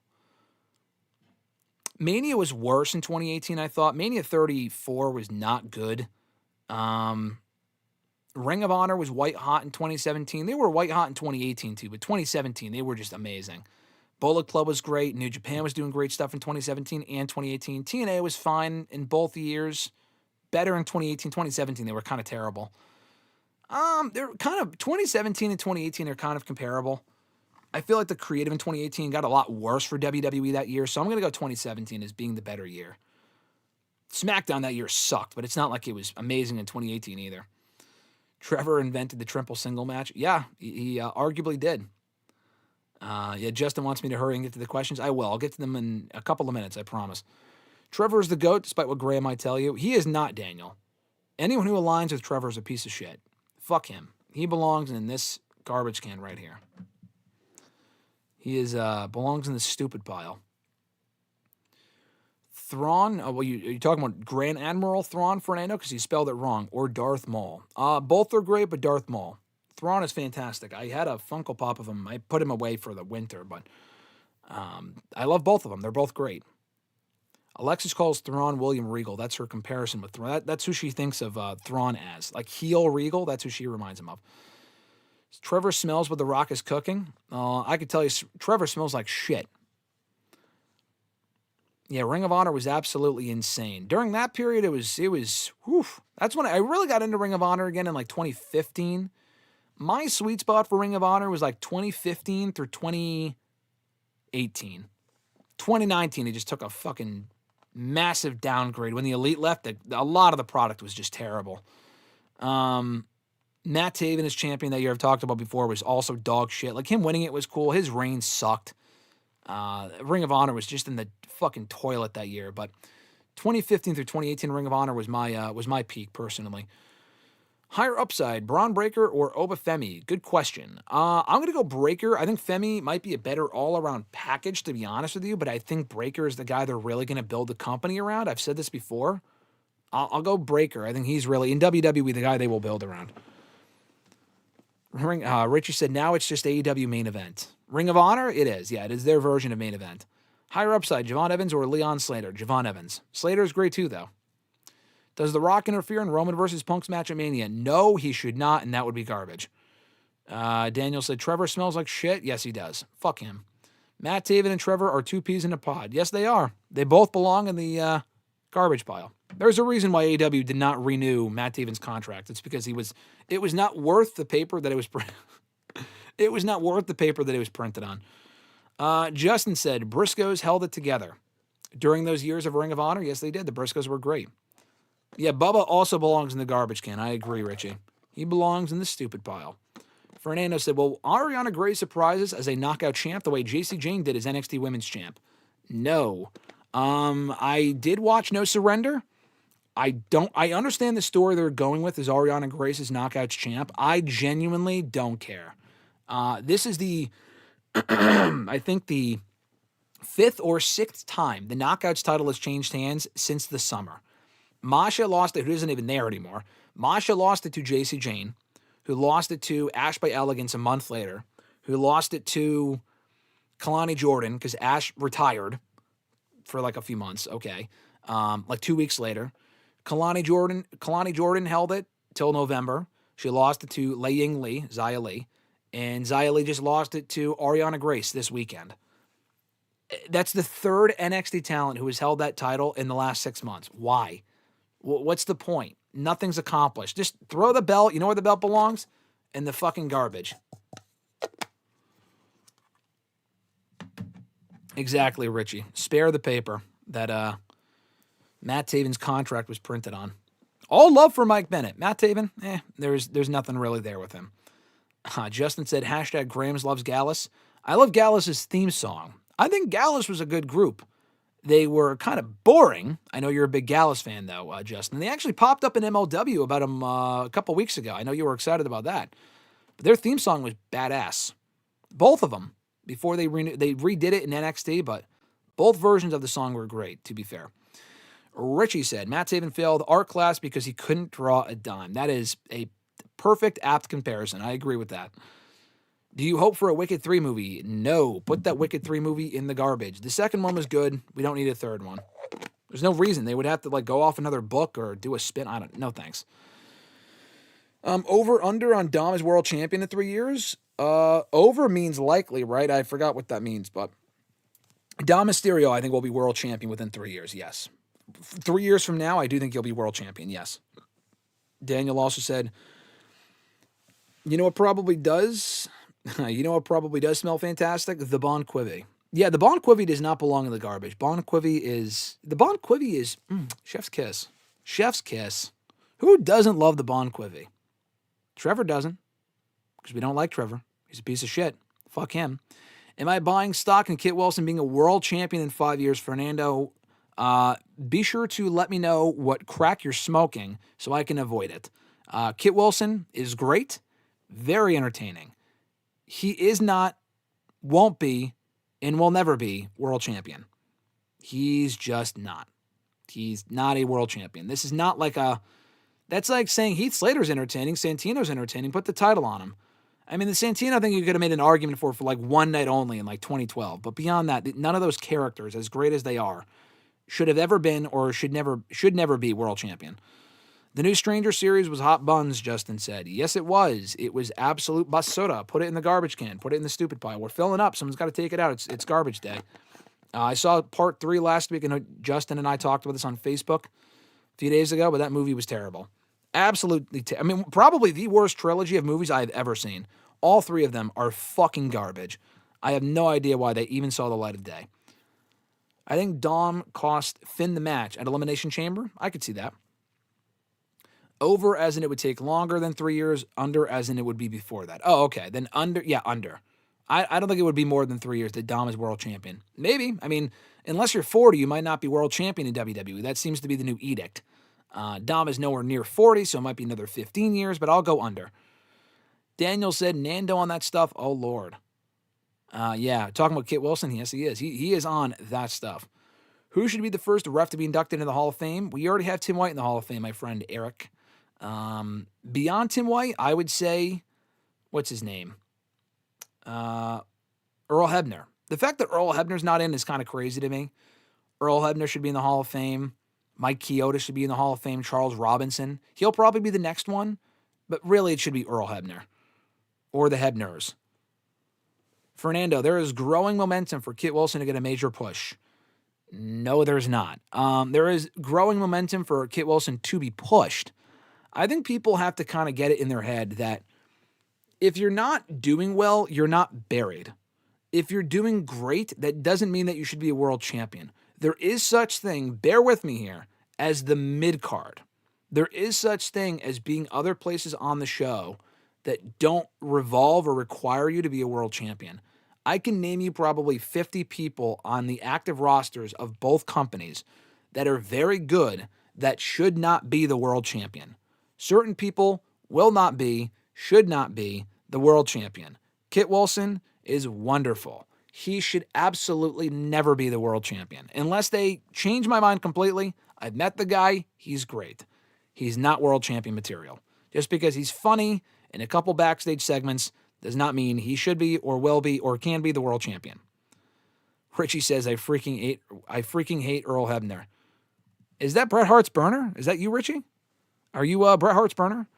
Mania was worse in 2018, I thought. Mania 34 was not good. Ring of Honor was white hot in 2017. They were white hot in 2018 too, but 2017, they were just amazing. Bullet Club was great. New Japan was doing great stuff in 2017 and 2018. TNA was fine in both years. Better in 2018. 2017, they were kind of terrible. They're kind of 2017 and 2018 are kind of comparable. I feel like the creative in 2018 got a lot worse for WWE that year, so I'm going to go 2017 as being the better year. SmackDown that year sucked, but it's not like it was amazing in 2018 either. Trevor invented the triple single match. Yeah, he arguably did. Justin wants me to hurry and get to the questions. I will. I'll get to them in a couple of minutes, I promise. Trevor is the GOAT, despite what Graham might tell you. He is not, Daniel. Anyone who aligns with Trevor is a piece of shit. Fuck him. He belongs in this garbage can right here. He belongs in the stupid pile. Thrawn, you're talking about Grand Admiral Thrawn Fernando because he spelled it wrong, or Darth Maul. Both are great, but Darth Maul. Thrawn is fantastic. I had a Funko Pop of him. I put him away for the winter, but I love both of them. They're both great. Alexis calls Thrawn William Regal. That's her comparison with Thrawn. That's who she thinks of Thrawn as. Like heel Regal, that's who she reminds him of. Trevor smells what The Rock is cooking. I could tell you, Trevor smells like shit. Yeah, Ring of Honor was absolutely insane. During that period, it was, whew. That's when I really got into Ring of Honor again in like 2015. My sweet spot for Ring of Honor was like 2015 through 2018. 2019, it just took a fucking massive downgrade. When the Elite left, a lot of the product was just terrible. Matt Taven as champion that year I've talked about before was also dog shit. Like him winning it was cool. His reign sucked. Ring of Honor was just in the fucking toilet that year. But 2015 through 2018 Ring of Honor was my peak personally. Higher upside, Braun Breaker or Oba Femi? Good question. I'm going to go Breaker. I think Femi might be a better all-around package, to be honest with you, but I think Breaker is the guy they're really going to build the company around. I've said this before. I'll go Breaker. I think he's really, in WWE, the guy they will build around. Richie said, now it's just AEW main event. Ring of Honor? It is. Yeah, it is their version of main event. Higher upside, Javon Evans or Leon Slater? Javon Evans. Slater's great too, though. Does The Rock interfere in Roman versus Punk's match at Mania? No, he should not, and that would be garbage. Daniel said, Trevor smells like shit. Yes, he does. Fuck him. Matt Taven and Trevor are two peas in a pod. Yes, they are. They both belong in the garbage pile. There's a reason why AEW did not renew Matt Taven's contract. It's because it was not worth the paper that it was it was not worth the paper that it was printed on. Justin said, Briscoes held it together. During those years of Ring of Honor, yes, they did. The Briscoes were great. Yeah, Bubba also belongs in the garbage can. I agree, Richie. He belongs in the stupid pile. Fernando said, will Ariana Grey surprises as a knockout champ the way JC Jane did as NXT Women's Champ? No. I did watch No Surrender. I understand the story they're going with is Ariana Grace's Knockouts champ. I genuinely don't care. This is the, I think the 5th or 6th time the Knockouts title has changed hands since the summer. Masha lost it, who isn't even there anymore. Masha lost it to JC Jane, who lost it to Ash by Elegance a month later, who lost it to Kalani Jordan, because Ash retired for like a few months, okay. Like 2 weeks later. Kalani Jordan held it till November. She lost it to Lei Ying Lee, Xia Li, and Xia Li just lost it to Ariana Grace this weekend. That's the 3rd NXT talent who has held that title in the last 6 months. Why? What's the point? Nothing's accomplished. Just throw the belt. You know where the belt belongs? In the fucking garbage. Exactly, Richie. Spare the paper that Matt Taven's contract was printed on. All love for Mike Bennett. Matt Taven, there's nothing really there with him. Justin said, hashtag Grams loves Gallus. I love Gallus's theme song. I think Gallus was a good group. They were kind of boring. I know you're a big Gallus fan, though, Justin. They actually popped up in MLW about him a couple weeks ago. I know you were excited about that. But their theme song was badass. Both of them. Before they redid it in NXT, but both versions of the song were great, to be fair. Richie said, Matt Taven failed art class because he couldn't draw a dime. That is a perfect, apt comparison. I agree with that. Do you hope for a Wicked 3 movie? No. Put that Wicked 3 movie in the garbage. The second one was good. We don't need a third one. There's no reason. They would have to like go off another book or do a spin. I don't. No thanks. Over under on Dom as world champion in 3 years. Over means likely, right? I forgot what that means, but Dom Mysterio, I think, will be world champion within 3 years. Yes. 3 years from now, I do think he'll be world champion. Yes. Daniel also said, you know what probably does? You know what probably does smell fantastic? The Bon Quivy. Yeah, the Bon Quivy does not belong in the garbage. The Bon Quivy is chef's kiss. Chef's kiss. Who doesn't love the Bon Quivy? Trevor doesn't, because we don't like Trevor. He's a piece of shit. Fuck him. Am I buying stock in Kit Wilson being a world champion in 5 years? Fernando, be sure to let me know what crack you're smoking so I can avoid it. Kit Wilson is great, very entertaining. He is not, won't be, and will never be world champion. He's just not. He's not a world champion. This is not like that's like saying Heath Slater's entertaining, Santino's entertaining, put the title on him. I mean, the Santino thing you could have made an argument for like one night only in like 2012. But beyond that, none of those characters, as great as they are, should have ever been or should never be world champion. The new Stranger series was hot buns, Justin said. Yes, it was. It was absolute basura. Put it in the garbage can. Put it in the stupid pile. We're filling up. Someone's got to take it out. It's garbage day. I saw part 3 last week, and Justin and I talked about this on Facebook a few days ago, but that movie was terrible. Absolutely. I mean, probably the worst trilogy of movies I've ever seen. All 3 of them are fucking garbage. I have no idea why they even saw the light of day. I think Dom cost Finn the match at Elimination Chamber. I could see that. Over as in it would take longer than 3 years. Under as in it would be before that. Oh, okay. Then under. Yeah, under. I don't think it would be more than 3 years that Dom is world champion. Maybe. I mean, unless you're 40, you might not be world champion in WWE. That seems to be the new edict. Dom is nowhere near 40, so it might be another 15 years, but I'll go under. Daniel said, Nando on that stuff. Oh, Lord. Yeah, talking about Kit Wilson. Yes, he is. He is on that stuff. Who should be the first ref to be inducted into the Hall of Fame? We already have Tim White in the Hall of Fame, my friend Eric. Beyond Tim White, I would say, what's his name? Earl Hebner. The fact that Earl Hebner's not in is kind of crazy to me. Earl Hebner should be in the Hall of Fame. Mike Chioda should be in the Hall of Fame. Charles Robinson. He'll probably be the next one, but really it should be Earl Hebner or the Hebners. Fernando, there is growing momentum for Kit Wilson to get a major push. No, there's not. There is growing momentum for Kit Wilson to be pushed. I think people have to kind of get it in their head that if you're not doing well, you're not buried. If you're doing great, that doesn't mean that you should be a world champion. There is such thing, bear with me here, as the mid-card. There is such thing as being other places on the show that don't revolve or require you to be a world champion. I can name you probably 50 people on the active rosters of both companies that are very good that should not be the world champion. Certain people will not be, should not be the world champion. Kit Wilson is wonderful. He should absolutely never be the world champion. Unless they change my mind completely. I've met the guy. He's great. He's not world champion material. Just because he's funny in a couple backstage segments does not mean he should be or will be or can be the world champion. Richie says, I freaking hate Earl Hebner. Is that Bret Hart's burner? Is that you, Richie? Are you Bret Hart's burner?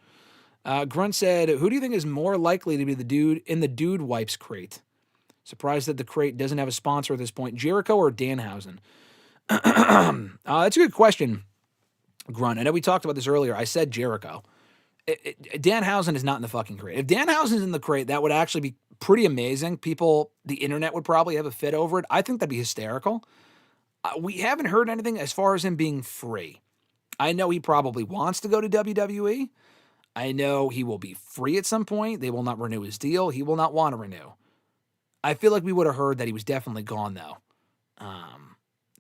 Grunt said, who do you think is more likely to be the dude in the Dude Wipes crate? Surprised that the crate doesn't have a sponsor at this point. Jericho or Danhausen? That's a good question, Grunt. I know we talked about this earlier. I said Jericho. Danhausen is not in the fucking crate. If Danhausen's in the crate, that would actually be pretty amazing. People, the internet would probably have a fit over it. I think that'd be hysterical. We haven't heard anything as far as him being free. I know he probably wants to go to WWE. I know he will be free at some point. They will not renew his deal. He will not want to renew. I feel like we would have heard that he was definitely gone, though,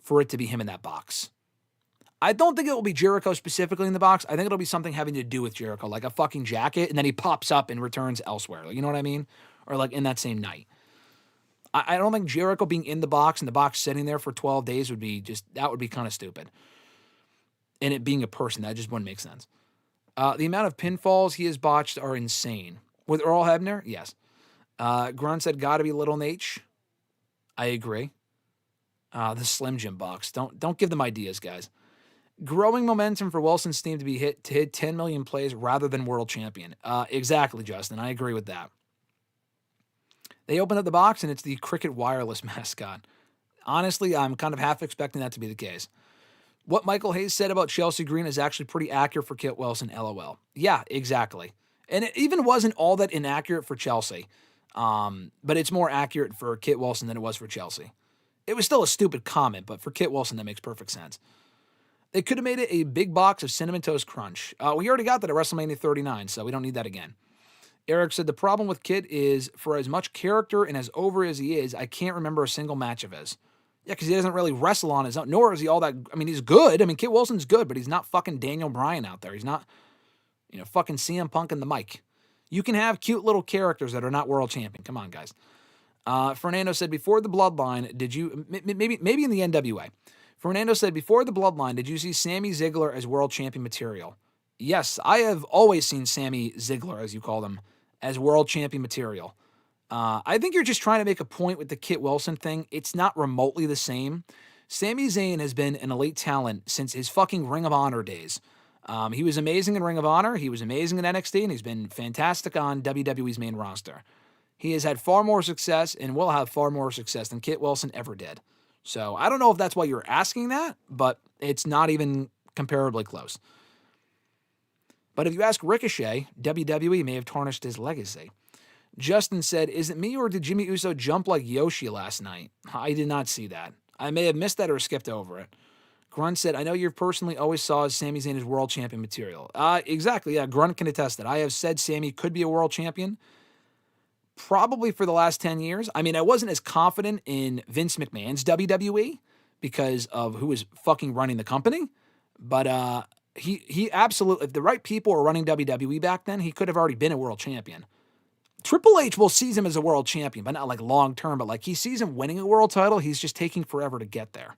for it to be him in that box. I don't think it will be Jericho specifically in the box. I think it'll be something having to do with Jericho, like a fucking jacket, and then he pops up and returns elsewhere. Like, you know what I mean? Or like in that same night. I don't think Jericho being in the box and the box sitting there for 12 days would be kind of stupid. And it being a person, that just wouldn't make sense. The amount of pinfalls he has botched are insane. With Earl Hebner, yes. Grunt said, gotta be Little Nate. I agree. The Slim Jim box. Don't give them ideas, guys. Growing momentum for Wilson's team to hit 10 million plays rather than world champion. Exactly, Justin. I agree with that. They open up the box, and it's the Cricket Wireless mascot. Honestly, I'm kind of half expecting that to be the case. What Michael Hayes said about Chelsea Green is actually pretty accurate for Kit Wilson, LOL. Yeah, exactly. And it even wasn't all that inaccurate for Chelsea. But it's more accurate for Kit Wilson than it was for Chelsea. It was still a stupid comment, but for Kit Wilson, that makes perfect sense. They could have made it a big box of Cinnamon Toast Crunch. We already got that at WrestleMania 39, so we don't need that again. Eric said, the problem with Kit is, for as much character and as over as he is, I can't remember a single match of his. Yeah, because he doesn't really wrestle on his own, nor is he all that... I mean, he's good. I mean, Kit Wilson's good, but he's not fucking Daniel Bryan out there. He's not, fucking CM Punk and the mic. You can have cute little characters that are not world champion. Come on, guys. Fernando said, before the Bloodline, did you... Maybe in the NWA. Fernando said, before the Bloodline, did you see Sammy Ziggler as world champion material? Yes, I have always seen Sammy Ziggler, as you call him, as world champion material. I think you're just trying to make a point with the Kit Wilson thing. It's not remotely the same. Sami Zayn has been an elite talent since his fucking Ring of Honor days. He was amazing in Ring of Honor. He was amazing in NXT, and he's been fantastic on WWE's main roster. He has had far more success and will have far more success than Kit Wilson ever did. So I don't know if that's why you're asking that, but it's not even comparably close. But if you ask Ricochet, WWE may have tarnished his legacy. Justin said, is it me or did Jimmy Uso jump like Yoshi last night? I did not see that. I may have missed that or skipped over it. Grunt said, I know you personally always saw Sami Zayn as world champion material. Exactly, yeah, Grunt can attest that. I have said Sami could be a world champion probably for the last 10 years. I mean, I wasn't as confident in Vince McMahon's WWE because of who was fucking running the company. But he absolutely, if the right people were running WWE back then, he could have already been a world champion. Triple H will see him as a world champion, but not like long term, but like he sees him winning a world title. He's just taking forever to get there.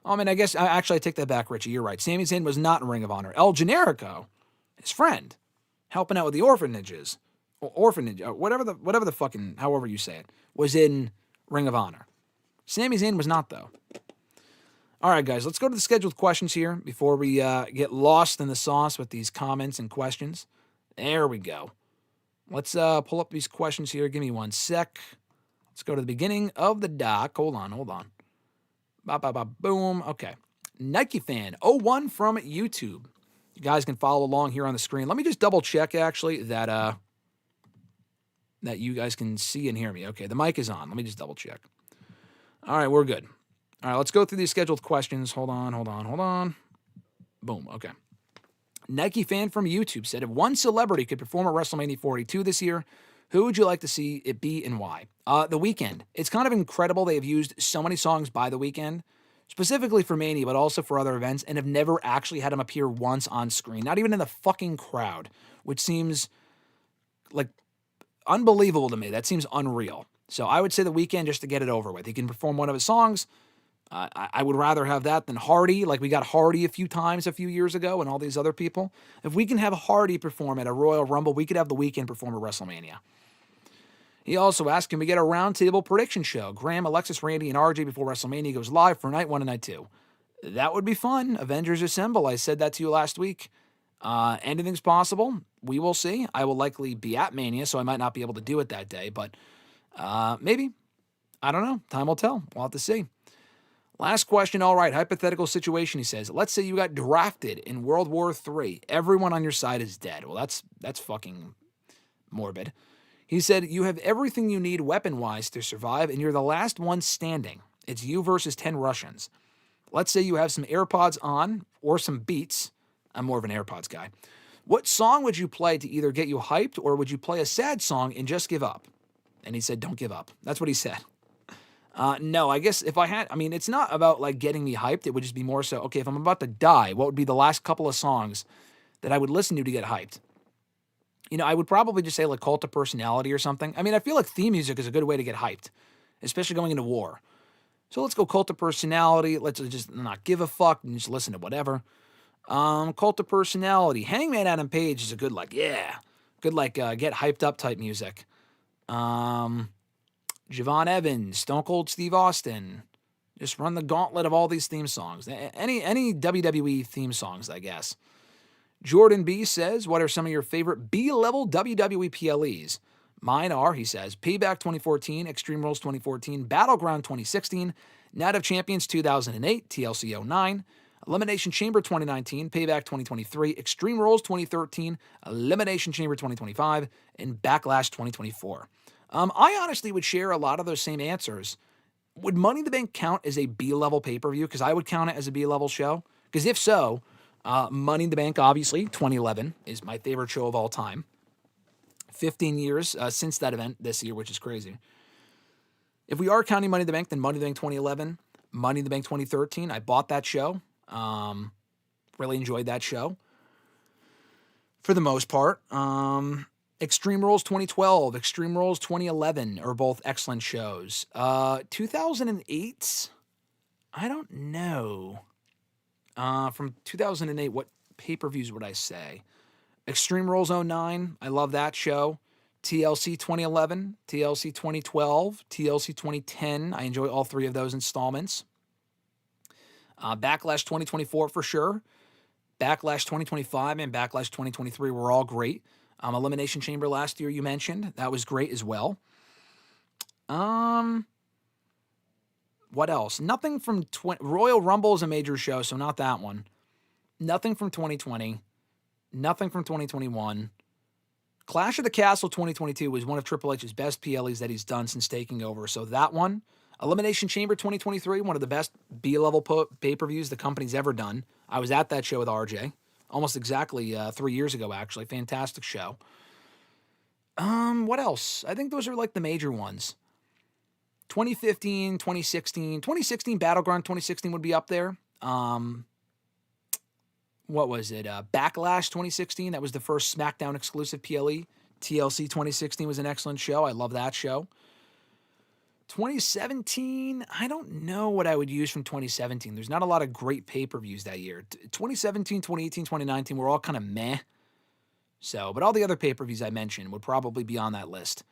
I mean, I guess, I take that back, Richie. You're right. Sami Zayn was not in Ring of Honor. El Generico, his friend, helping out with the orphanages, whatever the fucking, however you say it, was in Ring of Honor. Sami Zayn was not, though. All right, guys, let's go to the scheduled questions here before we get lost in the sauce with these comments and questions. There we go. Let's pull up these questions here. Give me one sec. Let's go to the beginning of the doc. Hold on. Boom. Okay. Nike Fan 01 from YouTube. You guys can follow along here on the screen. Let me just double check, actually, that you guys can see and hear me. Okay, the mic is on. Let me just double check. All right, we're good. All right, let's go through these scheduled questions. Hold on. Boom. Okay. Nike Fan from YouTube said, if one celebrity could perform at WrestleMania 42 this year, who would you like to see it be and why? The Weeknd. It's kind of incredible they have used so many songs by The Weeknd, specifically for Mania, but also for other events, and have never actually had him appear once on screen, not even in the fucking crowd, which seems like unbelievable to me. That seems unreal. So I would say The Weeknd just to get it over with. He can perform one of his songs. I would rather have that than Hardy, like we got Hardy a few times a few years ago and all these other people. If we can have Hardy perform at a Royal Rumble, we could have The Weeknd perform at WrestleMania. He also asked, can we get a roundtable prediction show? Graham, Alexis, Randy, and RJ before WrestleMania goes live for night 1 and night 2. That would be fun. Avengers Assemble. I said that to you last week. Anything's possible. We will see. I will likely be at Mania, so I might not be able to do it that day, but maybe. I don't know. Time will tell. We'll have to see. Last question. All right. Hypothetical situation, he says. Let's say you got drafted in World War III. Everyone on your side is dead. Well, that's fucking morbid. He said, you have everything you need weapon-wise to survive, and you're the last one standing. It's you versus 10 Russians. Let's say you have some AirPods on or some Beats. I'm more of an AirPods guy. What song would you play to either get you hyped, or would you play a sad song and just give up? And he said, don't give up. That's what he said. No, I guess if I had, I mean, it's not about like getting me hyped. It would just be more so, okay, if I'm about to die, what would be the last couple of songs that I would listen to get hyped? You know, I would probably just say like Cult of Personality or something. I mean, I feel like theme music is a good way to get hyped, especially going into war. So let's go Cult of Personality. Let's just not give a fuck and just listen to whatever. Cult of Personality. Hangman Adam Page is a good, like, yeah. Good, get hyped up type music. Javon Evans, Stone Cold Steve Austin. Just run the gauntlet of all these theme songs. Any WWE theme songs, I guess. Jordan B says, what are some of your favorite B-level WWE PLEs? Mine are, he says, Payback 2014, Extreme Rules 2014, Battleground 2016, Night of Champions 2008, TLC 09, Elimination Chamber 2019, Payback 2023, Extreme Rules 2013, Elimination Chamber 2025, and Backlash 2024. I honestly would share a lot of those same answers. Would Money in the Bank count as a B-level pay-per-view? Because I would count it as a B-level show. Because if so, Money in the Bank, obviously, 2011 is my favorite show of all time. 15 years since that event this year, which is crazy. If we are counting Money in the Bank, then Money in the Bank 2011, Money in the Bank 2013. I bought that show. Really enjoyed that show. For the most part. Extreme Rules 2012, Extreme Rules 2011 are both excellent shows. 2008, I don't know. From 2008, what pay-per-views would I say? Extreme Rules 09, I love that show. TLC 2011, TLC 2012, TLC 2010, I enjoy all three of those installments. Backlash 2024 for sure. Backlash 2025 and Backlash 2023 were all great. Elimination Chamber last year you mentioned. That was great as well. What else? Nothing from... Royal Rumble is a major show, so not that one. Nothing from 2020. Nothing from 2021. Clash of the Castle 2022 was one of Triple H's best PLEs that he's done since taking over, so that one. Elimination Chamber 2023, one of the best B-level pay-per-views the company's ever done. I was at that show with RJ. Almost exactly 3 years ago, actually. Fantastic show. What else? I think those are like the major ones. 2015, 2016. 2016, Battleground 2016 would be up there. What was it? Backlash 2016. That was the first SmackDown exclusive PLE. TLC 2016 was an excellent show. I love that show. 2017, I don't know what I would use from 2017. There's not a lot of great pay-per-views that year. 2017, 2018, 2019 were all kind of meh. So, but all the other pay-per-views I mentioned would probably be on that list.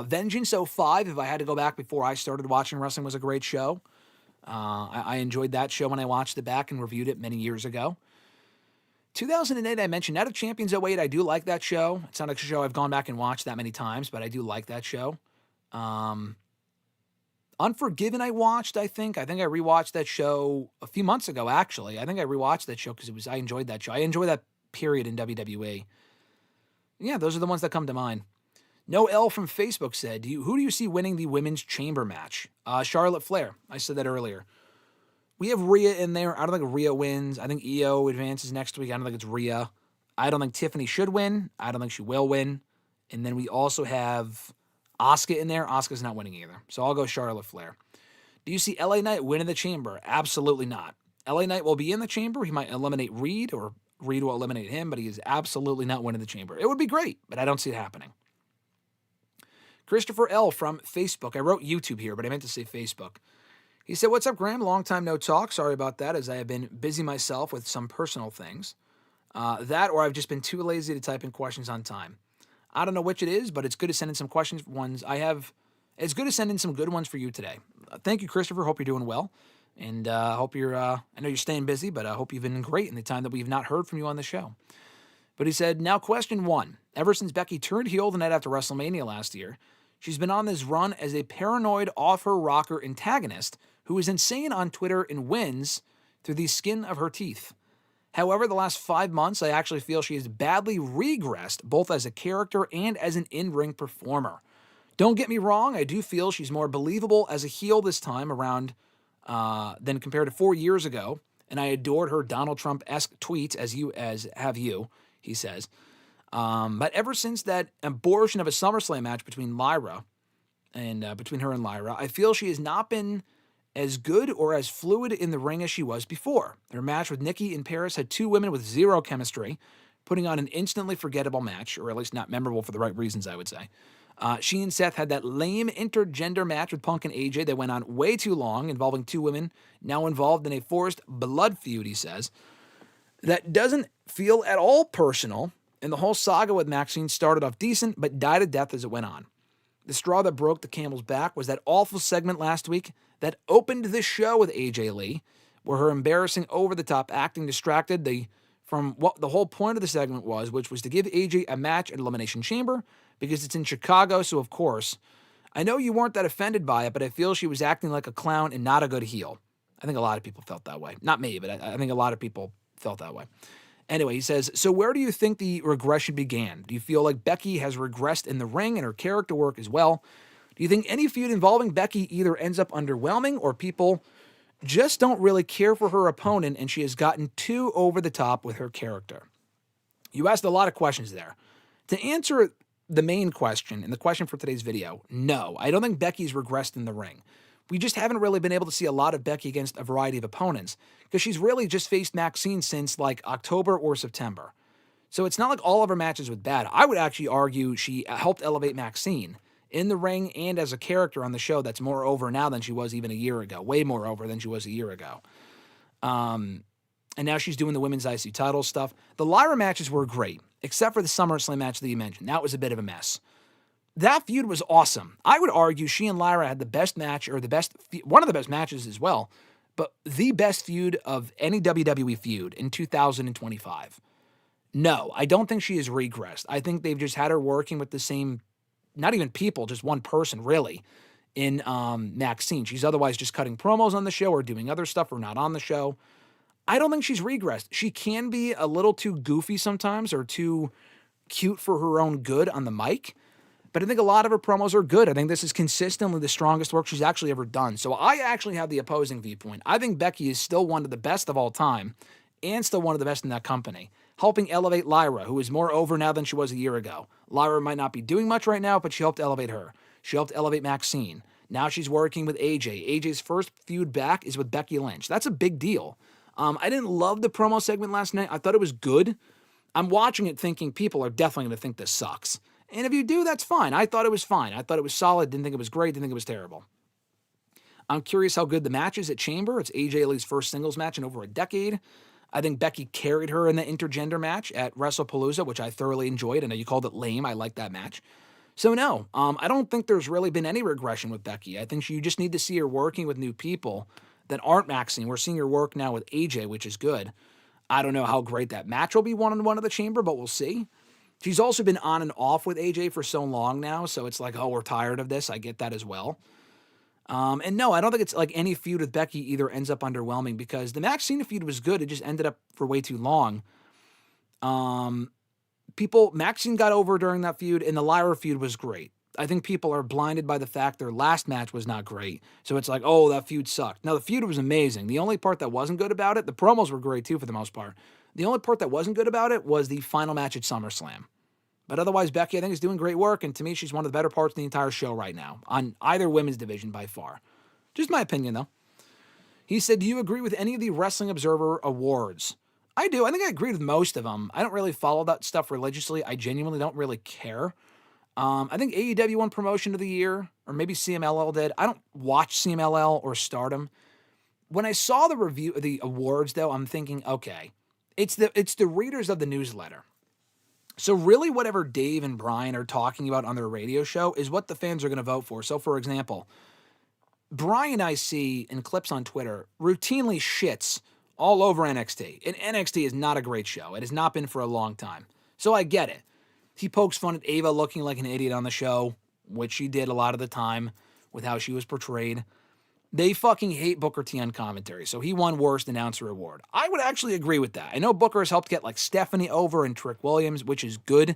Vengeance 05, if I had to go back before I started watching wrestling, was a great show. I enjoyed that show when I watched it back and reviewed it many years ago. 2008, I mentioned Night of Champions 08. I do like that show. It's not a show I've gone back and watched that many times, but I do like that show. Unforgiven I watched, I think. I rewatched that show a few months ago, actually. I think I rewatched that show because I enjoyed that show. I enjoy that period in WWE. Yeah, those are the ones that come to mind. No L from Facebook said, who do you see winning the women's chamber match? Charlotte Flair. I said that earlier. We have Rhea in there. I don't think Rhea wins. I think Io advances next week. I don't think it's Rhea. I don't think Tiffany should win. I don't think she will win. And then we also have Asuka in there. Asuka's not winning either. So I'll go Charlotte Flair. Do you see LA Knight win in the chamber? Absolutely not. LA Knight will be in the chamber. He might eliminate Reed, or Reed will eliminate him, but he is absolutely not winning the chamber. It would be great, but I don't see it happening. Christopher L. from Facebook. I wrote YouTube here, but I meant to say Facebook. He said, what's up, Graham? Long time no talk. Sorry about that, as I have been busy myself with some personal things. That, or I've just been too lazy to type in questions on time. I don't know which it is, but it's good to send in some questions. It's good to send in some good ones for you today. Thank you, Christopher. Hope you're doing well. And hope you're, I know you're staying busy, but I hope you've been great in the time that we've not heard from you on the show. But he said, now question 1. Ever since Becky turned heel the night after WrestleMania last year, she's been on this run as a paranoid off-her-rocker antagonist who is insane on Twitter and wins through the skin of her teeth. However, the last 5 months, I actually feel she has badly regressed, both as a character and as an in-ring performer. Don't get me wrong, I do feel she's more believable as a heel this time around than compared to 4 years ago, and I adored her Donald Trump-esque tweets, as have you, he says. But ever since that abortion of a SummerSlam match between her and Lyra, I feel she has not been as good or as fluid in the ring as she was before. Her match with Nikki in Paris had 2 women with zero chemistry, putting on an instantly forgettable match, or at least not memorable for the right reasons, I would say. She and Seth had that lame intergender match with Punk and AJ that went on way too long, involving 2 women now involved in a forced blood feud, he says, that doesn't feel at all personal And the whole saga with Maxine started off decent, but died a death as it went on. The straw that broke the camel's back was that awful segment last week that opened the show with AJ Lee, where her embarrassing over-the-top acting distracted from what the whole point of the segment was, which was to give AJ a match at Elimination Chamber because it's in Chicago, so of course. I know you weren't that offended by it, but I feel she was acting like a clown and not a good heel. I think a lot of people felt that way. Not me, but I think a lot of people felt that way. Anyway, he says, so where do you think the regression began? Do you feel like Becky has regressed in the ring and her character work as well? Do you think any feud involving Becky either ends up underwhelming or people just don't really care for her opponent and she has gotten too over the top with her character? You asked a lot of questions there. To answer the main question and the question for today's video, no, I don't think Becky's regressed in the ring. We just haven't really been able to see a lot of Becky against a variety of opponents because she's really just faced Maxine since like October or September. So it's not like all of her matches were bad. I would actually argue she helped elevate Maxine in the ring and as a character on the show that's more over now than she was even a year ago. Way more over than she was a year ago. And now she's doing the women's IC title stuff. The Lyra matches were great, except for the SummerSlam match that you mentioned. That was a bit of a mess. That feud was awesome. I would argue she and Lyra had the best match, or one of the best matches as well, but the best feud of any WWE feud in 2025. No, I don't think she has regressed. I think they've just had her working with the same, not even people, just one person, really, in Maxine. She's otherwise just cutting promos on the show or doing other stuff or not on the show. I don't think she's regressed. She can be a little too goofy sometimes or too cute for her own good on the mic, but I think a lot of her promos are good. I think this is consistently the strongest work she's actually ever done. So I actually have the opposing viewpoint. I think Becky is still one of the best of all time and still one of the best in that company, helping elevate Lyra, who is more over now than she was a year ago. Lyra might not be doing much right now, but she helped elevate her. She helped elevate Maxine. Now she's working with AJ. AJ's first feud back is with Becky Lynch. That's a big deal. I didn't love the promo segment last night. I thought it was good. I'm watching it thinking people are definitely going to think this sucks. And if you do, that's fine. I thought it was fine. I thought it was solid. Didn't think it was great. Didn't think it was terrible. I'm curious how good the match is at Chamber. It's AJ Lee's first singles match in over a decade. I think Becky carried her in the intergender match at WrestlePalooza, which I thoroughly enjoyed. I know you called it lame. I like that match. So no, I don't think there's really been any regression with Becky. I think you just need to see her working with new people that aren't Maxine. We're seeing her work now with AJ, which is good. I don't know how great that match will be one-on-one at the Chamber, but we'll see. She's also been on and off with AJ for so long now, so it's like, oh, we're tired of this. I get that as well. And no, I don't think it's like any feud with Becky either ends up underwhelming because the Maxine feud was good. It just ended up for way too long. Maxine got over during that feud, and the Lyra feud was great. I think people are blinded by the fact their last match was not great. So it's like, oh, that feud sucked. No, the feud was amazing. The only part that wasn't good about it, the promos were great too for the most part. The only part that wasn't good about it was the final match at SummerSlam. But otherwise, Becky, I think, is doing great work, and to me, she's one of the better parts of the entire show right now, on either women's division by far. Just my opinion, though. He said, do you agree with any of the Wrestling Observer awards? I do. I think I agree with most of them. I don't really follow that stuff religiously. I genuinely don't really care. I think AEW won Promotion of the Year, or maybe CMLL did. I don't watch CMLL or Stardom. When I saw the awards, though, I'm thinking, okay, it's the readers of the newsletter. So really whatever Dave and Brian are talking about on their radio show is what the fans are going to vote for. So, for example, Brian, I see in clips on Twitter, routinely shits all over NXT. And NXT is not a great show. It has not been for a long time. So I get it. He pokes fun at Ava looking like an idiot on the show, which she did a lot of the time with how she was portrayed. They fucking hate Booker T on commentary, so he won Worst Announcer Award. I would actually agree with that. I know Booker has helped get like Stephanie over and Trick Williams, which is good.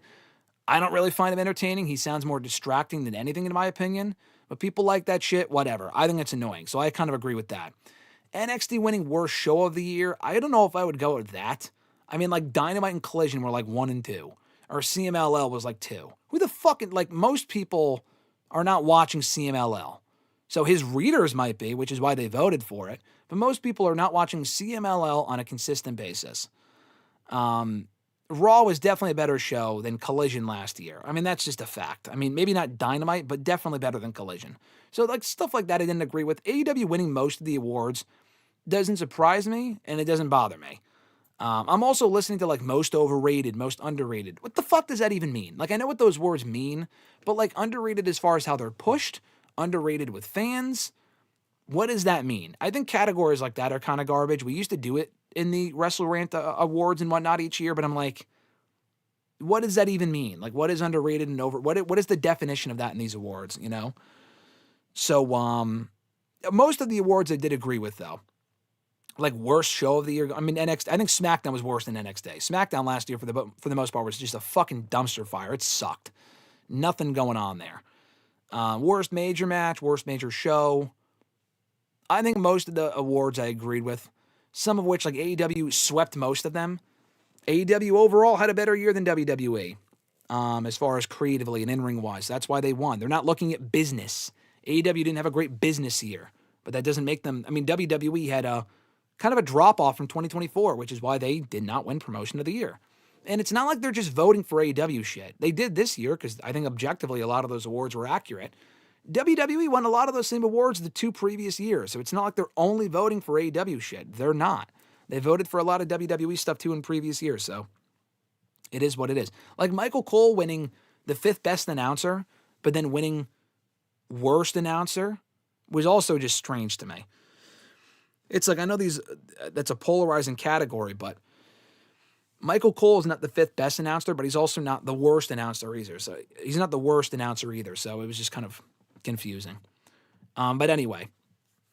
I don't really find him entertaining. He sounds more distracting than anything in my opinion. But people like that shit, whatever. I think it's annoying, so I kind of agree with that. NXT winning Worst Show of the Year, I don't know if I would go with that. I mean, like Dynamite and Collision were like 1 and 2. Or CMLL was like 2. Who the fuck, like most people are not watching CMLL. So his readers might be, which is why they voted for it. But most people are not watching CMLL on a consistent basis. Raw was definitely a better show than Collision last year. I mean, that's just a fact. I mean, maybe not Dynamite, but definitely better than Collision. So like stuff like that I didn't agree with. AEW winning most of the awards doesn't surprise me, and it doesn't bother me. I'm also listening to like most overrated, most underrated. What the fuck does that even mean? Like, I know what those words mean, but like underrated as far as how they're pushed, underrated with fans. What does that mean? I think categories like that are kind of garbage. We used to do it in the WrestleRant awards and whatnot each year, but I'm like, what does that even mean? Like, what is underrated and over? What is the definition of that in these awards? You know. So, most of the awards I did agree with though. Like worst show of the year. I mean, NXT. I think SmackDown was worse than NXT. SmackDown last year for the most part was just a fucking dumpster fire. It sucked. Nothing going on there. Worst major match, worst major show. I think most of the awards I agreed with. Some of which, like AEW, swept most of them. AEW overall had a better year than WWE, as far as creatively and in-ring wise. That's why they won. They're not looking at business. AEW didn't have a great business year, but that doesn't make them. I mean, WWE had a kind of a drop-off from 2024, which is why they did not win Promotion of the Year. And it's not like they're just voting for AEW shit. They did this year because I think objectively a lot of those awards were accurate. WWE won a lot of those same awards the 2 previous years, so it's not like they're only voting for AEW shit. They're not. They voted for a lot of WWE stuff too in previous years, so it is what it is. Like Michael Cole winning the 5th best announcer, but then winning worst announcer was also just strange to me. It's like, I know that's a polarizing category, but Michael Cole is not the 5th best announcer, but he's also not the worst announcer either. So he's not the worst announcer either. So it was just kind of confusing. But anyway,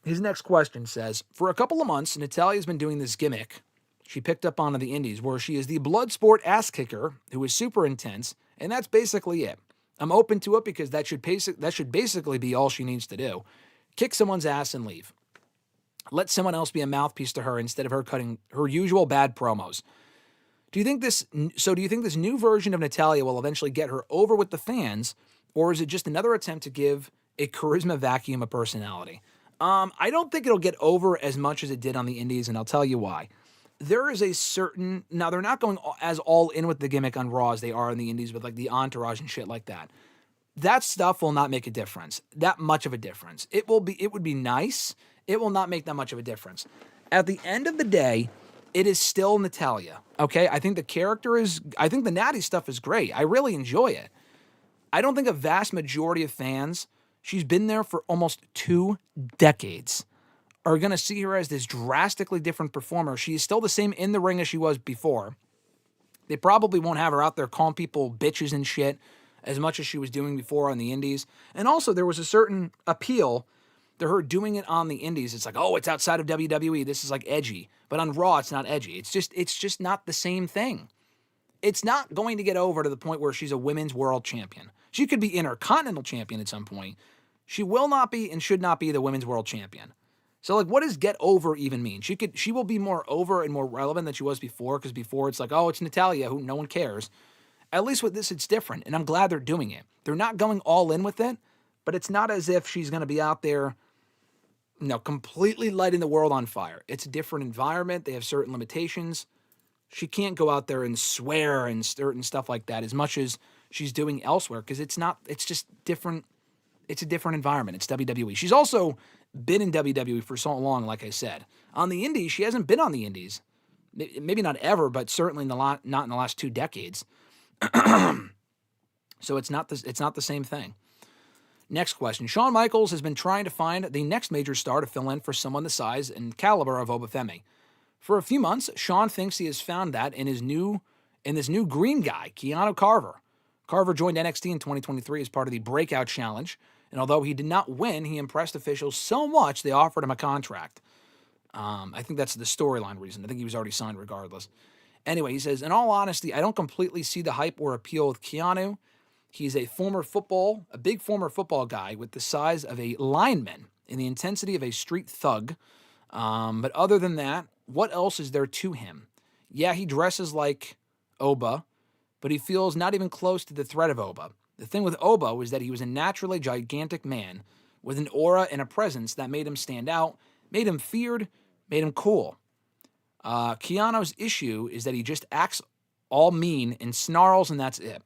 his next question says, for a couple of months, Natalya's been doing this gimmick she picked up on in the indies where she is the blood sport ass kicker who is super intense, and that's basically it. I'm open to it because that should basically be all she needs to do. Kick someone's ass and leave. Let someone else be a mouthpiece to her instead of her cutting her usual bad promos. Do you think this new version of Natalya will eventually get her over with the fans, or is it just another attempt to give a charisma vacuum a personality? I don't think it'll get over as much as it did on the indies, and I'll tell you why. There is a certain... Now, they're not going as all in with the gimmick on Raw as they are in the indies with like the entourage and shit like that. That stuff will not make a difference. That much of a difference. It would be nice. It will not make that much of a difference. At the end of the day, it is still Natalya, okay? I think the natty stuff is great. I really enjoy it. I don't think a vast majority of fans, she's been there for almost 2 decades, are going to see her as this drastically different performer. She is still the same in the ring as she was before. They probably won't have her out there calling people bitches and shit as much as she was doing before on the indies. And also, there was a certain appeal to her doing it on the indies. It's like, oh, it's outside of WWE. This is like edgy. But on Raw, it's not edgy. It's just not the same thing. It's not going to get over to the point where she's a women's world champion. She could be Intercontinental champion at some point. She will not be and should not be the women's world champion. So, like, what does get over even mean? She will be more over and more relevant than she was before, because before it's like, oh, it's Natalya, who no one cares. At least with this, it's different, and I'm glad they're doing it. They're not going all in with it, but it's not as if she's going to be out there, completely lighting the world on fire. It's a different environment. They have certain limitations. She can't go out there and swear and certain stuff like that as much as she's doing elsewhere, because it's just different. It's a different environment. It's WWE. She's also been in WWE for so long, like I said. On the indies, she hasn't been on the indies. Maybe not ever, but certainly not in the last 2 decades. So it's not the same thing. Next question. Shawn Michaels has been trying to find the next major star to fill in for someone the size and caliber of Obafemi. For a few months, Shawn thinks he has found that in this new green guy, Keanu Carver. Carver joined NXT in 2023 as part of the Breakout Challenge, and although he did not win, he impressed officials so much they offered him a contract. I think that's the storyline reason. I think he was already signed regardless. Anyway, he says, in all honesty, I don't completely see the hype or appeal with Keanu. He's a big former football guy with the size of a lineman and the intensity of a street thug. But other than that, what else is there to him? Yeah, he dresses like Oba, but he feels not even close to the threat of Oba. The thing with Oba was that he was a naturally gigantic man with an aura and a presence that made him stand out, made him feared, made him cool. Keanu's issue is that he just acts all mean and snarls, and that's it.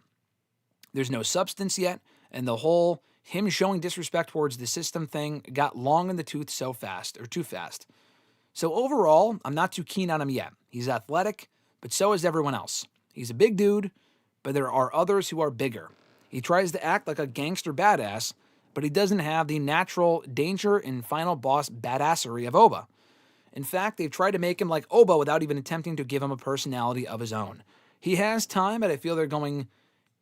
There's no substance yet, and the whole him showing disrespect towards the system thing got long in the tooth too fast. So overall, I'm not too keen on him yet. He's athletic, but so is everyone else. He's a big dude, but there are others who are bigger. He tries to act like a gangster badass, but he doesn't have the natural danger and final boss badassery of Oba. In fact, they've tried to make him like Oba without even attempting to give him a personality of his own. He has time, but I feel they're going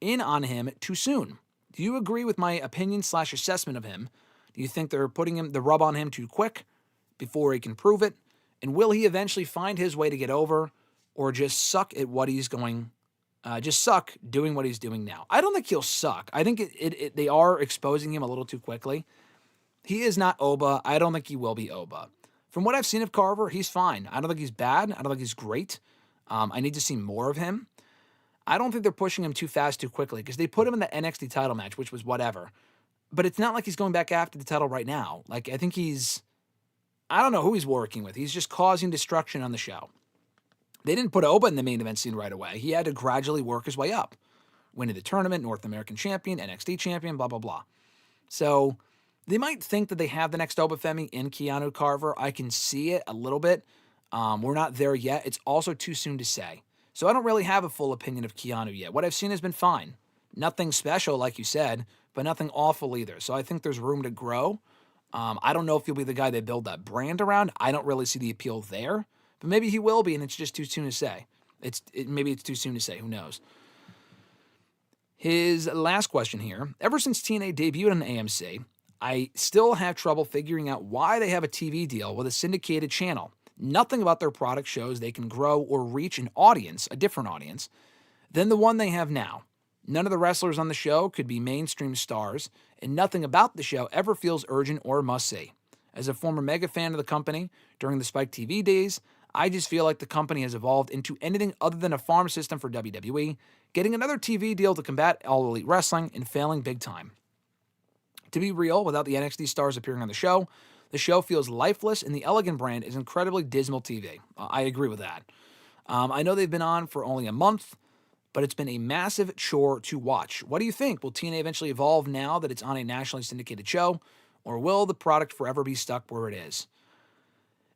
in on him too soon. Do you agree with my opinion/assessment of him? Do you think they're putting the rub on him too quick before he can prove it? And will he eventually find his way to get over, or just suck at what he's going, just suck doing what he's doing now? I don't think he'll suck. I think they are exposing him a little too quickly. He is not Oba. I don't think he will be Oba. From what I've seen of Carver, he's fine. I don't think he's bad. I don't think he's great. I need to see more of him. I don't think they're pushing him too fast, too quickly, because they put him in the NXT title match, which was whatever. But it's not like he's going back after the title right now. Like, I think I don't know who he's working with. He's just causing destruction on the show. They didn't put Oba in the main event scene right away. He had to gradually work his way up. Winning the tournament, North American champion, NXT champion, blah, blah, blah. So they might think that they have the next Oba Femi in Keanu Carver. I can see it a little bit. We're not there yet. It's also too soon to say. So I don't really have a full opinion of Keanu yet. What I've seen has been fine. Nothing special, like you said, but nothing awful either. So I think there's room to grow. I don't know if he'll be the guy they build that brand around. I don't really see the appeal there. But maybe he will be, and it's just too soon to say. Maybe it's too soon to say. Who knows? His last question here. Ever since TNA debuted on AMC, I still have trouble figuring out why they have a TV deal with a syndicated channel. Nothing about their product shows they can grow or reach an audience, a different audience, than the one they have now. None of the wrestlers on the show could be mainstream stars, and nothing about the show ever feels urgent or must-see. As a former mega fan of the company during the Spike TV days, I just feel like the company has evolved into anything other than a farm system for WWE, getting another TV deal to combat All Elite Wrestling and failing big time. To be real, without the NXT stars appearing on the show feels lifeless, and the Elegant brand is incredibly dismal TV. I agree with that. I know they've been on for only a month, but it's been a massive chore to watch. What do you think? Will TNA eventually evolve now that it's on a nationally syndicated show, or will the product forever be stuck where it is?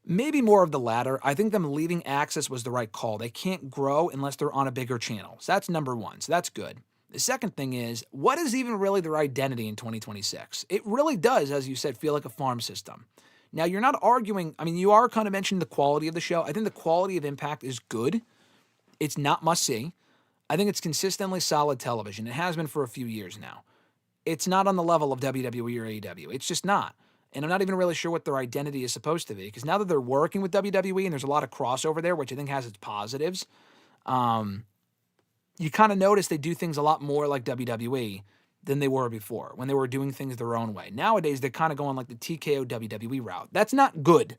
Maybe more of the latter. I think them leaving Access was the right call. They can't grow unless they're on a bigger channel. So that's number one. So that's good. The second thing is, what is even really their identity in 2026? It really does, as you said, feel like a farm system. Now, you're not arguing, you are kind of mentioning the quality of the show. I think the quality of Impact is good. It's not must-see. I think it's consistently solid television. It has been for a few years now. It's not on the level of WWE or AEW. It's just not. And I'm not even really sure what their identity is supposed to be, because now that they're working with WWE and there's a lot of crossover there, which I think has its positives, you kind of notice they do things a lot more like WWE than they were before, when they were doing things their own way. Nowadays, they're kind of going like the TKO WWE route. That's not good.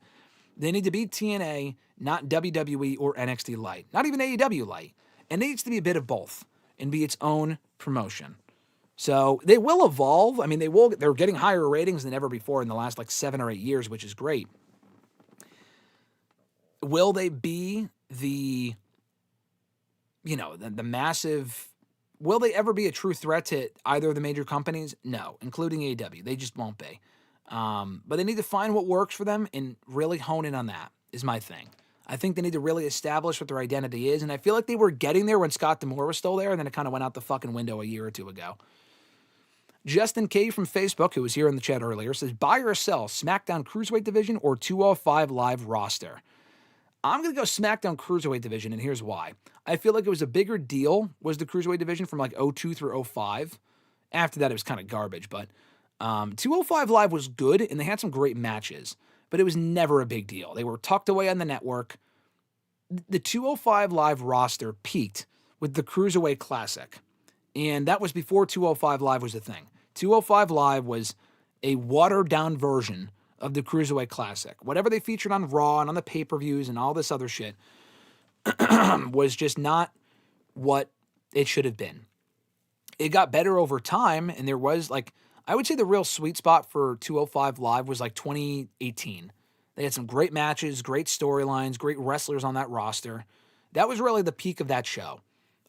They need to be TNA, not WWE or NXT Light, not even AEW Light. It needs to be a bit of both and be its own promotion. So they will evolve. They're getting higher ratings than ever before in the last 7 or 8 years, which is great. Will they be the massive, will they ever be a true threat to either of the major companies? No, including AEW. They just won't be. But they need to find what works for them and really hone in on that, is my thing. I think they need to really establish what their identity is, and I feel like they were getting there when Scott D'Amore was still there, and then it kind of went out the fucking window a year or two ago. Justin K. from Facebook, who was here in the chat earlier, says, buy or sell SmackDown Cruiserweight Division or 205 Live roster? I'm going to go SmackDown Cruiserweight Division, and here's why. I feel like it was a bigger deal, was the Cruiserweight Division from 02 through 05. After that, it was kind of garbage, but 205 Live was good, and they had some great matches, but it was never a big deal. They were tucked away on the network. The 205 Live roster peaked with the Cruiserweight Classic, and that was before 205 Live was a thing. 205 Live was a watered-down version of the Cruiserweight Classic. Whatever they featured on Raw and on the pay-per-views and all this other shit was just not what it should have been. It got better over time, and there was, I would say the real sweet spot for 205 Live was 2018. They had some great matches, great storylines, great wrestlers on that roster. That was really the peak of that show.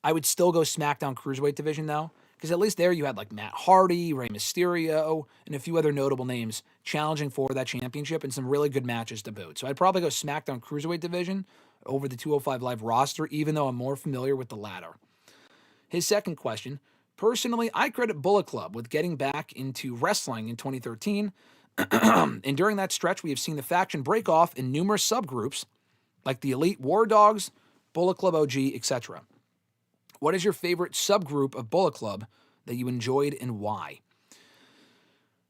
I would still go SmackDown Cruiserweight Division, though, Because at least there you had like Matt Hardy, Rey Mysterio, and a few other notable names challenging for that championship and some really good matches to boot. So I'd probably go SmackDown Cruiserweight division over the 205 Live roster, even though I'm more familiar with the latter. His second question, personally, I credit Bullet Club with getting back into wrestling in 2013. And during that stretch, we have seen the faction break off in numerous subgroups like the Elite War Dogs, Bullet Club OG, etc. What is your favorite subgroup of Bullet Club that you enjoyed and why?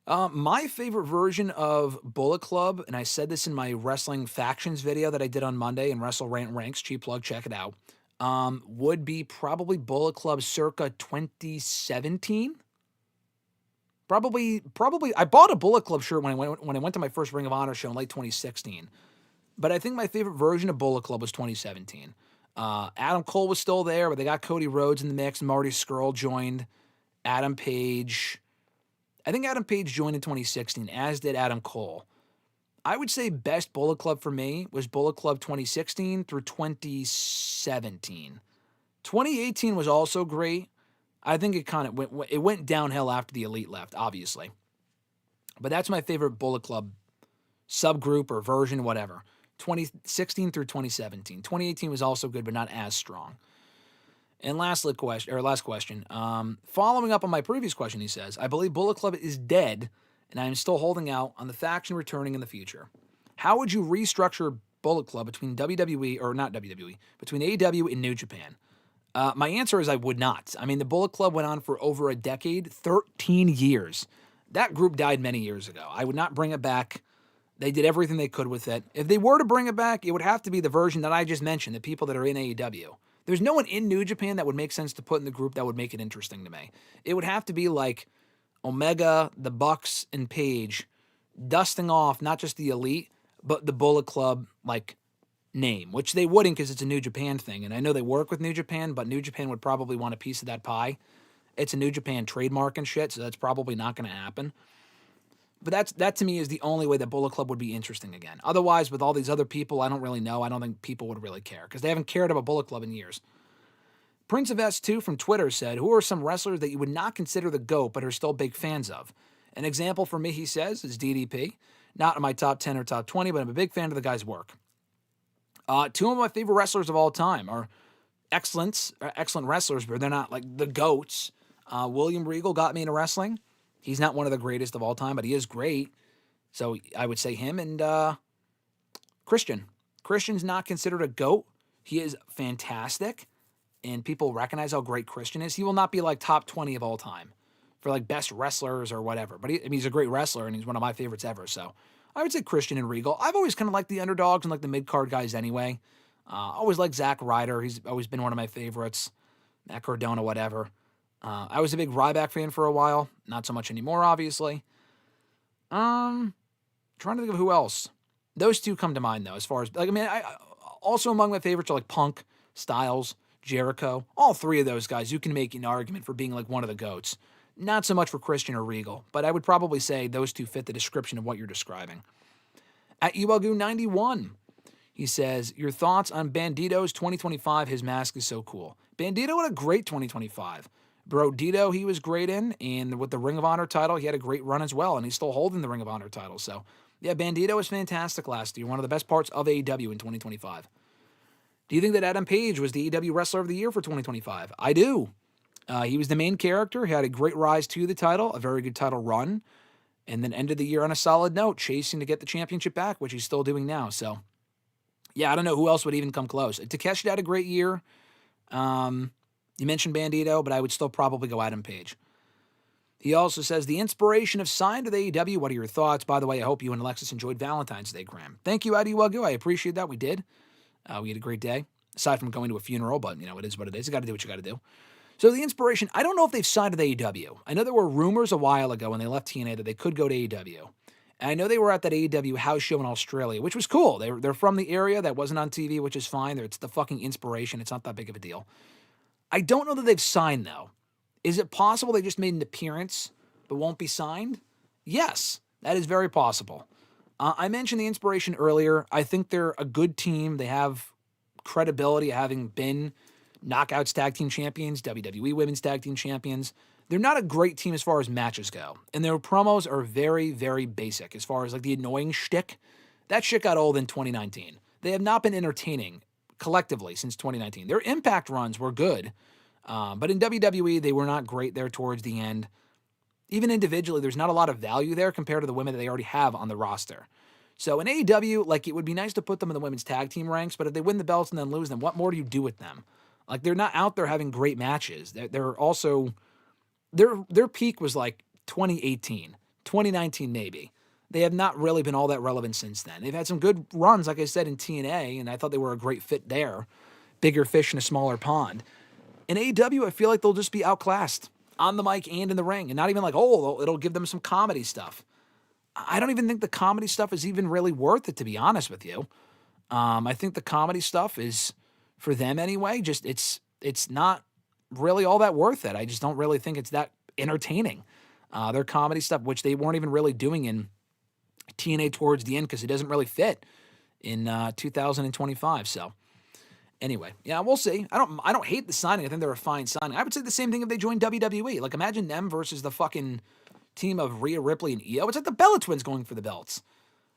My favorite version of Bullet Club, and I said this in my wrestling factions video that I did on Monday in WrestleRant Ranks, cheap plug, check it out, would be probably Bullet Club circa 2017. Probably. I bought a Bullet Club shirt when I went to my first Ring of Honor show in late 2016. But I think my favorite version of Bullet Club was 2017. Adam Cole was still there, but they got Cody Rhodes in the mix. Marty Scurll joined. Adam Page. I think Adam Page joined in 2016, as did Adam Cole. I would say best Bullet Club for me was Bullet Club 2016 through 2017. 2018 was also great. I think it went downhill after the Elite left, obviously. But that's my favorite Bullet Club subgroup or version, whatever. 2016 through 2017. 2018 was also good, but not as strong. And last question. Following up on my previous question, he says, I believe Bullet Club is dead, and I am still holding out on the faction returning in the future. How would you restructure Bullet Club between between AEW and New Japan? My answer is I would not. I mean, the Bullet Club went on for over a decade, 13 years. That group died many years ago. I would not bring it back. They did everything they could with it. If they were to bring it back, it would have to be the version that I just mentioned, the people that are in AEW. There's no one in New Japan that would make sense to put in the group that would make it interesting to me. It would have to be like Omega, the Bucks, and Page dusting off not just the Elite, but the Bullet Club like name, which they wouldn't because it's a New Japan thing. And I know they work with New Japan, but New Japan would probably want a piece of that pie. It's a New Japan trademark and shit, so that's probably not going to happen. But that to me is the only way that Bullet Club would be interesting again. Otherwise, with all these other people, I don't really know. I don't think people would really care because they haven't cared about Bullet Club in years. Prince of S2 from Twitter said, who are some wrestlers that you would not consider the GOAT but are still big fans of? An example for me, he says, is DDP. Not in my top 10 or top 20, but I'm a big fan of the guy's work. Two of my favorite wrestlers of all time are excellent wrestlers, but they're not like the GOATs. William Regal got me into wrestling. He's not one of the greatest of all time, but he is great. So I would say him and Christian. Christian's not considered a GOAT. He is fantastic, and people recognize how great Christian is. He will not be like top 20 of all time for like best wrestlers or whatever. But he's a great wrestler, and he's one of my favorites ever. So I would say Christian and Regal. I've always kind of liked the underdogs and like the mid-card guys anyway. Always liked Zack Ryder. He's always been one of my favorites. Matt Cardona, whatever. I was a big Ryback fan for a while. Not so much anymore, obviously. Trying to think of who else. Those two come to mind, though, as far as... also among my favorites are like Punk, Styles, Jericho. All three of those guys, you can make an argument for being like one of the GOATs. Not so much for Christian or Regal, but I would probably say those two fit the description of what you're describing. At Iwagu91, he says, your thoughts on Bandito's 2025? His mask is so cool. Bandito had a great 2025. Bro Dito, he was great in, and with the Ring of Honor title, he had a great run as well, and he's still holding the Ring of Honor title. So, yeah, Bandito was fantastic last year. One of the best parts of AEW in 2025. Do you think that Adam Page was the AEW Wrestler of the Year for 2025? I do. He was the main character. He had a great rise to the title, a very good title run, and then ended the year on a solid note, chasing to get the championship back, which he's still doing now. So, yeah, I don't know who else would even come close. Takeshi had a great year. You mentioned Bandito, but I would still probably go Adam Page. He also says, the inspiration of signed with AEW, what are your thoughts? By the way, I hope you and Alexis enjoyed Valentine's Day, Graham. Thank you, Adi Wagu. I appreciate that. We did. We had a great day, aside from going to a funeral, but, it is what it is. You got to do what you got to do. So the inspiration, I don't know if they've signed with AEW. I know there were rumors a while ago when they left TNA that they could go to AEW. And I know they were at that AEW house show in Australia, which was cool. They're from the area. That wasn't on TV, which is fine. It's the fucking inspiration. It's not that big of a deal. I don't know that they've signed, though. Is it possible they just made an appearance but won't be signed? Yes, that is very possible. I mentioned the inspiration earlier. I think they're a good team. They have credibility having been Knockouts Tag Team Champions, WWE Women's Tag Team Champions. they're not a great team as far as matches go. And their promos are very, very basic as far as like the annoying shtick. That shit got old in 2019. They have not been entertaining collectively since 2019. Their Impact runs were good, but in WWE, they were not great there towards the end. Even individually, there's not a lot of value there compared to the women that they already have on the roster. So in AEW, like, it would be nice to put them in the women's tag team ranks, but if they win the belts and then lose them, what more do you do with them? Like, they're not out there having great matches. They're also, their peak was like 2018, 2019 maybe. They have not really been all that relevant since then. They've had some good runs, like I said, in TNA, and I thought they were a great fit there. Bigger fish in a smaller pond. In AEW, I feel like they'll just be outclassed on the mic and in the ring, and not even like, oh, it'll give them some comedy stuff. I don't even think the comedy stuff is even really worth it, to be honest with you. I think the comedy stuff is, for them anyway, just it's not really all that worth it. I just don't really think it's that entertaining. Their comedy stuff, which they weren't even really doing in TNA towards the end because it doesn't really fit in 2025. So anyway, yeah, we'll see. I don't hate the signing. I think they're a fine signing. I would say the same thing if they joined WWE. Like, imagine them versus the fucking team of Rhea Ripley and Io. It's like the Bella Twins going for the belts.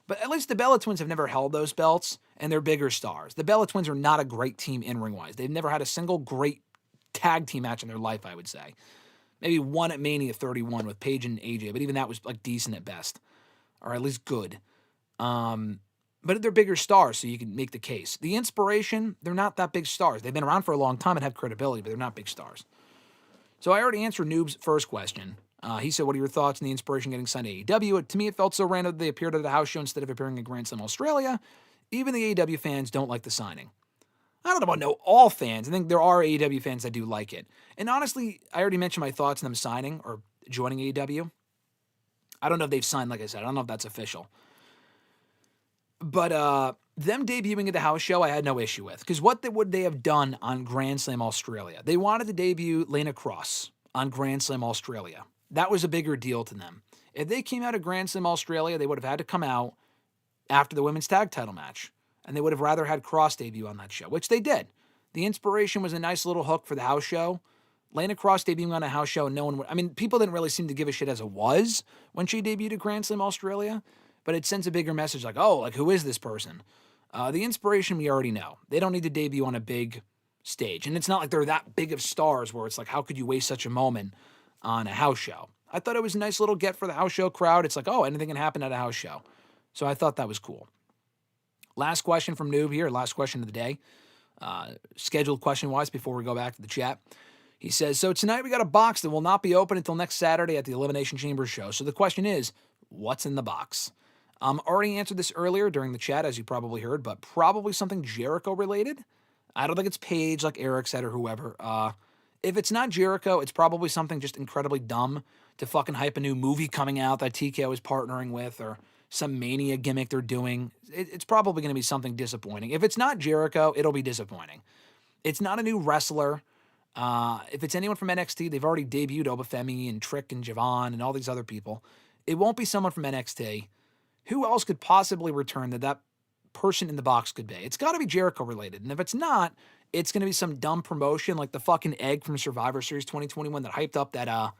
But at least the Bella Twins have never held those belts, and they're bigger stars. The Bella Twins are not a great team in-ring wise. They've never had a single great tag team match in their life, I would say. Maybe one at Mania 31 with Paige and AJ, but even that was like decent at best. Or at least good. But they're bigger stars, so you can make the case. The Inspiration, they're not that big stars. They've been around for a long time and have credibility, but they're not big stars. So I already answered Noob's first question. He said, what are your thoughts on the Inspiration getting signed to AEW? To me, it felt so random that they appeared at the house show instead of appearing at Grand Slam Australia. Even the AEW fans don't like the signing. I don't know about all fans. I think there are AEW fans that do like it. And honestly, I already mentioned my thoughts on them signing or joining AEW. I don't know if they've signed, like I said. I don't know if that's official. But them debuting at the house show, I had no issue with. Because what would they have done on Grand Slam Australia? They wanted to debut Lana Cross on Grand Slam Australia. That was a bigger deal to them. If they came out of Grand Slam Australia, they would have had to come out after the women's tag title match. And they would have rather had Cross debut on that show, which they did. The Inspiration was a nice little hook for the house show. Lana Cross debuting on a house show, no one would, I mean, people didn't really seem to give a shit as it was when she debuted at Grand Slam Australia, but it sends a bigger message like, oh, like, who is this person? The Inspiration, we already know. They don't need to debut on a big stage. And it's not like they're that big of stars where it's like, how could you waste such a moment on a house show? I thought it was a nice little get for the house show crowd. It's like, oh, anything can happen at a house show. So I thought that was cool. Last question from Noob here, last question of the day. Scheduled question-wise before we go back to the chat. He says, so tonight we got a box that will not be open until next Saturday at the Elimination Chamber show. So the question is, what's in the box? Already answered this earlier during the chat, as you probably heard, but probably something Jericho-related. I don't think it's Paige, like Eric said, or whoever. If it's not Jericho, it's probably something just incredibly dumb to fucking hype a new movie coming out that TKO is partnering with, or some Mania gimmick they're doing. It's probably going to be something disappointing. If it's not Jericho, it'll be disappointing. It's not a new wrestler. If it's anyone from NXT, they've already debuted Obafemi and Trick and Javon and all these other people. It won't be someone from NXT. Who else could possibly return that person in the box could be? It's got to be Jericho related. And if it's not, it's going to be some dumb promotion like the fucking egg from Survivor Series 2021 that hyped up that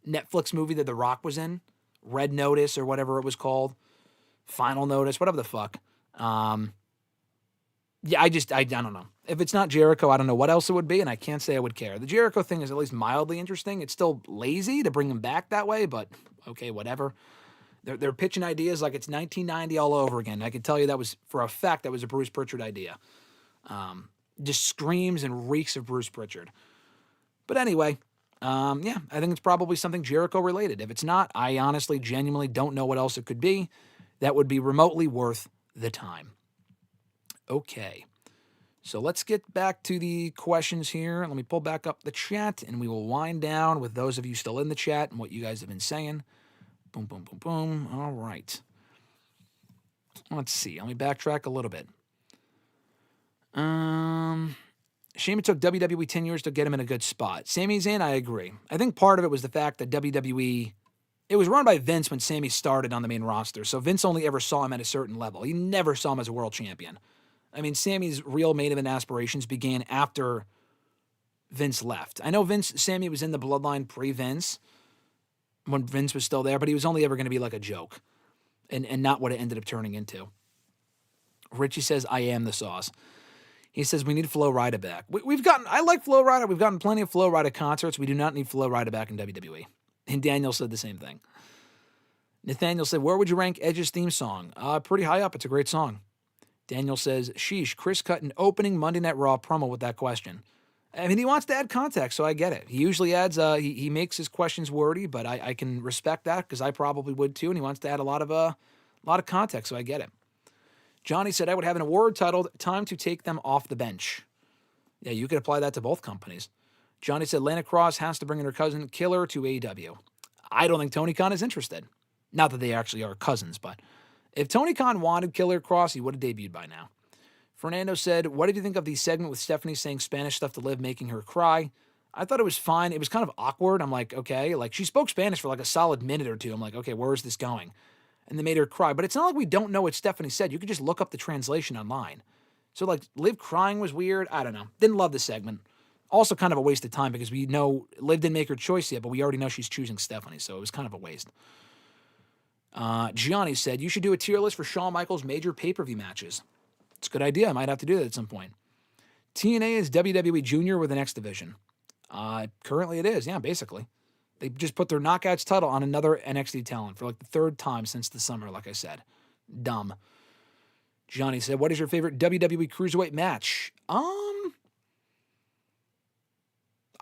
Netflix movie that The Rock was in. Red Notice or whatever it was called. Final Notice, whatever the fuck. Yeah, I don't know. If it's not Jericho, I don't know what else it would be, and I can't say I would care. The Jericho thing is at least mildly interesting. It's still lazy to bring him back that way, but okay, whatever. They're pitching ideas like it's 1990 all over again. I can tell you that was, for a fact, that was a Bruce Pritchard idea. Just screams and reeks of Bruce Pritchard. But anyway, yeah, I think it's probably something Jericho related. If it's not, I honestly, genuinely don't know what else it could be that would be remotely worth the time. Okay, so let's get back to the questions here. Let me pull back up the chat, and we will wind down with those of you still in the chat and what you guys have been saying. Boom, boom, boom, boom. All right. Let's see. Let me backtrack a little bit. Shame it took WWE 10 years to get him in a good spot. Sami Zayn, I agree. I think part of it was the fact that WWE, it was run by Vince when Sami started on the main roster, so Vince only ever saw him at a certain level. He never saw him as a world champion. I mean, Sami's real main event aspirations began after Vince left. I know Sammy was in the bloodline pre-Vince, when Vince was still there, but he was only ever going to be like a joke and not what it ended up turning into. Richie says, I am the sauce. He says, we need Flo Rida back. I like Flo Rida. We've gotten plenty of Flo Rida concerts. We do not need Flo Rida back in WWE. And Daniel said the same thing. Nathaniel said, where would you rank Edge's theme song? Pretty high up. It's a great song. Daniel says, sheesh, Chris cut an opening Monday Night Raw promo with that question. I mean, he wants to add context, so I get it. He usually adds, he makes his questions wordy, but I can respect that because I probably would too, and he wants to add a lot of context, so I get it. Johnny said, I would have an award titled Time to Take Them Off the Bench. Yeah, you could apply that to both companies. Johnny said, Lana Cross has to bring in her cousin Killer to AEW. I don't think Tony Khan is interested. Not that they actually are cousins, but if Tony Khan wanted Killer Cross, he would have debuted by now. Fernando said, what did you think of the segment with Stephanie saying Spanish stuff to Liv, making her cry? I thought it was fine. It was kind of awkward. I'm like, okay. Like, she spoke Spanish for like a solid minute or two. I'm like, okay, where is this going? And they made her cry. But it's not like we don't know what Stephanie said. You could just look up the translation online. So, like, Liv crying was weird. I don't know. Didn't love the segment. Also kind of a waste of time because we know Liv didn't make her choice yet, but we already know she's choosing Stephanie. So it was kind of a waste. Gianni said, you should do a tier list for Shawn Michaels' major pay-per-view matches. It's a good idea. I might have to do that at some point. TNA is WWE Junior with an X division. Currently it is, yeah, basically. They just put their Knockouts title on another NXT talent for like the third time since the summer, like I said. Dumb. Johnny said, what is your favorite WWE Cruiserweight match? I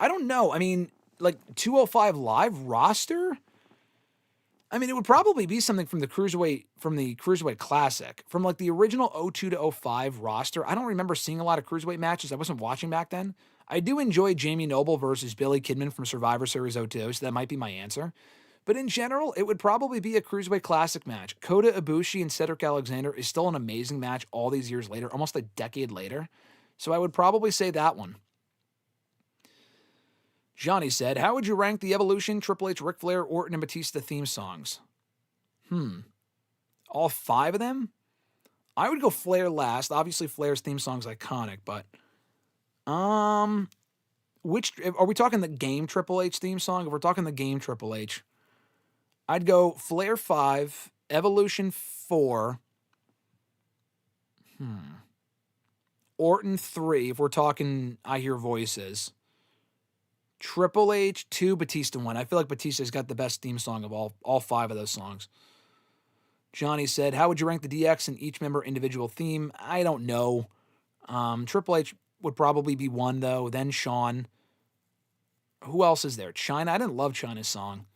don't know. I mean, like 205 Live roster? I mean, it would probably be something from the Cruiserweight Classic. From like the original 02 to 05 roster, I don't remember seeing a lot of Cruiserweight matches. I wasn't watching back then. I do enjoy Jamie Noble versus Billy Kidman from Survivor Series 02, so that might be my answer. But in general, it would probably be a Cruiserweight Classic match. Kota Ibushi and Cedric Alexander is still an amazing match all these years later, almost a decade later. So I would probably say that one. Johnny said, how would you rank the Evolution, Triple H, Ric Flair, Orton, and Batista theme songs? All 5 of them? I would go Flair last. Obviously, Flair's theme song's iconic, but which are we talking the game Triple H theme song? If we're talking the game Triple H, I'd go Flair 5, Evolution 4, Orton 3, if we're talking I Hear Voices. Triple H 2, Batista 1. I feel like Batista's got the best theme song of all 5 of those songs. Johnny said, how would you rank the DX in each member individual theme? I don't know. Triple H would probably be 1, though. Then Shawn. Who else is there? Chyna. I didn't love Chyna's song.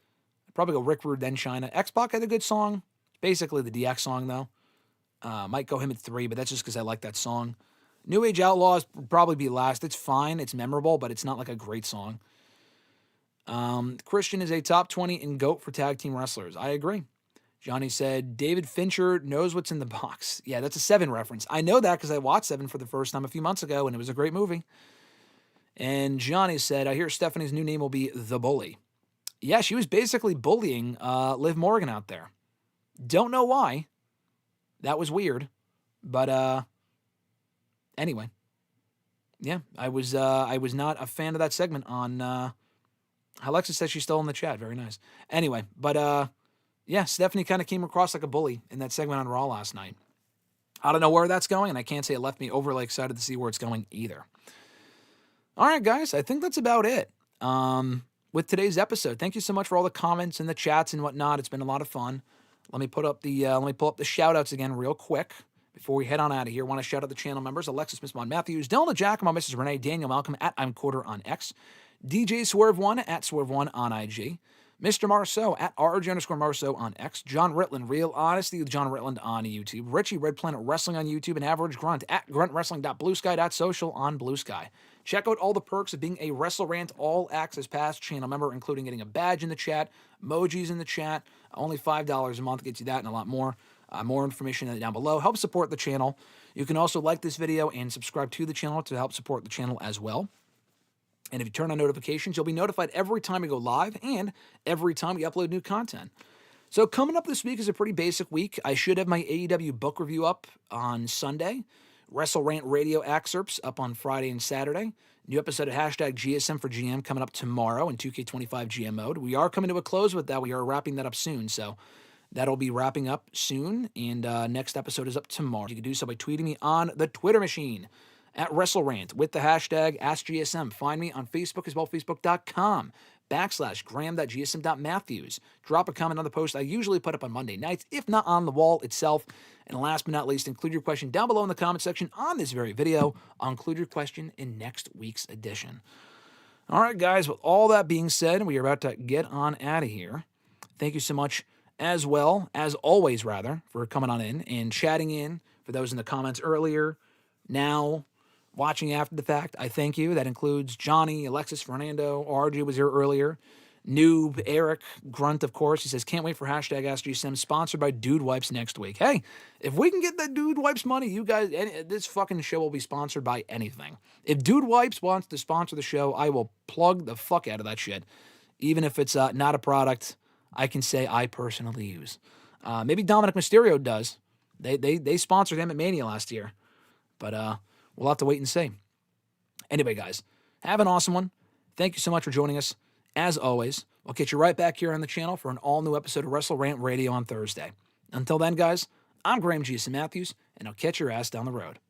I'd probably go Rick Rude, then Chyna. X-Pac had a good song. Basically the DX song, though. Might go him at 3, but that's just because I like that song. New Age Outlaws would probably be last. It's fine. It's memorable, but it's not like a great song. Christian is a top 20 in GOAT for tag team wrestlers. I agree. Johnny said, David Fincher knows what's in the box. Yeah, that's a 7 reference. I know that because I watched 7 for the first time a few months ago, and it was a great movie. And Johnny said, I hear Stephanie's new name will be The Bully. Yeah, she was basically bullying Liv Morgan out there. Don't know why. That was weird. But anyway. Yeah, I was not a fan of that segment on Alexis says she's still in the chat. Very nice. Anyway, but yeah, Stephanie kind of came across like a bully in that segment on Raw last night. I don't know where that's going, and I can't say it left me overly excited to see where it's going either. All right, guys, I think that's about it with today's episode. Thank you so much for all the comments and the chats and whatnot. It's been a lot of fun. Let me pull up the shout outs again real quick before we head on out of here. I want to shout out the channel members: Alexis, Miss Mon Matthews, Dillon, DiGiacomo, Mrs. Renee, Daniel Malcolm at I'm Quarter on X, DJ Swerve1 at Swerve1 on IG, Mr. Marceau at RG_Marceau on X, John Ritland, Real Honesty with John Ritland on YouTube, Richie Red Planet Wrestling on YouTube, and Average Grunt at gruntwrestling.bluesky.social on Blue Sky. Check out all the perks of being a WrestleRant All Access Pass channel member, including getting a badge in the chat, emojis in the chat. Only $5 a month gets you that and a lot more. More information down below. Help support the channel. You can also like this video and subscribe to the channel to help support the channel as well. And if you turn on notifications, you'll be notified every time we go live and every time we upload new content. So coming up this week is a pretty basic week. I should have my AEW book review up on Sunday. WrestleRant radio excerpts up on Friday and Saturday. New episode of Hashtag GSM for GM coming up tomorrow in 2K25 GM mode. We are coming to a close with that. We are wrapping that up soon, so that'll be wrapping up soon, and next episode is up tomorrow. You can do so by tweeting me on the Twitter machine at WrestleRant with the hashtag AskGSM. Find me on Facebook as well, facebook.com/Graham.gsm.Matthews. Drop a comment on the post I usually put up on Monday nights, if not on the wall itself. And last but not least, include your question down below in the comment section on this very video. I'll include your question in next week's edition. All right, guys, with all that being said, we are about to get on out of here. Thank you so much as always, for coming on in and chatting in. For those in the comments earlier, now, watching after the fact, I thank you. That includes Johnny, Alexis, Fernando, RJ was here earlier, Noob, Eric, Grunt, of course. He says, can't wait for hashtag AskGSM, sponsored by Dude Wipes next week. Hey, if we can get that Dude Wipes money, you guys, this fucking show will be sponsored by anything. If Dude Wipes wants to sponsor the show, I will plug the fuck out of that shit. Even if it's not a product I can say I personally use. Maybe Dominic Mysterio does. They sponsored him at Mania last year. But we'll have to wait and see. Anyway, guys, have an awesome one. Thank you so much for joining us. As always, we'll get you right back here on the channel for an all-new episode of WrestleRant Radio on Thursday. Until then, guys, I'm Graham GSM Matthews, and I'll catch your ass down the road.